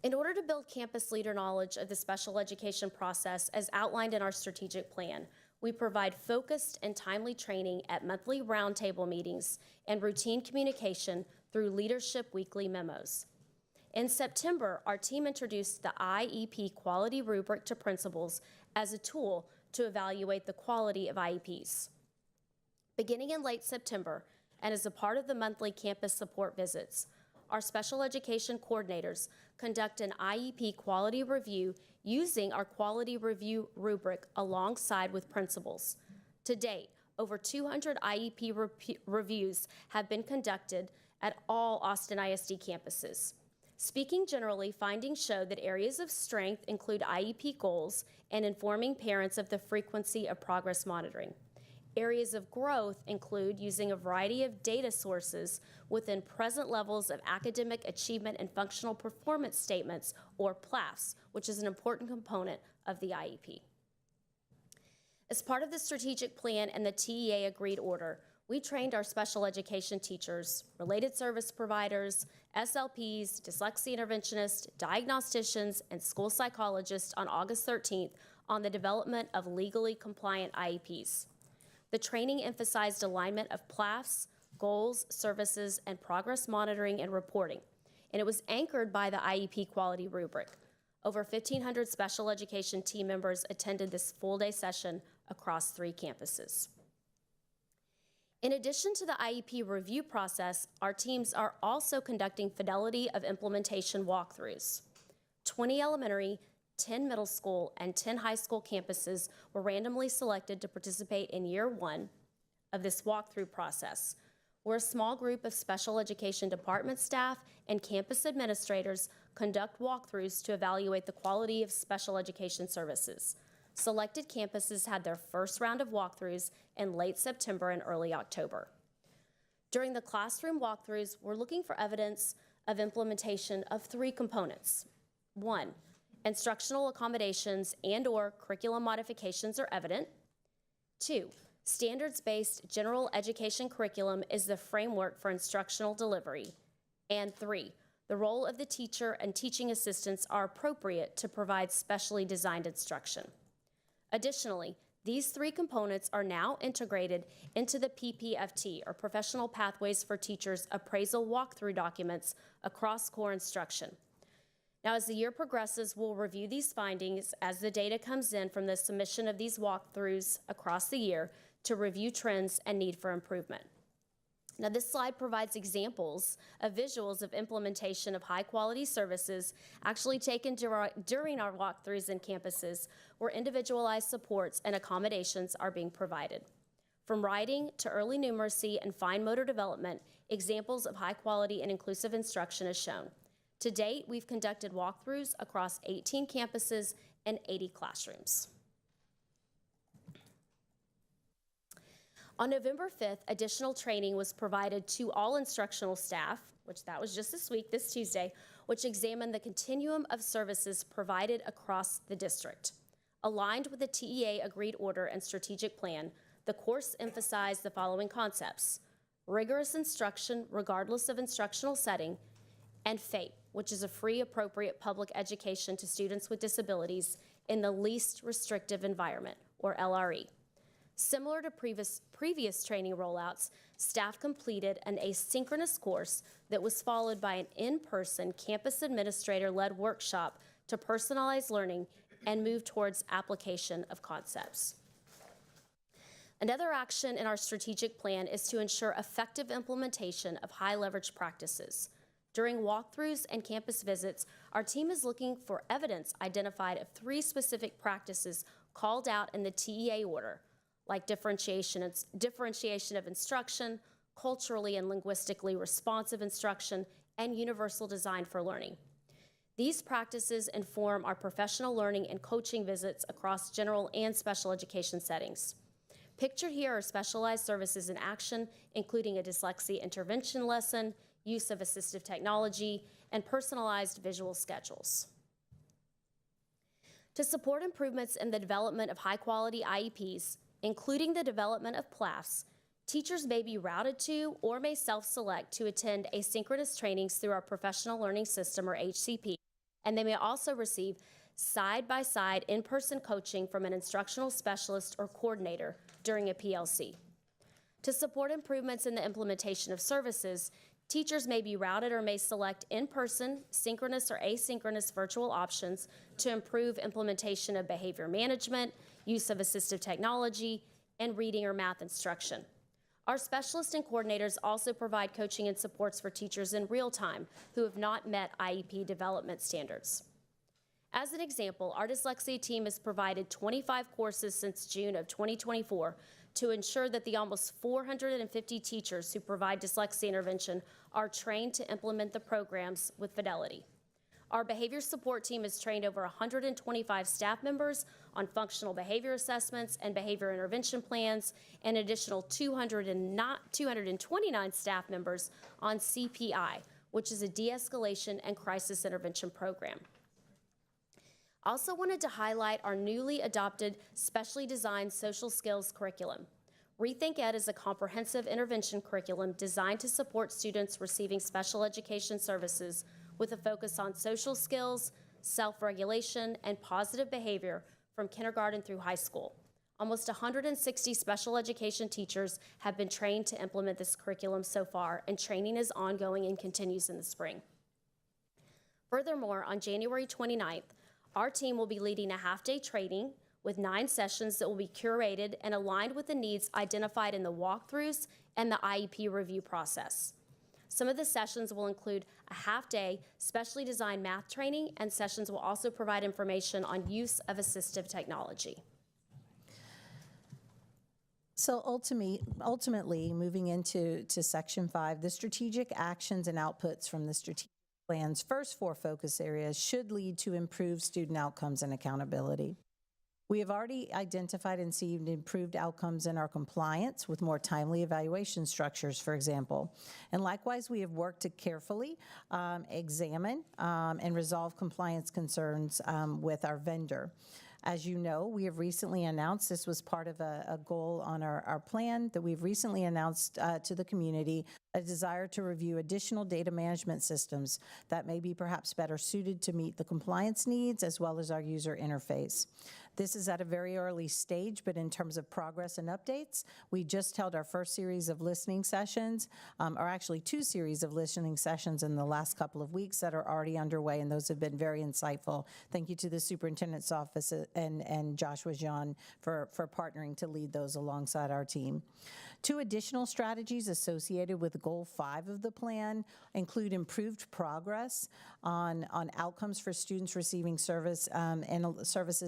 In order to build campus leader knowledge of the special education process as outlined in our strategic plan, we provide focused and timely training at monthly roundtable meetings and routine communication through leadership weekly memos. In September, our team introduced the IEP quality rubric to principals as a tool to evaluate the quality of IEPs. Beginning in late September, and as a part of the monthly campus support visits, our special education coordinators conduct an IEP quality review using our quality review rubric alongside with principals. To date, over 200 IEP reviews have been conducted at all Austin ISD campuses. Speaking generally, findings show that areas of strength include IEP goals and informing parents of the frequency of progress monitoring. Areas of growth include using a variety of data sources within present levels of academic achievement and functional performance statements, or PLAFs, which is an important component of the IEP. As part of the strategic plan and the TEA agreed order, we trained our special education teachers, related service providers, SLPs, dyslexia interventionists, diagnosticians, and school psychologists on August 13th on the development of legally compliant IEPs. The training emphasized alignment of PLAFs, goals, services, and progress monitoring and reporting, and it was anchored by the IEP quality rubric. Over 1,500 special education team members attended this full-day session across 3 campuses. In addition to the IEP review process, our teams are also conducting fidelity of implementation walkthroughs. 20 elementary, 10 middle school, and 10 high school campuses were randomly selected to participate in year 1 of this walkthrough process, where a small group of special education department staff and campus administrators conduct walkthroughs to evaluate the quality of special education services. Selected campuses had their first round of walkthroughs in late September and early October. During the classroom walkthroughs, we're looking for evidence of implementation of 3 components. 1, instructional accommodations and/or curriculum modifications are evident. 2, standards-based general education curriculum is the framework for instructional delivery. And 3, the role of the teacher and teaching assistants are appropriate to provide specially designed instruction. Additionally, these 3 components are now integrated into the PPFT, or Professional Pathways for Teachers appraisal walkthrough documents across core instruction. Now, as the year progresses, we'll review these findings as the data comes in from the submission of these walkthroughs across the year to review trends and need for improvement. Now, this slide provides examples of visuals of implementation of high-quality services actually taken during our walkthroughs in campuses where individualized supports and accommodations are being provided. From writing to early numeracy and fine motor development, examples of high quality and inclusive instruction is shown. To date, we've conducted walkthroughs across 18 campuses and 80 classrooms. On November 5th, additional training was provided to all instructional staff, which that was just this week, this Tuesday, which examined the continuum of services provided across the district. Aligned with the TEA agreed order and strategic plan, the course emphasized the following concepts: rigorous instruction regardless of instructional setting, and FAPE, which is a free, appropriate public education to students with disabilities in the least restrictive environment, or LRE. Similar to previous training rollouts, staff completed an asynchronous course that was followed by an in-person campus administrator-led workshop to personalize learning and move towards application of concepts. Another action in our strategic plan is to ensure effective implementation of high-leverage practices. During walkthroughs and campus visits, our team is looking for evidence identified of 3 specific practices called out in the TEA order, like differentiation of instruction, culturally and linguistically responsive instruction, and universal design for learning. These practices inform our professional learning and coaching visits across general and special education settings. Pictured here are specialized services in action, including a dyslexia intervention lesson, use of assistive technology, and personalized visual schedules. To support improvements in the development of high-quality IEPs, including the development of PLAFs, teachers may be routed to or may self-select to attend asynchronous trainings through our Professional Learning System, or HCP, and they may also receive side-by-side in-person coaching from an instructional specialist or coordinator during a PLC. To support improvements in the implementation of services, teachers may be routed or may select in-person, synchronous, or asynchronous virtual options to improve implementation of behavior management, use of assistive technology, and reading or math instruction. Our specialists and coordinators also provide coaching and supports for teachers in real time who have not met IEP development standards. As an example, our dyslexia team has provided 25 courses since June of 2024 to ensure that the almost 450 teachers who provide dyslexia intervention are trained to implement the programs with fidelity. Our behavior support team has trained over 125 staff members on functional behavior assessments and behavior intervention plans, and an additional 229 staff members on CPI, which is a de-escalation and crisis intervention program. I also wanted to highlight our newly adopted specially designed social skills curriculum. Rethink Ed is a comprehensive intervention curriculum designed to support students receiving special education services with a focus on social skills, self-regulation, and positive behavior from kindergarten through high school. Almost 160 special education teachers have been trained to implement this curriculum so far, and training is ongoing and continues in the spring. Furthermore, on January 29th, our team will be leading a half-day training with 9 sessions that will be curated and aligned with the needs identified in the walkthroughs and the IEP review process. Some of the sessions will include a half-day specially designed math training, and sessions will also provide information on use of assistive technology. So ultimately, moving into Section 5, the strategic actions and outputs from the strategic plan's first 4 focus areas should lead to improved student outcomes and accountability. We have already identified and seen improved outcomes in our compliance with more timely evaluation structures, for example. And likewise, we have worked to carefully examine and resolve compliance concerns with our vendor. As you know, we have recently announced, this was part of a goal on our plan, that we've recently announced to the community a desire to review additional data management systems that may be perhaps better suited to meet the compliance needs as well as our user interface. This is at a very early stage, but in terms of progress and updates, we just held our first series of listening sessions, or actually 2 series of listening sessions in the last couple of weeks that are already underway, and those have been very insightful. Thank you to the Superintendent's Office and Joshua John for partnering to lead those alongside our team. 2 additional strategies associated with Goal 5 of the plan include improved progress on outcomes for students receiving services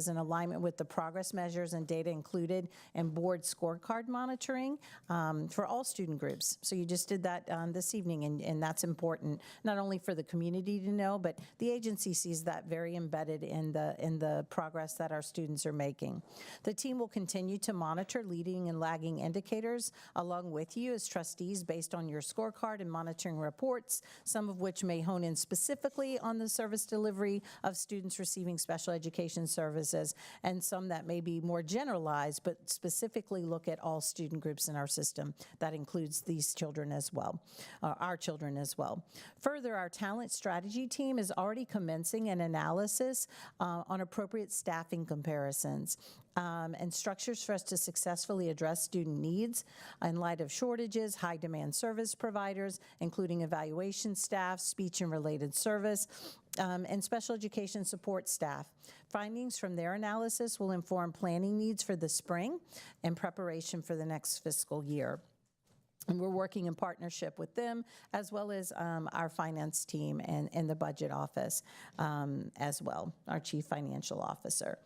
in alignment with the progress measures and data included in board scorecard monitoring for all student groups. So you just did that this evening, and that's important, not only for the community to know, but the agency sees that very embedded in the progress that our students are making. The team will continue to monitor leading and lagging indicators along with you as trustees based on your scorecard and monitoring reports, some of which may hone in specifically on the service delivery of students receiving special education services, and some that may be more generalized, but specifically look at all student groups in our system. That includes these children as well, our children as well. Further, our talent strategy team is already commencing an analysis on appropriate staffing comparisons. And structures for us to successfully address student needs in light of shortages, high demand service providers, including evaluation staff, speech and related service, and special education support staff. Findings from their analysis will inform planning needs for the spring and preparation for the next fiscal year. And we're working in partnership with them, as well as our finance team and the budget office as well, our chief financial officer.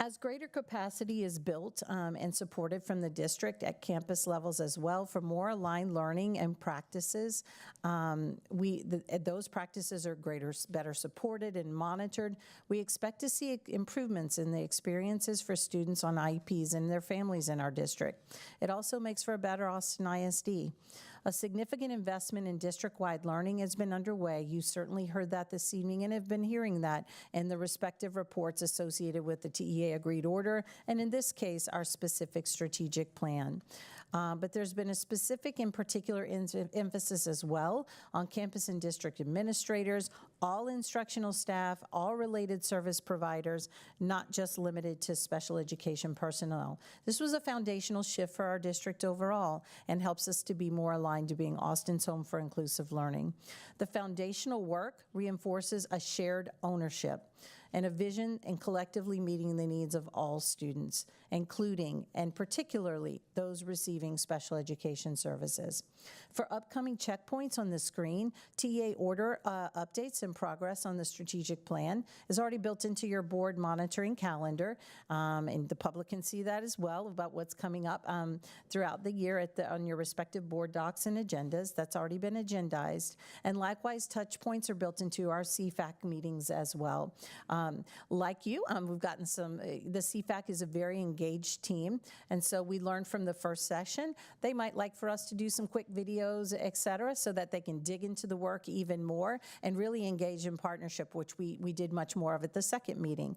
As greater capacity is built and supported from the district at campus levels as well for more aligned learning and practices, those practices are better supported and monitored. We expect to see improvements in the experiences for students on IEPs and their families in our district. It also makes for a better Austin ISD. A significant investment in district-wide learning has been underway. You certainly heard that this evening and have been hearing that in the respective reports associated with the TEA agreed order, and in this case, our specific strategic plan. But there's been a specific and particular emphasis as well on campus and district administrators, all instructional staff, all related service providers, not just limited to special education personnel. This was a foundational shift for our district overall and helps us to be more aligned to being Austin's home for inclusive learning. The foundational work reinforces a shared ownership and a vision and collectively meeting the needs of all students, including and particularly those receiving special education services. For upcoming checkpoints on the screen, TEA order updates and progress on the strategic plan is already built into your board monitoring calendar, and the public can see that as well about what's coming up throughout the year on your respective board docs and agendas. That's already been agendized. And likewise, touch points are built into our CFAC meetings as well. Like you, we've gotten the CFAC is a very engaged team, and so we learned from the first session. They might like for us to do some quick videos, et cetera, so that they can dig into the work even more and really engage in partnership, which we did much more of at the second meeting.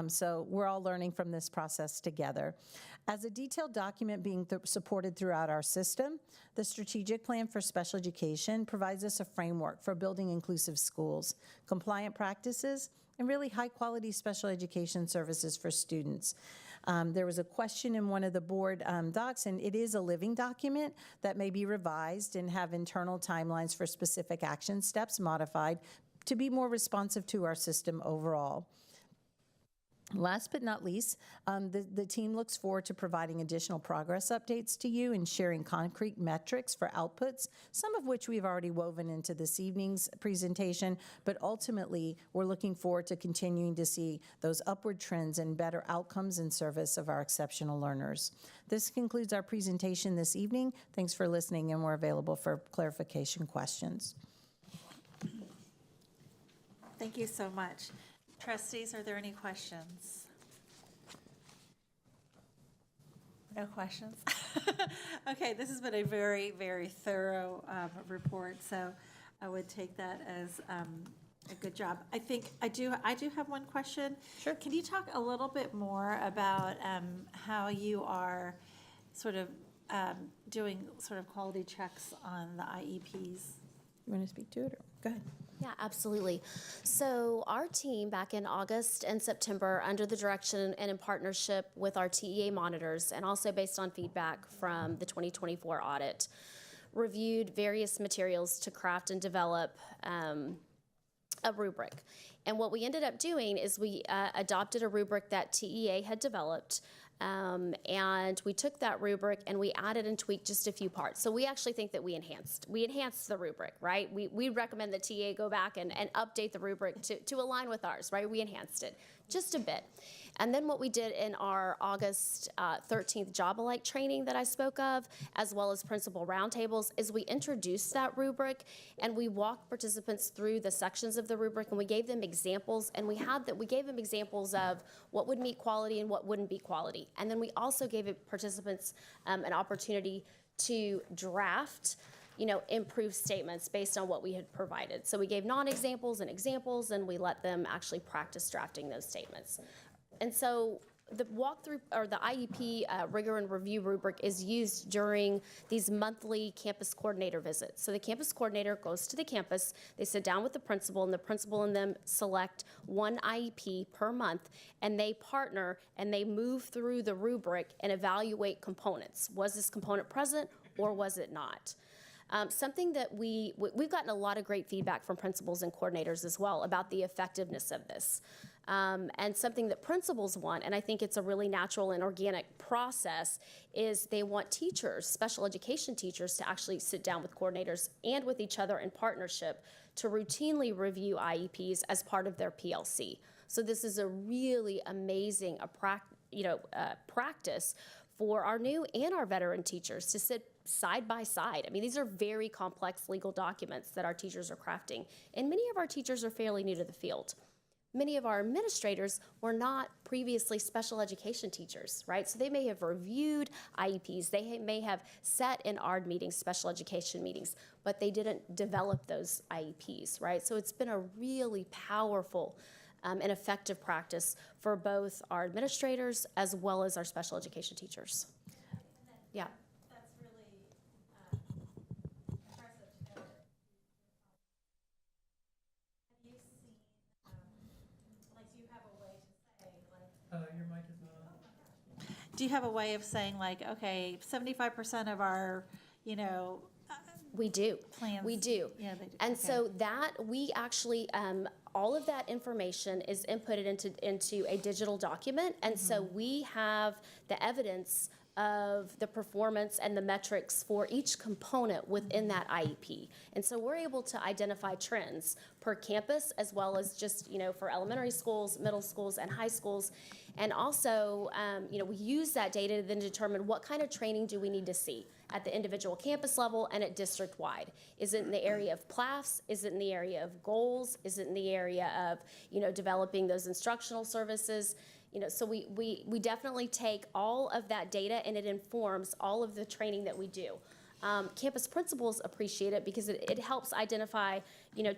So we're all learning from this process together. As a detailed document being supported throughout our system, the strategic plan for special education provides us a framework for building inclusive schools, compliant practices, and really high-quality special education services for students. There was a question in one of the board docs, and it is a living document that may be revised and have internal timelines for specific action steps modified to be more responsive to our system overall. Last but not least, the team looks forward to providing additional progress updates to you and sharing concrete metrics for outputs, some of which we've already woven into this evening's presentation, but ultimately we're looking forward to continuing to see those upward trends and better outcomes in service of our exceptional learners. This concludes our presentation this evening. Thanks for listening, and we're available for clarification questions. Thank you so much. Trustees, are there any questions? No questions? Okay, this has been a very, very thorough report, so I would take that as a good job. I think I do have one question. Sure. Can you talk a little bit more about how you are sort of doing sort of quality checks on the IEPs? You want to speak to it, or go ahead? Yeah, absolutely. So our team back in August and September, under the direction and in partnership with our TEA monitors, and also based on feedback from the 2024 audit, reviewed various materials to craft and develop a rubric. And what we ended up doing is we adopted a rubric that TEA had developed, and we took that rubric and we added and tweaked just a few parts. So we actually think that we enhanced the rubric, right? We recommend that TEA go back and update the rubric to align with ours, right? We enhanced it just a bit. And then what we did in our August 13th Job Alike training that I spoke of, as well as principal roundtables, is we introduced that rubric and we walked participants through the sections of the rubric and we gave them examples, and we gave them examples of what would meet quality and what wouldn't be quality. And then we also gave participants an opportunity to draft improved statements based on what we had provided. So we gave non-examples and examples, and we let them actually practice drafting those statements. And so the walkthrough or the IEP rigor and review rubric is used during these monthly campus coordinator visits. So the campus coordinator goes to the campus, they sit down with the principal, and the principal and them select one IEP per month, and they partner and they move through the rubric and evaluate components. Was this component present or was it not? Something that we've gotten a lot of great feedback from principals and coordinators as well about the effectiveness of this. And something that principals want, and I think it's a really natural and organic process, is they want teachers, special education teachers, to actually sit down with coordinators and with each other in partnership to routinely review IEPs as part of their PLC. So this is a really amazing practice for our new and our veteran teachers to sit side by side. I mean, these are very complex legal documents that our teachers are crafting, and many of our teachers are fairly new to the field. Many of our administrators were not previously special education teachers, right? So they may have reviewed IEPs, they may have sat in ARD meetings, special education meetings, but they didn't develop those IEPs, right? So it's been a really powerful and effective practice for both our administrators as well as our special education teachers. Yeah. Your mic is not on. Do you have a way of saying, like, okay, 75% of our, we do. Plans. We do. Yeah, they do. And Okay. so that we actually, all of that information is inputted into a digital document. And so we have the evidence of the performance and the metrics for each component within that IEP. And so we're able to identify trends per campus, as well as just, for elementary schools, middle schools, and high schools. And also, we use that data to then determine what kind of training do we need to see at the individual campus level and at district-wide. Is it in the area of PLAFs? Is it in the area of goals? Is it in the area of, developing those instructional services? So we definitely take all of that data, and it informs all of the training that we do. Campus principals appreciate it because it helps identify,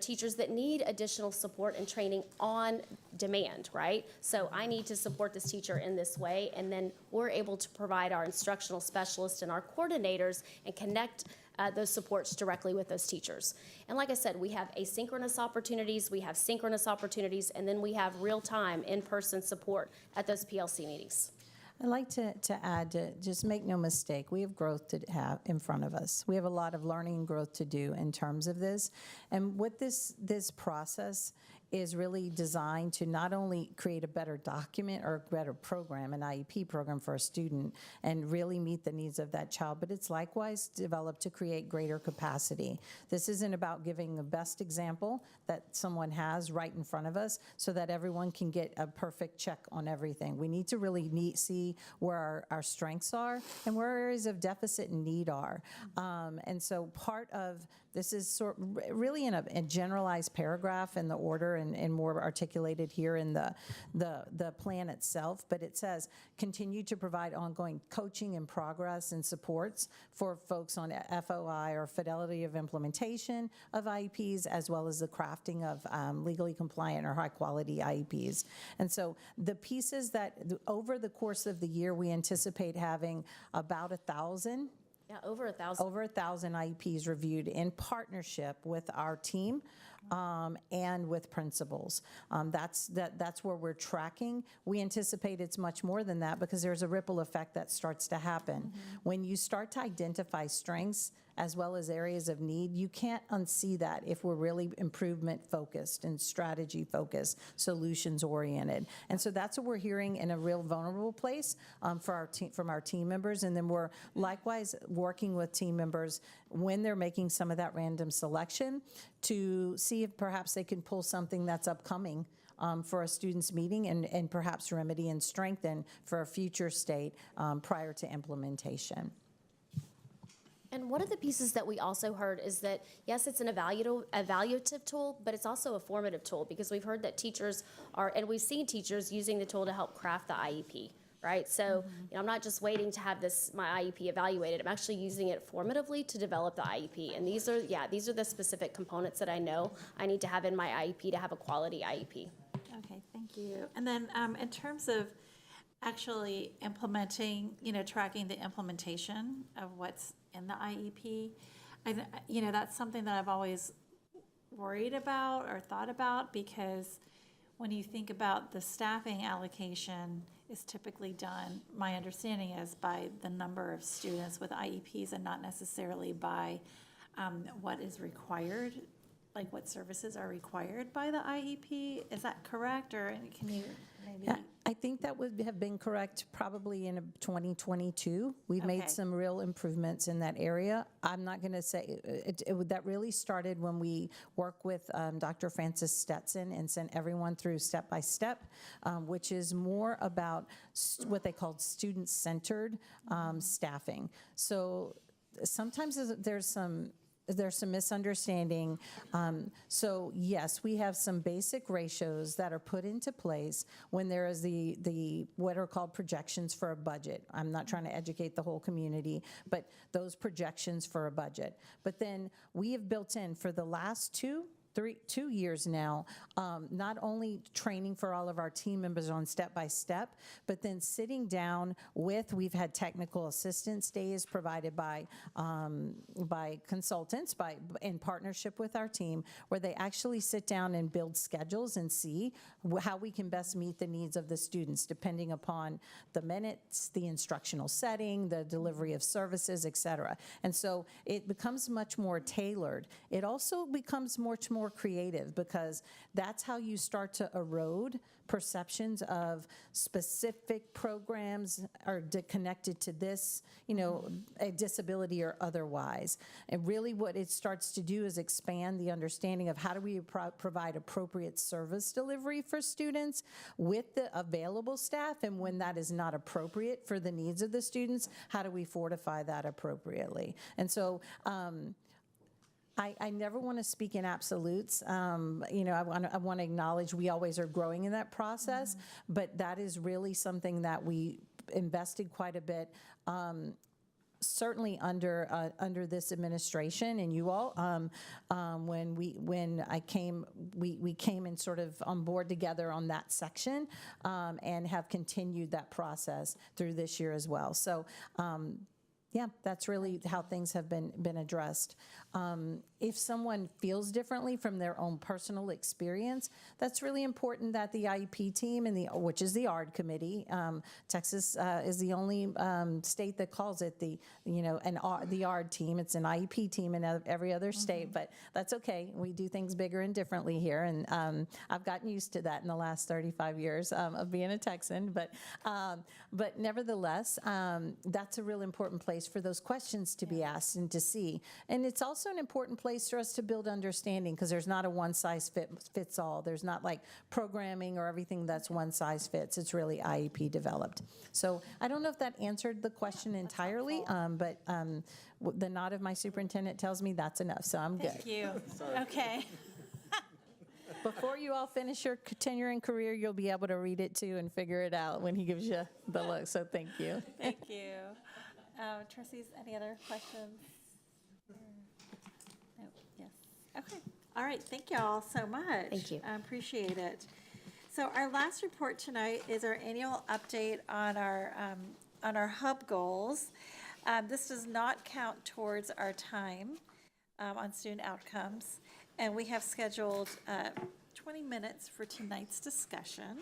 teachers that need additional support and training on demand, right? So I need to support this teacher in this way, and then we're able to provide our instructional specialists and our coordinators and connect those supports directly with those teachers. And like I said, we have asynchronous opportunities, we have synchronous opportunities, and then we have real-time in-person support at those PLC meetings. I'd like to add, just make no mistake, we have growth to have in front of us. We have a lot of learning and growth to do in terms of this. And what this process is really designed to not only create a better document or a better program, an IEP program for a student, and really meet the needs of that child, but it's likewise developed to create greater capacity. This isn't about giving the best example that someone has right in front of us so that everyone can get a perfect check on everything. We need to really see where our strengths are and where areas of deficit and need are. And so part of this is really in a generalized paragraph in the order and more articulated here in the plan itself, but it says continue to provide ongoing coaching and progress and supports for folks on FOI or fidelity of implementation of IEPs, as well as the crafting of legally compliant or high quality IEPs. And so the pieces that over the course of the year, we anticipate having about 1,000. Yeah, over 1,000. Over 1,000 IEPs reviewed in partnership with our team and with principals. That's where we're tracking. We anticipate it's much more than that because there's a ripple effect that starts to happen. When you start to identify strengths as well as areas of need, you can't unsee that if we're really improvement focused and strategy focused, solutions oriented. And so that's what we're hearing in a real vulnerable place from our team members. And then we're likewise working with team members when they're making some of that random selection to see if perhaps they can pull something that's upcoming for a student's meeting and perhaps remedy and strengthen for a future state prior to implementation. And one of the pieces that we also heard is that, yes, it's an evaluative tool, but it's also a formative tool because we've heard that teachers are, and we've seen teachers using the tool to help craft the IEP, right? So I'm not just waiting to have my IEP evaluated. I'm actually using it formatively to develop the IEP. And these are the specific components that I know I need to have in my IEP to have a quality IEP. Okay, thank you. And then in terms of actually implementing, tracking the implementation of what's in the IEP, that's something that I've always worried about or thought about because when you think about the staffing allocation is typically done, my understanding is by the number of students with IEPs and not necessarily by what is required, like what services are required by the IEP. Is that correct, or can you maybe? Yeah, I think that would have been correct probably in 2022. We've made some real improvements in that area. I'm not going to say, that really started when we worked with Dr. Francis Stetson and sent everyone through step by step, which is more about what they called student-centered staffing. So sometimes there's some misunderstanding. So yes, we have some basic ratios that are put into place when there is the what are called projections for a budget. I'm not trying to educate the whole community, but those projections for a budget. But then we have built in for the last 2 years now, not only training for all of our team members on step by step, but then sitting down we've had technical assistance days provided by consultants in partnership with our team, where they actually sit down and build schedules and see how we can best meet the needs of the students, depending upon the minutes, the instructional setting, the delivery of services, et cetera. And so it becomes much more tailored. It also becomes much more creative because that's how you start to erode perceptions of specific programs are connected to this, a disability or otherwise. And really what it starts to do is expand the understanding of how do we provide appropriate service delivery for students with the available staff, and when that is not appropriate for the needs of the students, how do we fortify that appropriately? And so, I never want to speak in absolutes. I want to acknowledge we always are growing in that process, but that is really something that we invested quite a bit. Certainly under this administration and you all, when I came, we came in sort of on board together on that section, and have continued that process through this year as well. So. Yeah, that's really how things have been addressed. If someone feels differently from their own personal experience, that's really important that the IEP team which is the ARD committee. Texas is the only state that calls it the ARD team. It's an IEP team in every other state, but that's okay. We do things bigger and differently here, and I've gotten used to that in the last 35 years of being a Texan. But nevertheless, that's a real important place for those questions to be asked and to see. And it's also an important place for us to build understanding because there's not a one size fits all. There's not like programming or everything that's one size fits. It's really IEP developed. So I don't know if that answered the question entirely, but the nod of my superintendent tells me that's enough, so I'm good. Thank you. Okay. Before you all finish your tenure and career, you'll be able to read it too and figure it out when he gives you the look, so thank you. Thank you. Trustees, any other questions? No. Yes. Okay. All right. Thank you all so much. Thank you. I appreciate it. So our last report tonight is our annual update on our hub goals. This does not count towards our time on student outcomes. And we have scheduled 20 minutes for tonight's discussion.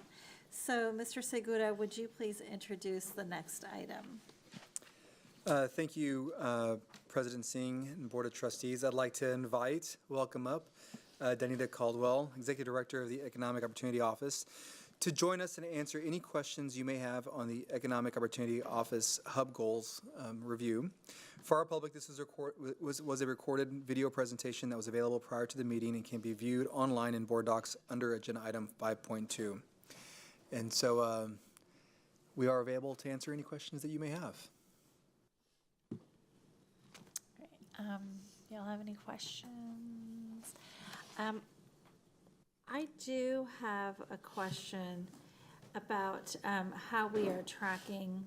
So, Mr. Segura, would you please introduce the next item? Thank you, President Singh and Board of Trustees. I'd like to welcome up Danita Caldwell, Executive Director of the Economic Opportunity Office, to join us and answer any questions you may have on the Economic Opportunity Office Hub Goals review. For our public, this was a recorded video presentation that was available prior to the meeting and can be viewed online in Board Docs under Agenda Item 5.2. And so we are available to answer any questions that you may have. Y'all have any questions? I do have a question about how we are tracking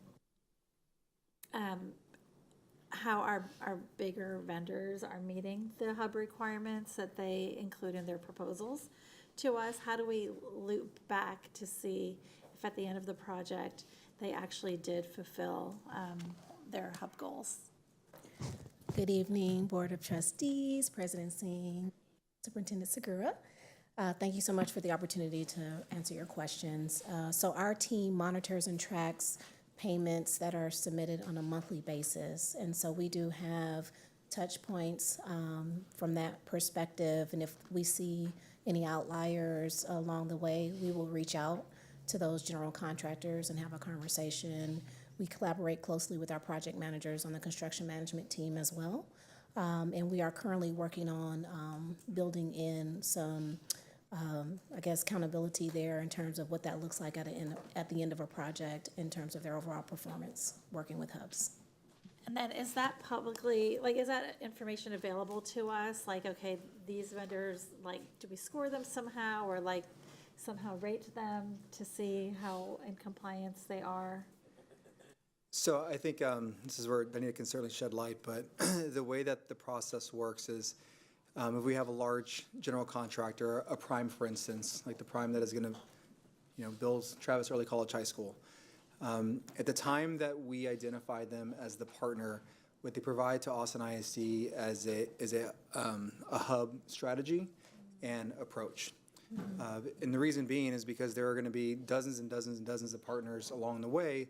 how our bigger vendors are meeting the hub requirements that they include in their proposals to us. How do we loop back to see if at the end of the project they actually did fulfill their hub goals? Good evening, Board of Trustees, President Singh, Superintendent Segura. Thank you so much for the opportunity to answer your questions. So our team monitors and tracks payments that are submitted on a monthly basis. And so we do have touch points from that perspective. And if we see any outliers along the way, we will reach out to those general contractors and have a conversation. We collaborate closely with our project managers on the construction management team as well. And we are currently working on building in some accountability there in terms of what that looks like at the end of a project in terms of their overall performance working with hubs. And then is that publicly, like, is that information available to us? Like, okay, these vendors, like, do we score them somehow or like somehow rate them to see how in compliance they are? So I think this is where Danita can certainly shed light, but the way that the process works is if we have a large general contractor, a prime, for instance, like the prime that is going to, build Travis Early College High School. At the time that we identify them as the partner, what they provide to Austin ISD is a hub strategy and approach. And the reason being is because there are going to be dozens and dozens and dozens of partners along the way,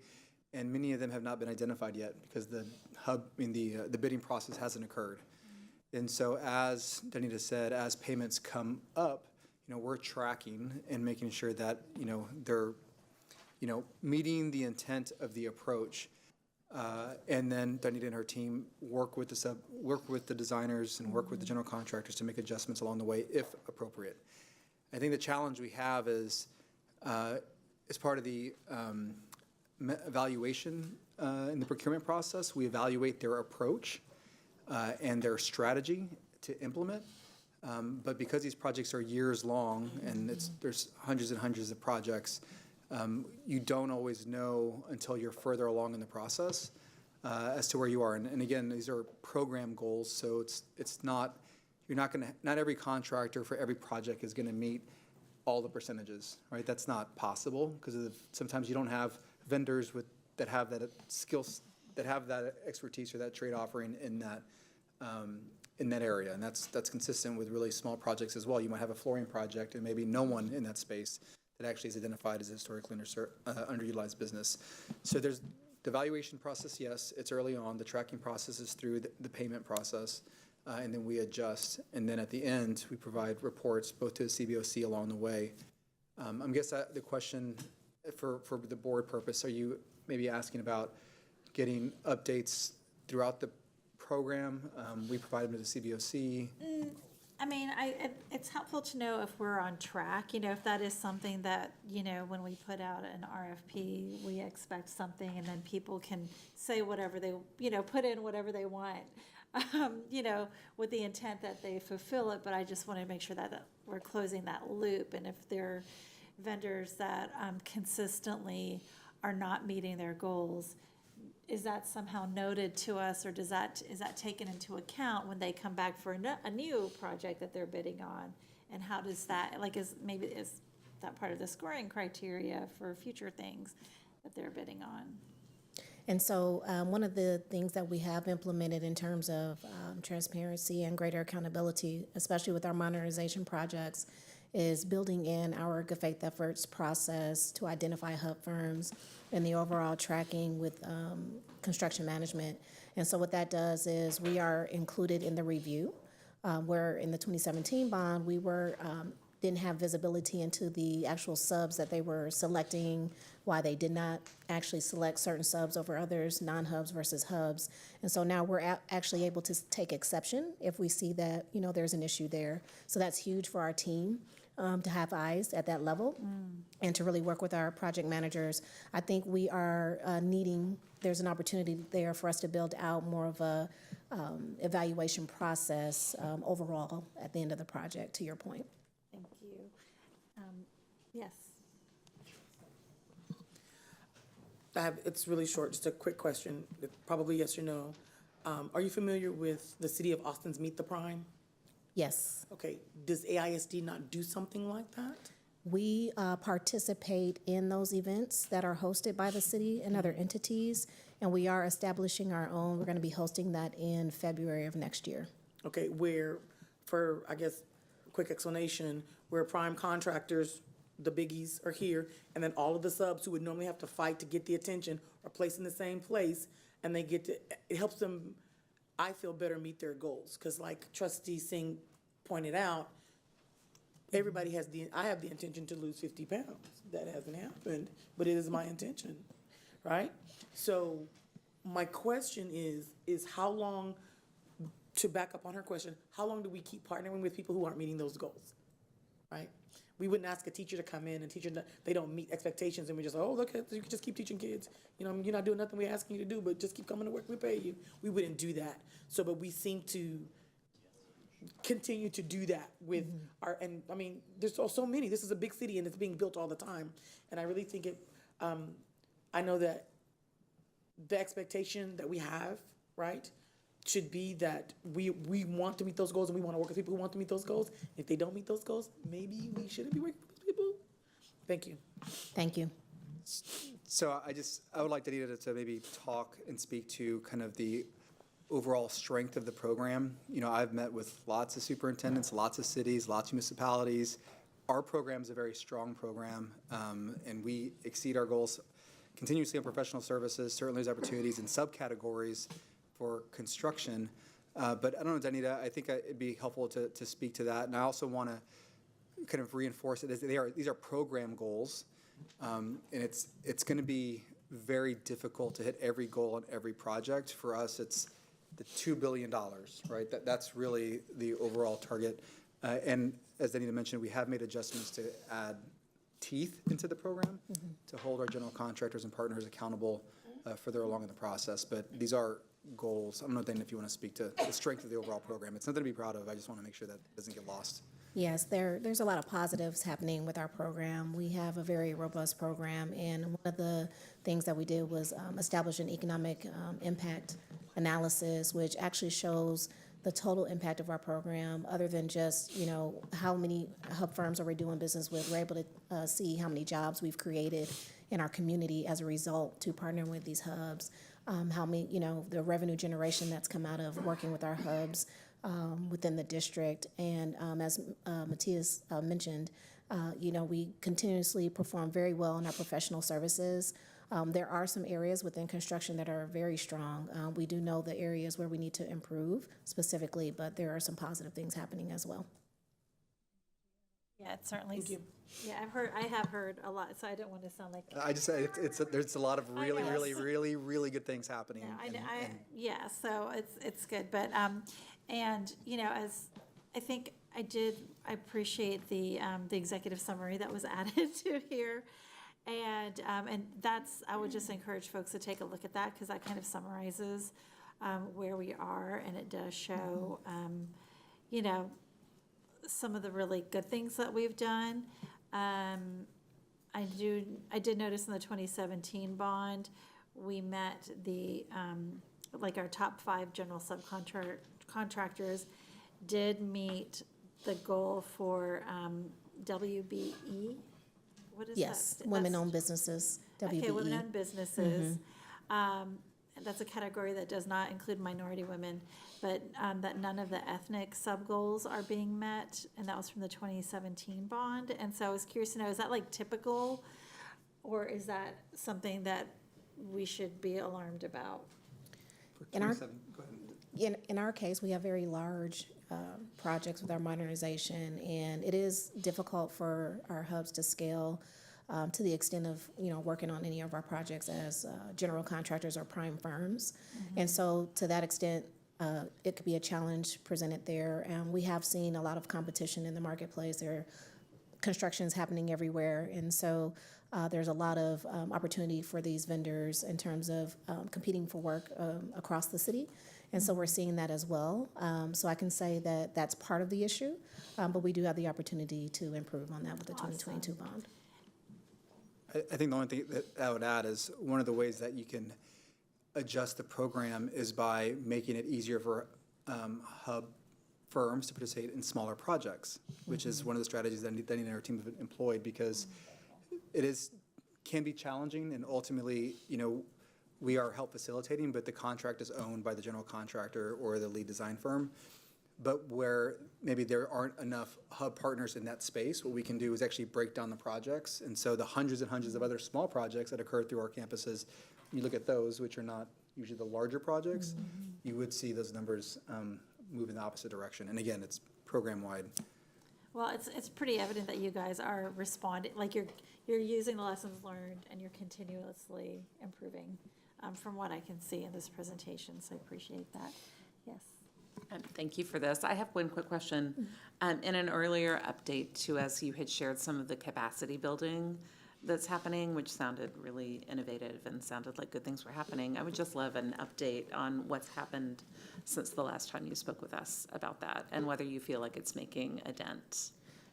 and many of them have not been identified yet because the bidding process hasn't occurred. And so as Danita said, as payments come up, we're tracking and making sure that, they're, meeting the intent of the approach. And then Danita and her team work with the designers and work with the general contractors to make adjustments along the way if appropriate. I think the challenge we have is, as part of the evaluation in the procurement process, we evaluate their approach and their strategy to implement. But because these projects are years long and there's hundreds and hundreds of projects, you don't always know until you're further along in the process as to where you are. And again, these are program goals, so it's not, not every contractor for every project is gonna meet all the percentages, right? That's not possible because sometimes you don't have vendors that have that skills, that have that expertise or that trade offering in that area, and that's consistent with really small projects as well. You might have a flooring project and maybe no one in that space that actually is identified as a historically underutilized business. So there's the evaluation process, yes, it's early on. The tracking process is through the payment process, and then we adjust, and then at the end, we provide reports both to the CBOC along the way. I'm guessing the question for the board purpose, are you maybe asking about getting updates throughout the program? We provide them to the CBOC. I mean, it's helpful to know if we're on track, if that is something that, when we put out an RFP, we expect something and then people can say whatever they, put in whatever they want, with the intent that they fulfill it. But I just want to make sure that we're closing that loop. And if there are vendors that consistently are not meeting their goals, is that somehow noted to us, or is that taken into account when they come back for a new project that they're bidding on? And how does that, is that part of the scoring criteria for future things that they're bidding on? And so one of the things that we have implemented in terms of transparency and greater accountability, especially with our modernization projects, is building in our good faith efforts process to identify hub firms and the overall tracking with construction management. And so what that does is we are included in the review, where in the 2017 bond, we were didn't have visibility into the actual subs that they were selecting, why they did not actually select certain subs over others, non-hubs versus hubs. And so now we're actually able to take exception if we see that, you know, there's an issue there. So that's huge for our team to have eyes at that level and to really work with our project managers. I think we are there's an opportunity there for us to build out more of a evaluation process overall at the end of the project, to your point. Thank you. Yes. It's really short, just a quick question, probably yes or no. Are you familiar with the City of Austin's Meet the Prime? Yes. Okay, does AISD not do something like that? We participate in those events that are hosted by the city and other entities, and we are establishing our own. We're going to be hosting that in February of next year. Okay, where, for, I guess, quick explanation, where prime contractors, the biggies, are here, and then all of the subs who would normally have to fight to get the attention are placed in the same place, and they get to, it helps them, I feel, better meet their goals. Because like Trustee Singh pointed out, everybody has I have the intention to lose 50 pounds. That hasn't happened, but it is my intention, right? So my question is how long, to back up on her question, how long do we keep partnering with people who aren't meeting those goals, right? We wouldn't ask a teacher to come in and they don't meet expectations and we just, oh, look, you can just keep teaching kids. You know, you're not doing nothing we're asking you to do, but just keep coming to work, we pay you. We wouldn't do that. So, but we seem to continue to do that with our, and I mean, there's so many. This is a big city and it's being built all the time. And I really think I know that the expectation that we have, right, should be that we want to meet those goals and we want to work with people who want to meet those goals. If they don't meet those goals, maybe we shouldn't be working with those people. Thank you. Thank you. So I would like Danita to maybe talk and speak to kind of the overall strength of the program. You know, I've met with lots of superintendents, lots of cities, lots of municipalities. Our program is a very strong program, and we exceed our goals continuously on professional services. Certainly there's opportunities in subcategories for construction. But I don't know, Danita, I think it'd be helpful to speak to that. And I also want to kind of reinforce it. These are program goals, and it's going to be very difficult to hit every goal on every project. For us, it's the $2 billion, right? That's really the overall target. And as Danita mentioned, we have made adjustments to add teeth into the program to hold our general contractors and partners accountable further along in the process. But these are goals. I don't know, Danita, if you want to speak to the strength of the overall program. It's nothing to be proud of. I just want to make sure that it doesn't get lost. Yes, there's a lot of positives happening with our program. We have a very robust program, and one of the things that we did was establish an economic impact analysis, which actually shows the total impact of our program, other than just, you know, how many hub firms are we doing business with. We're able to see how many jobs we've created in our community as a result to partnering with these hubs, how many, you know, the revenue generation that's come out of working with our hubs within the district. And as Matthias mentioned, you know, we continuously perform very well in our professional services. There are some areas within construction that are very strong. We do know the areas where we need to improve specifically, but there are some positive things happening as well. Yeah, it certainly. Thank you. Yeah, I have heard a lot, so I don't want to sound like. I just say there's a lot of really good things happening. Yeah, so it's good, but and you know, as I think I appreciate the executive summary that was added to here, and that's, I would just encourage folks to take a look at that, because that kind of summarizes where we are, and it does show you know, some of the really good things that we've done. I did notice in the 2017 bond, we met the like our top 5 general subcontractors did meet the goal for WBE. What is yes, that? women-owned businesses. WBE. Okay, women-owned businesses. That's a category that does not include minority women, but that none of the ethnic sub-goals are being met, and that was from the 2017 bond. And so I was curious to know, is that like typical, or is that something that we should be alarmed about? In our, Go ahead. in our case, we have very large projects with our modernization, and it is difficult for our hubs to scale to the extent of, working on any of our projects as general contractors or prime firms. And so to that extent, it could be a challenge presented there. And we have seen a lot of competition in the marketplace. There are constructions happening everywhere. And so there's a lot of opportunity for these vendors in terms of competing for work across the city. And so we're seeing that as well. So I can say that that's part of the issue, but we do have the opportunity to improve on that with the 2022 bond. I think the only thing that I would add is one of the ways that you can adjust the program is by making it easier for hub firms to participate in smaller projects, which is one of the strategies that Danny and our team have employed, because it can be challenging, and ultimately, we are help facilitating, but the contract is owned by the general contractor or the lead design firm. But where maybe there aren't enough hub partners in that space, what we can do is actually break down the projects. And so the hundreds and hundreds of other small projects that occur through our campuses, you look at those, which are not usually the larger projects, you would see those numbers move in the opposite direction. And again, it's program-wide. Well, it's pretty evident that you guys are responding, like you're using the lessons learned and you're continuously improving, from what I can see in this presentation, so I appreciate that. Yes. Thank you for this. I have one quick question. In an earlier update to us, you had shared some of the capacity building that's happening, which sounded really innovative and sounded like good things were happening. I would just love an update on what's happened since the last time you spoke with us about that, and whether you feel like it's making a dent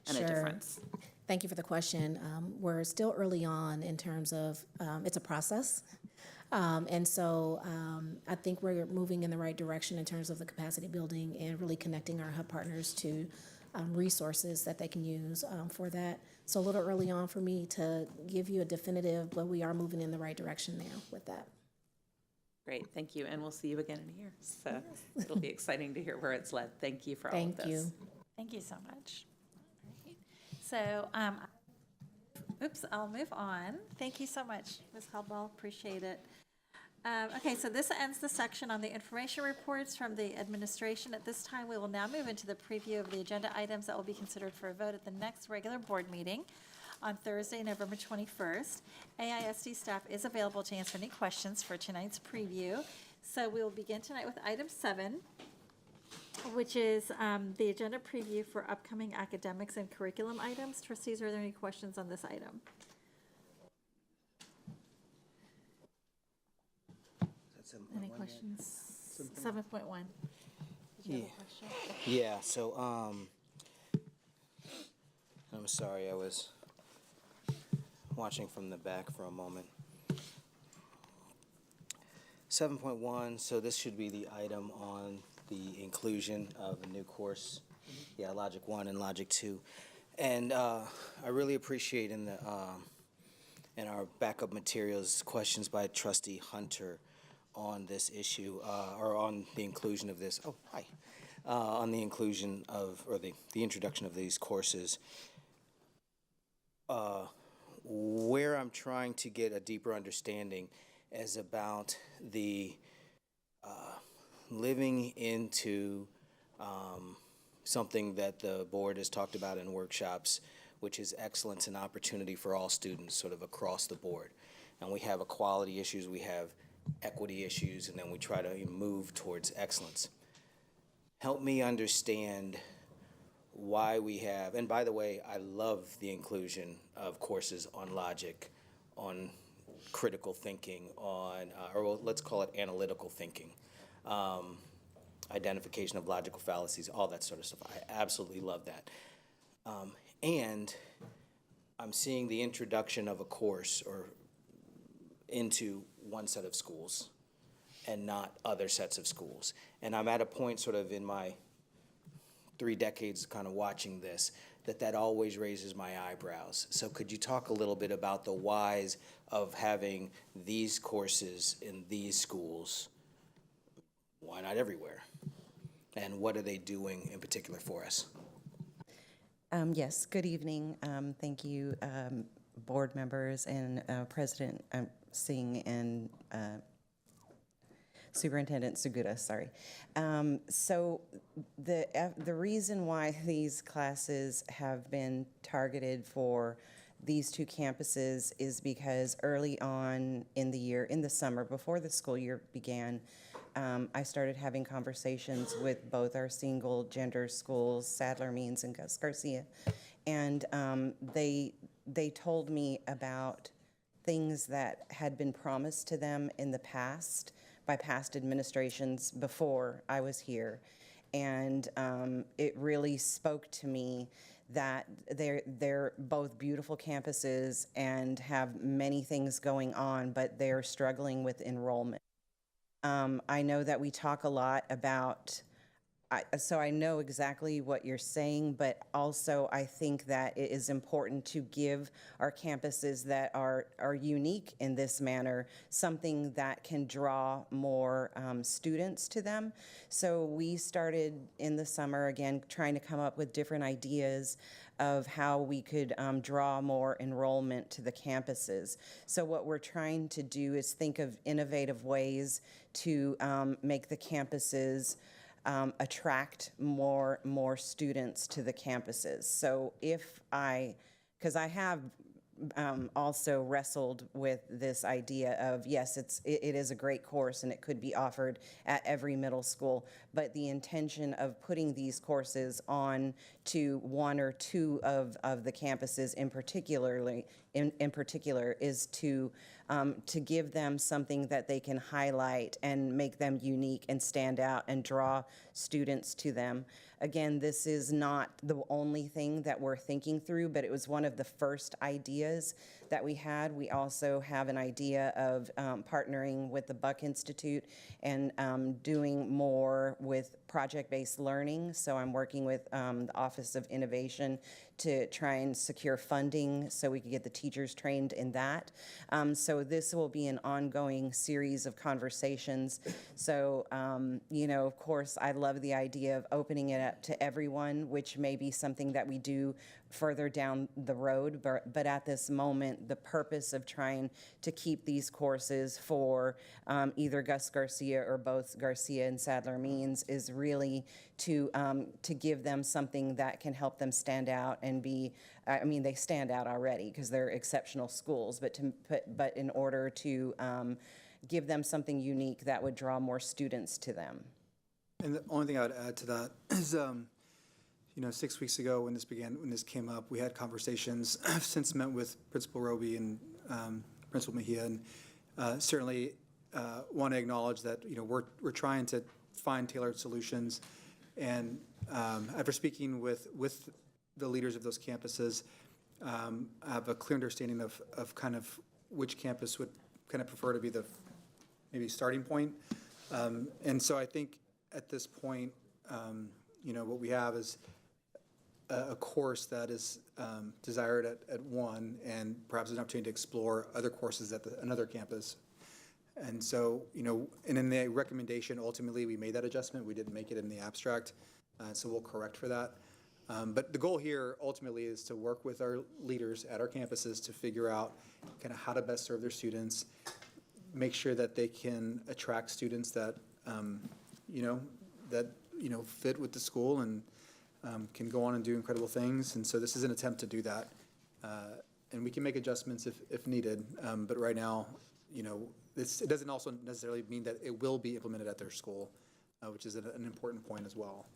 and a difference. Thank you for the question. We're still early on in terms of, it's a process. And so I think we're moving in the right direction in terms of the capacity building and really connecting our hub partners to resources that they can use for that. So a little early on for me to give you a definitive, but we are moving in the right direction now with that. Great, thank you, and we'll see you again in a year. So it'll be exciting to hear where it's led. Thank you for all of this. Thank you. Thank you so much. All right. So, I'll move on. Thank you so much, Ms. Hallball, appreciate it. Okay, so this ends the section on the information reports from the administration. At this time, we will now move into the preview of the agenda items that will be considered for a vote at the next regular board meeting on Thursday, November 21st. AISD staff is available to answer any questions for tonight's preview. So we will begin tonight with item 7, which is the agenda preview for upcoming academics and curriculum items. Trustees, are there any questions on this item? Any questions? 7.1. Did you have a question? Yeah, so, I'm sorry, I was watching from the back for a moment. 7.1, so this should be the item on the inclusion of a new course. Yeah, Logic 1 and Logic 2. And I really appreciate in our backup materials questions by Trustee Hunter on this issue, or on the inclusion of this. Oh, hi. On the inclusion of, or the introduction of these courses. Where I'm trying to get a deeper understanding is about the living into something that the board has talked about in workshops, which is excellence and opportunity for all students sort of across the board. And we have equality issues, we have equity issues, and then we try to move towards excellence. Help me understand why we have, and by the way, I love the inclusion of courses on logic, on critical thinking, on, or let's call it analytical thinking, identification of logical fallacies, all that sort of stuff. I absolutely love that. And I'm seeing the introduction of a course or into one set of schools and not other sets of schools. And I'm at a point sort of in my 3 decades kind of watching this that always raises my eyebrows. So could you talk a little bit about the whys of having these courses in these schools? Why not everywhere? And what are they doing in particular for us? Yes, good evening. Thank you, board members and President Singh and Superintendent Segura, sorry. So the reason why these classes have been targeted for these two campuses is because early on in the year, in the summer, before the school year began, I started having conversations with both our single gender schools, Sadler Means and Gus Garcia, and they told me about things that had been promised to them in the past by past administrations before I was here. And it really spoke to me that they're both beautiful campuses and have many things going on, but they're struggling with enrollment. I know that we talk a lot about, so I know exactly what you're saying, but also I think that it is important to give our campuses that are unique in this manner something that can draw more students to them. So we started in the summer, again, trying to come up with different ideas of how we could draw more enrollment to the campuses. So what we're trying to do is think of innovative ways to make the campuses attract more students to the campuses. So because I have also wrestled with this idea of, yes, it is a great course and it could be offered at every middle school, but the intention of putting these courses on to one or two of the campuses in particular is to give them something that they can highlight and make them unique and stand out and draw students to them. Again, this is not the only thing that we're thinking through, but it was one of the first ideas that we had. We also have an idea of partnering with the Buck Institute and doing more with project-based learning. So I'm working with the Office of Innovation to try and secure funding so we can get the teachers trained in that. So this will be an ongoing series of conversations. So, of course, I love the idea of opening it up to everyone, which may be something that we do further down the road, but at this moment, the purpose of trying to keep these courses for either Gus Garcia or both Garcia and Sadler Means is really to give them something that can help them stand out and be, they stand out already because they're exceptional schools, but in order to give them something unique that would draw more students to them. And the only thing I would add to that is, 6 weeks ago when this came up, we had conversations. I've since met with Principal Roby and Principal Mejia, and certainly want to acknowledge that we're trying to find tailored solutions. And after speaking with the leaders of those campuses, I have a clear understanding of kind of which campus would kind of prefer to be the maybe starting point. And so I think at this point, what we have is a course that is desired at one, and perhaps an opportunity to explore other courses at another campus. And so, and in the recommendation, ultimately, we made that adjustment. We didn't make it in the abstract, so we'll correct for that. But the goal here, ultimately, is to work with our leaders at our campuses to figure out kind of how to best serve their students, make sure that they can attract students that, fit with the school and can go on and do incredible things. And so this is an attempt to do that. And we can make adjustments if needed. But right now, it doesn't also necessarily mean that it will be implemented at their school, which is an important point as well.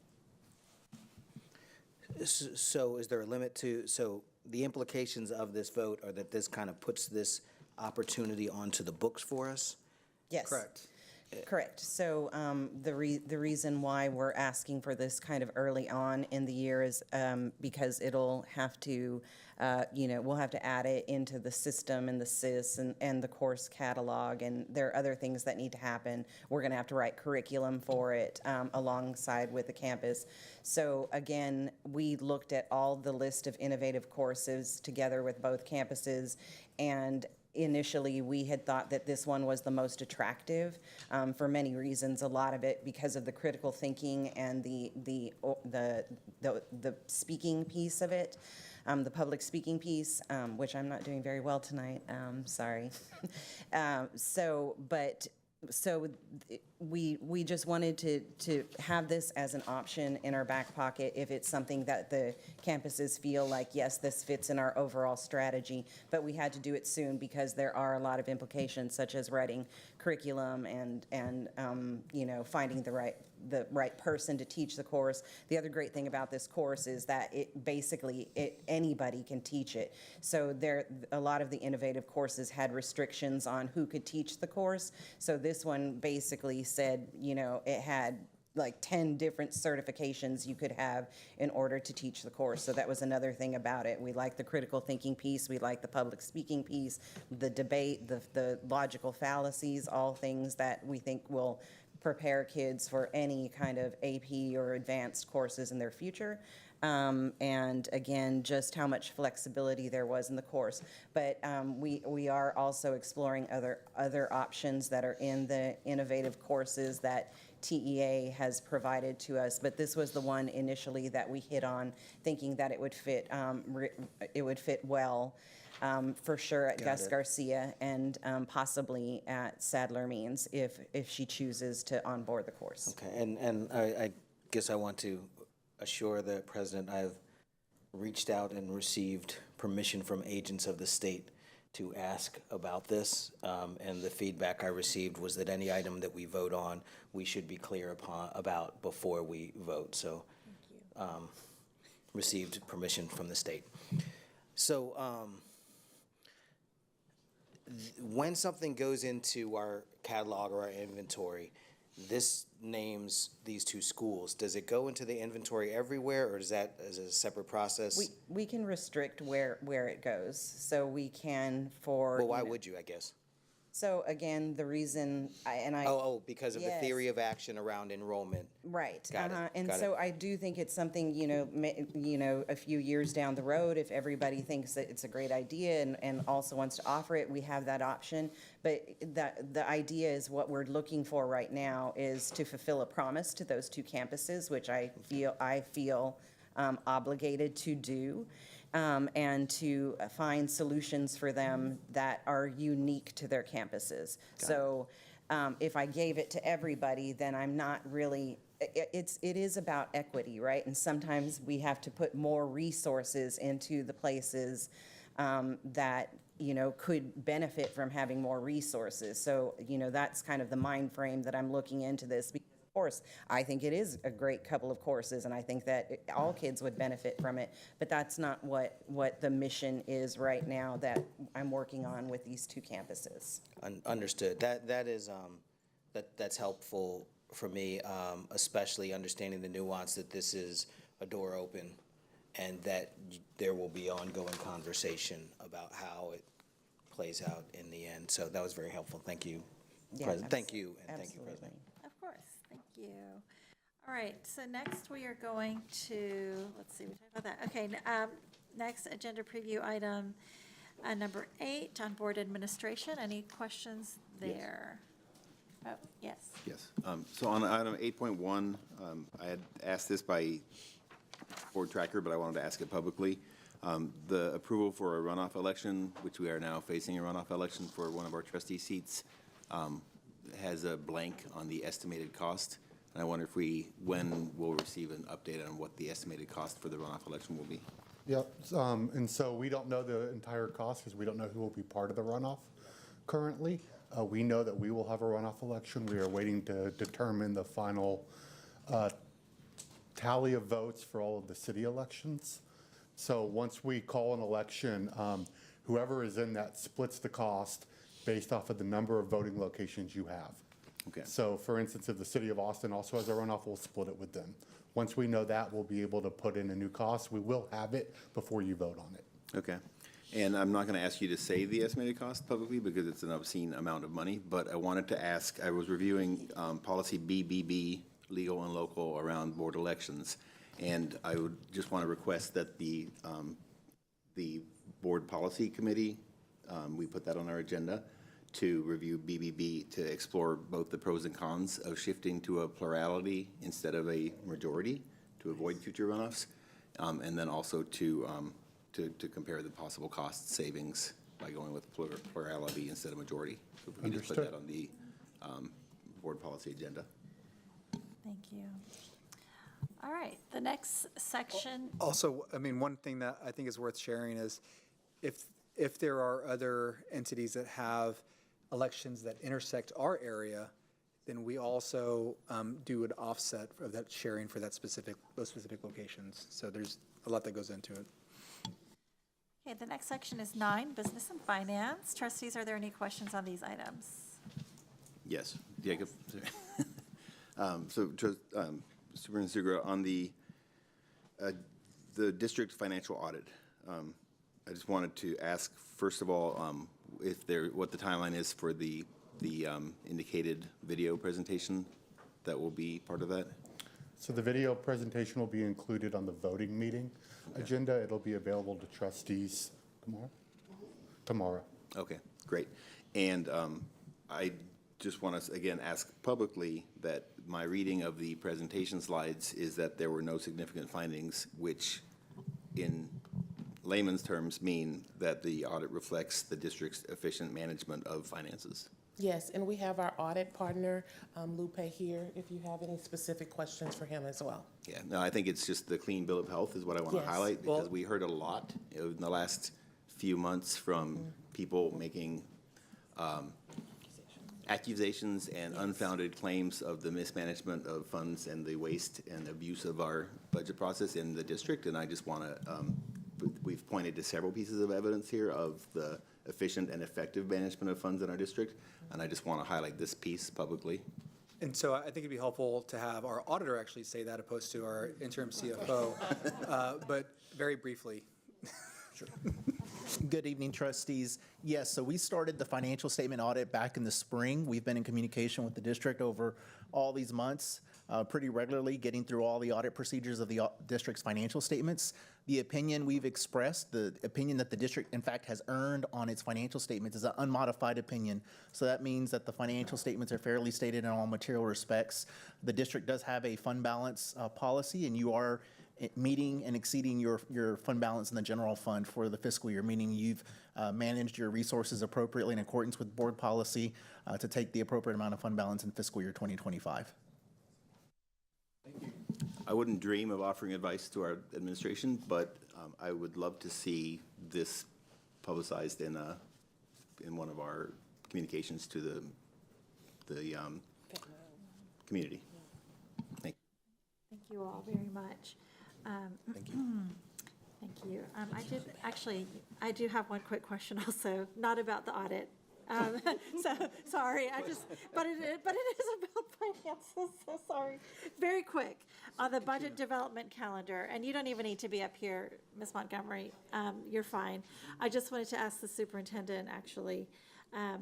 So is there a limit so the implications of this vote are that this kind of puts this opportunity onto the books for us? Yes. Correct. Correct. So the reason why we're asking for this kind of early on in the year is because it'll have to, we'll have to add it into the system and the SIS and the course catalog, and there are other things that need to happen. We're going to have to write curriculum for it alongside with the campus. So again, we looked at all the list of innovative courses together with both campuses, and initially, we had thought that this one was the most attractive for many reasons. A lot of it because of the critical thinking and the speaking piece of it, the public speaking piece, which I'm not doing very well tonight. Sorry. So we just wanted to have this as an option in our back pocket if it's something that the campuses feel like, yes, this fits in our overall strategy, but we had to do it soon because there are a lot of implications such as writing curriculum and finding the right person to teach the course. The other great thing about this course is that anybody can teach it. So a lot of the innovative courses had restrictions on who could teach the course. So this one basically said, it had like 10 different certifications you could have in order to teach the course. So that was another thing about it. We like the critical thinking piece, we like the public speaking piece, the debate, the logical fallacies, all things that we think will prepare kids for any kind of AP or advanced courses in their future. And again, just how much flexibility there was in the course. But we are also exploring other options that are in the innovative courses that TEA has provided to us. But this was the one initially that we hit on, thinking that it would fit well. For sure at Gus Garcia and possibly at Sadler Means if she chooses to onboard the course. Okay, and I guess I want to assure the President I've reached out and received permission from agents of the state to ask about this, and the feedback I received was that any item that we vote on, we should be clear about before we vote. So, received permission from the state. So, when something goes into our catalog or our inventory, this names these two schools. Does it go into the inventory everywhere, or is that as a separate process? We can restrict where it goes. So we can for. Well, why would you, I guess? So again, the reason because of the theory of action around enrollment. Right. Got it. And Got so it. I do think it's something, a few years down the road, if everybody thinks that it's a great idea and also wants to offer it, we have that option. But the idea is what we're looking for right now is to fulfill a promise to those two campuses, which I feel obligated to do. And to find solutions for them that are unique to their campuses. So if I gave it to everybody, then I'm not really, it is about equity, right? And sometimes we have to put more resources into the places that, could benefit from having more resources. So, that's kind of the mind frame that I'm looking into this. Of course, I think it is a great couple of courses, and I think that all kids would benefit from it, but that's not what the mission is right now that I'm working on with these two campuses. Understood. That's helpful for me, especially understanding the nuance that this is a door open and that there will be ongoing conversation about how it plays out in the end. So that was very helpful. Thank you, President. Thank you, and thank you, President. Of course, thank you. All right, so next we are going to, let's see, we talked about that. Okay, next agenda preview item, number 8 on board administration. Any questions there? Oh, yes. Yes. So on item 8.1, I had asked this by board tracker, but I wanted to ask it publicly. The approval for a runoff election, which we are now facing a runoff election for one of our trustee seats, has a blank on the estimated cost. And I wonder when we'll receive an update on what the estimated cost for the runoff election will be. Yep, and so we don't know the entire cost because we don't know who will be part of the runoff currently. We know that we will have a runoff election. We are waiting to determine the final tally of votes for all of the city elections. So once we call an election, whoever is in that splits the cost based off of the number of voting locations you have. Okay. So for instance, if the city of Austin also has a runoff, we'll split it with them. Once we know that, we'll be able to put in a new cost. We will have it before you vote on it. Okay. And I'm not going to ask you to say the estimated cost publicly because it's an obscene amount of money, but I wanted to ask, I was reviewing policy BBB, legal and local, around board elections, and I would just want to request that the board policy committee, we put that on our agenda, to review BBB, to explore both the pros and cons of shifting to a plurality instead of a majority to avoid future runoffs, and then also to compare the possible cost savings by going with plurality instead of majority. So if we can just put that on the board policy agenda. Thank you. All right, the next section. Also, I mean, one thing that I think is worth sharing is if there are other entities that have elections that intersect our area, then we also do an offset of that sharing for those specific locations. So there's a lot that goes into it. Okay, the next section is 9, business and finance. Trustees, are there any questions on these items? Yes, Jacob. Superintendent Segura, on the district financial audit, I just wanted to ask, first of all, what the timeline is for the indicated video presentation that will be part of that? So the video presentation will be included on the voting meeting agenda. It'll be available to trustees tomorrow. Okay, great. And I just want to, again, ask publicly that my reading of the presentation slides is that there were no significant findings, which in layman's terms mean that the audit reflects the district's efficient management of finances. Yes, and we have our audit partner, Lupe, here, if you have any specific questions for him as well. Yeah, no, I think it's just the clean bill of health is what I want to highlight, because we heard a lot in the last few months from people making accusations and unfounded claims of the mismanagement of funds and the waste and abuse of our budget process in the district. And I just want to, we've pointed to several pieces of evidence here of the efficient and effective management of funds in our district. And I just want to highlight this piece publicly. And so I think it'd be helpful to have our auditor actually say that opposed to our interim CFO, but very briefly. Sure. Good evening, trustees. Yes, so we started the financial statement audit back in the spring. We've been in communication with the district over all these months, pretty regularly, getting through all the audit procedures of the district's financial statements. The opinion we've expressed, the opinion that the district, in fact, has earned on its financial statements is an unmodified opinion. So that means that the financial statements are fairly stated in all material respects. The district does have a fund balance policy, and you are meeting and exceeding your fund balance in the general fund for the fiscal year, meaning you've managed your resources appropriately in accordance with board policy to take the appropriate amount of fund balance in fiscal year 2025. I wouldn't dream of offering advice to our administration, but I would love to see this publicized in one of our communications to the community. Thank you. Thank you all very much. Thank you. Thank you. I do have one quick question also, not about the audit. So, sorry, but it is about finances, so sorry. Very quick, on the budget development calendar, and you don't even need to be up here, Ms. Montgomery, you're fine. I just wanted to ask the superintendent, actually, I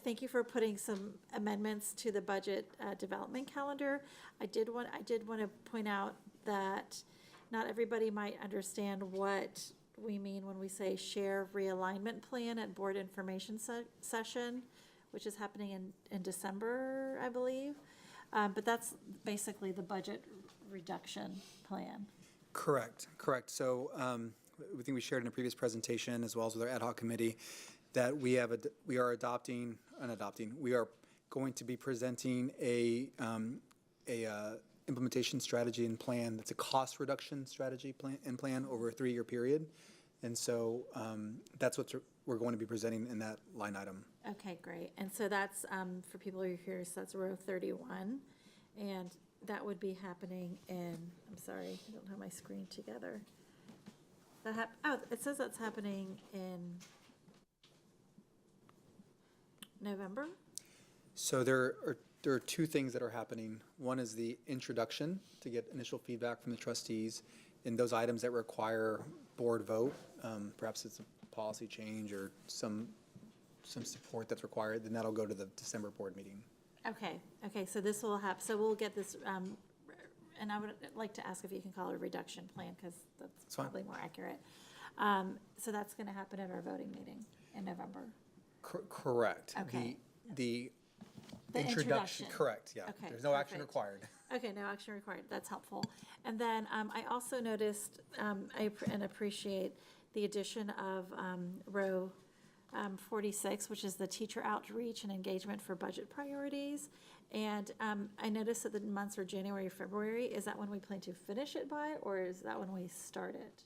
thank you for putting some amendments to the budget development calendar. I did want to point out that not everybody might understand what we mean when we say share realignment plan at board information session, which is happening in December, I believe. But that's basically the budget reduction plan. Correct. So we think we shared in a previous presentation, as well as with our ad hoc committee, that we are going to be presenting a implementation strategy and plan that's a cost reduction strategy plan over a 3-year period. And so that's what we're going to be presenting in that line item. Okay, great. And so that's, for people who are curious, that's row 31. And that would be happening in, I'm sorry, I don't have my screen together. It says that's happening in November? So there are two things that are happening. One is the introduction to get initial feedback from the trustees in those items that require board vote. Perhaps it's a policy change or some support that's required, then that'll go to the December board meeting. Okay, so this will happen, so we'll get this, and I would like to ask if you can call it a reduction plan, because that's fine. probably more accurate. So that's gonna happen at our voting meeting in November. Correct. Okay. The The introduction. Correct, yeah. Okay, There's no action perfect. required. Okay, no action required, that's helpful. And then I also noticed, and appreciate the addition of row 46, which is the teacher outreach and engagement for budget priorities. And I noticed that the months are January, February. Is that when we plan to finish it by, or is that when we start it?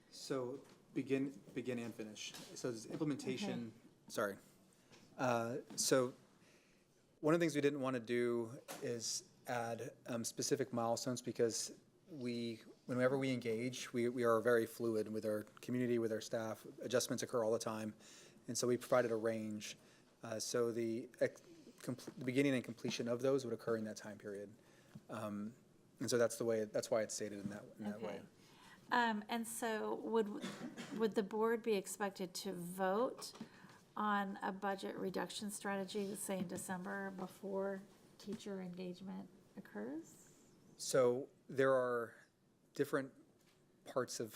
So begin and finish. So there's implementation, sorry. So one of the things we didn't want to do is add specific milestones, because whenever we engage, we are very fluid with our community, with our staff. Adjustments occur all the time. And so we provided a range. So the beginning and completion of those would occur in that time period. And so that's why it's stated in that way. And so would the board be expected to vote on a budget reduction strategy, say in December, before teacher engagement occurs? So there are different parts of,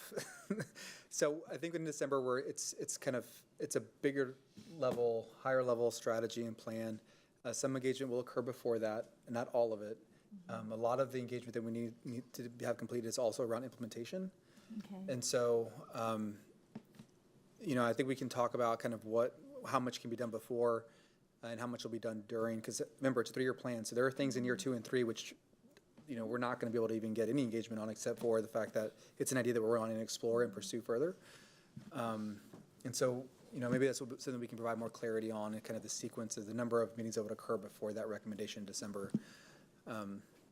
so I think in December it's a bigger level, higher level strategy and plan. Some engagement will occur before that, and not all of it. A lot of the engagement that we need to have completed is also around implementation. Okay. And so, I think we can talk about kind of how much can be done before and how much will be done during, because remember, it's a 3-year plan. So there are things in year 2 and 3 which, we're not going to be able to even get any engagement on, except for the fact that it's an idea that we're wanting to explore and pursue further. And so, maybe that's something we can provide more clarity on, and kind of the sequence of the number of meetings that would occur before that recommendation in December.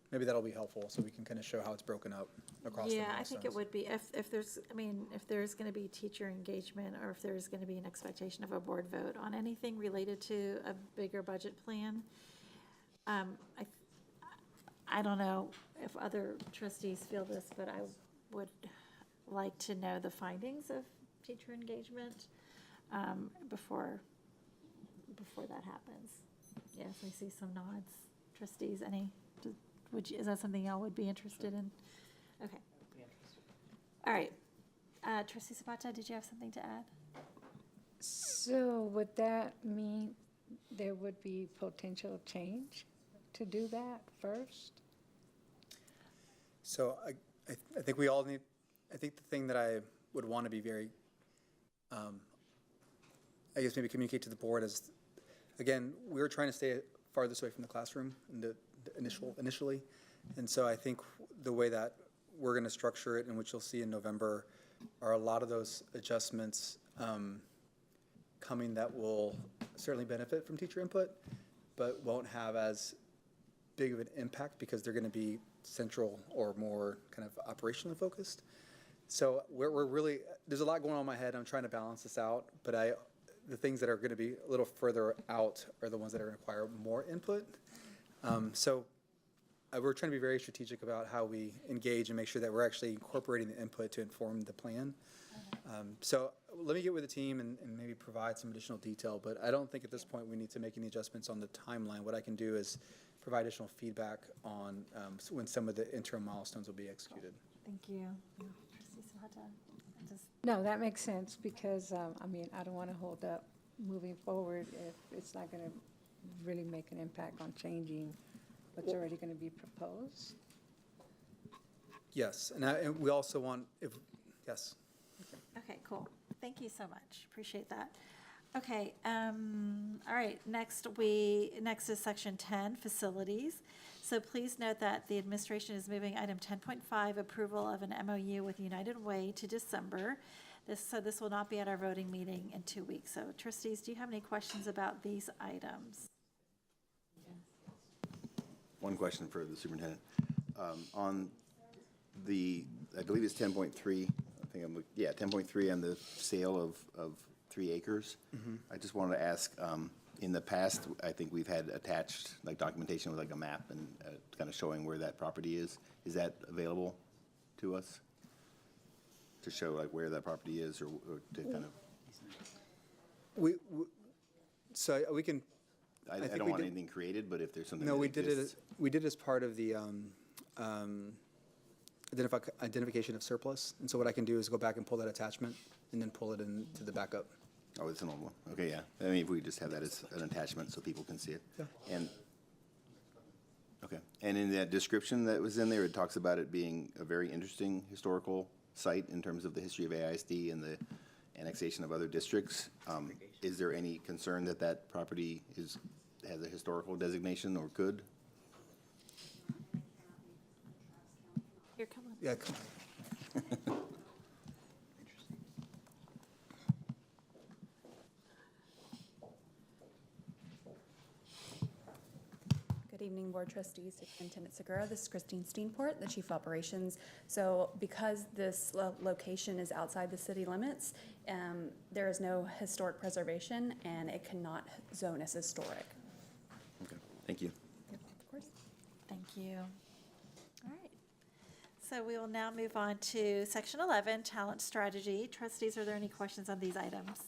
Maybe that'll be helpful, so we can kind of show how it's broken up across the Yeah, milestones. I think it would be, if there's going to be teacher engagement, or if there's going to be an expectation of a board vote on anything related to a bigger budget plan. I don't know if other trustees feel this, but I would like to know the findings of teacher engagement before that happens. Yes, I see some nods. Trustees, is that something y'all would be interested in? Okay. All right. Trustee Zapata, did you have something to add? So would that mean there would be potential change to do that first? So I think we all need, I think the thing that I would want to be very, I guess maybe communicate to the board is, again, we're trying to stay farthest away from the classroom initially. And so I think the way that we're going to structure it, and which you'll see in November, are a lot of those adjustments coming that will certainly benefit from teacher input, but won't have as big of an impact because they're going to be central or more kind of operationally focused. So we're really, there's a lot going on in my head. I'm trying to balance this out, but the things that are going to be a little further out are the ones that are going to require more input. So we're trying to be very strategic about how we engage and make sure that we're actually incorporating the input to inform the plan. So let me get with the team and maybe provide some additional detail, but I don't think at this point we need to make any adjustments on the timeline. What I can do is provide additional feedback on when some of the interim milestones will be executed. Thank you. Trustee Zapata. No, that makes sense, because, I don't want to hold up moving forward if it's not going to really make an impact on changing what's already going to be proposed. Yes, and we also want, yes. Okay, cool. Thank you so much. Appreciate that. Okay, all right, next is section 10, facilities. So please note that the administration is moving item 10.5, approval of an MOU with United Way, to December. This will not be at our voting meeting in 2 weeks. So trustees, do you have any questions about these items? One question for the superintendent. On I believe it's 10.3, 10.3 on the sale of 3 acres. I just wanted to ask, In the past, I think we've had attached like documentation with like a map and kind of showing where that property is. Is that available to us? To show like where that property is or to kind of, So we can. I think don't we want did- anything created, but if there's something No, that we did it, exists- we did as part of the identification of surplus. And so what I can do is go back and pull that attachment and then pull it into the backup. Oh, it's an old one. Okay, yeah. I mean, if we just have that as an attachment so people can see it. Yeah. And, okay. And in that description that was in there, it talks about it being a very interesting historical site in terms of the history of AISD and the annexation of other districts. Is there any concern that that property has a historical designation or could? Here, come on. Yeah, come on. Good evening, Board Trustees, Superintendent Segura. This is Christine Steenport, the Chief of Operations. So because this location is outside the city limits, there is no historic preservation and it cannot zone as historic. Okay, thank you. Of course. Thank you. All right. So we will now move on to Section 11, Talent Strategy. Trustees, are there any questions on these items?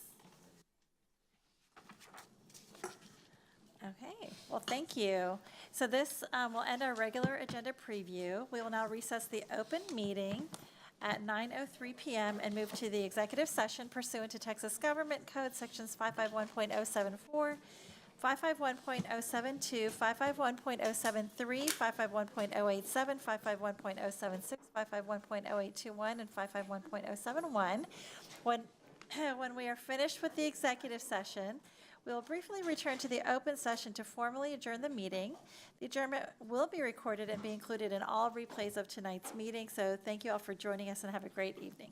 Okay, well, thank you. So this will end our regular agenda preview. We will now recess the open meeting at 9:03 p.m. and move to the executive session pursuant to Texas Government Code Sections 551.074, 551.072, 551.073, 551.087, 551.076, 551.0821, and 551.071. When we are finished with the executive session, we will briefly return to the open session to formally adjourn the meeting. The adjournment will be recorded and be included in all replays of tonight's meeting. So thank you all for joining us and have a great evening.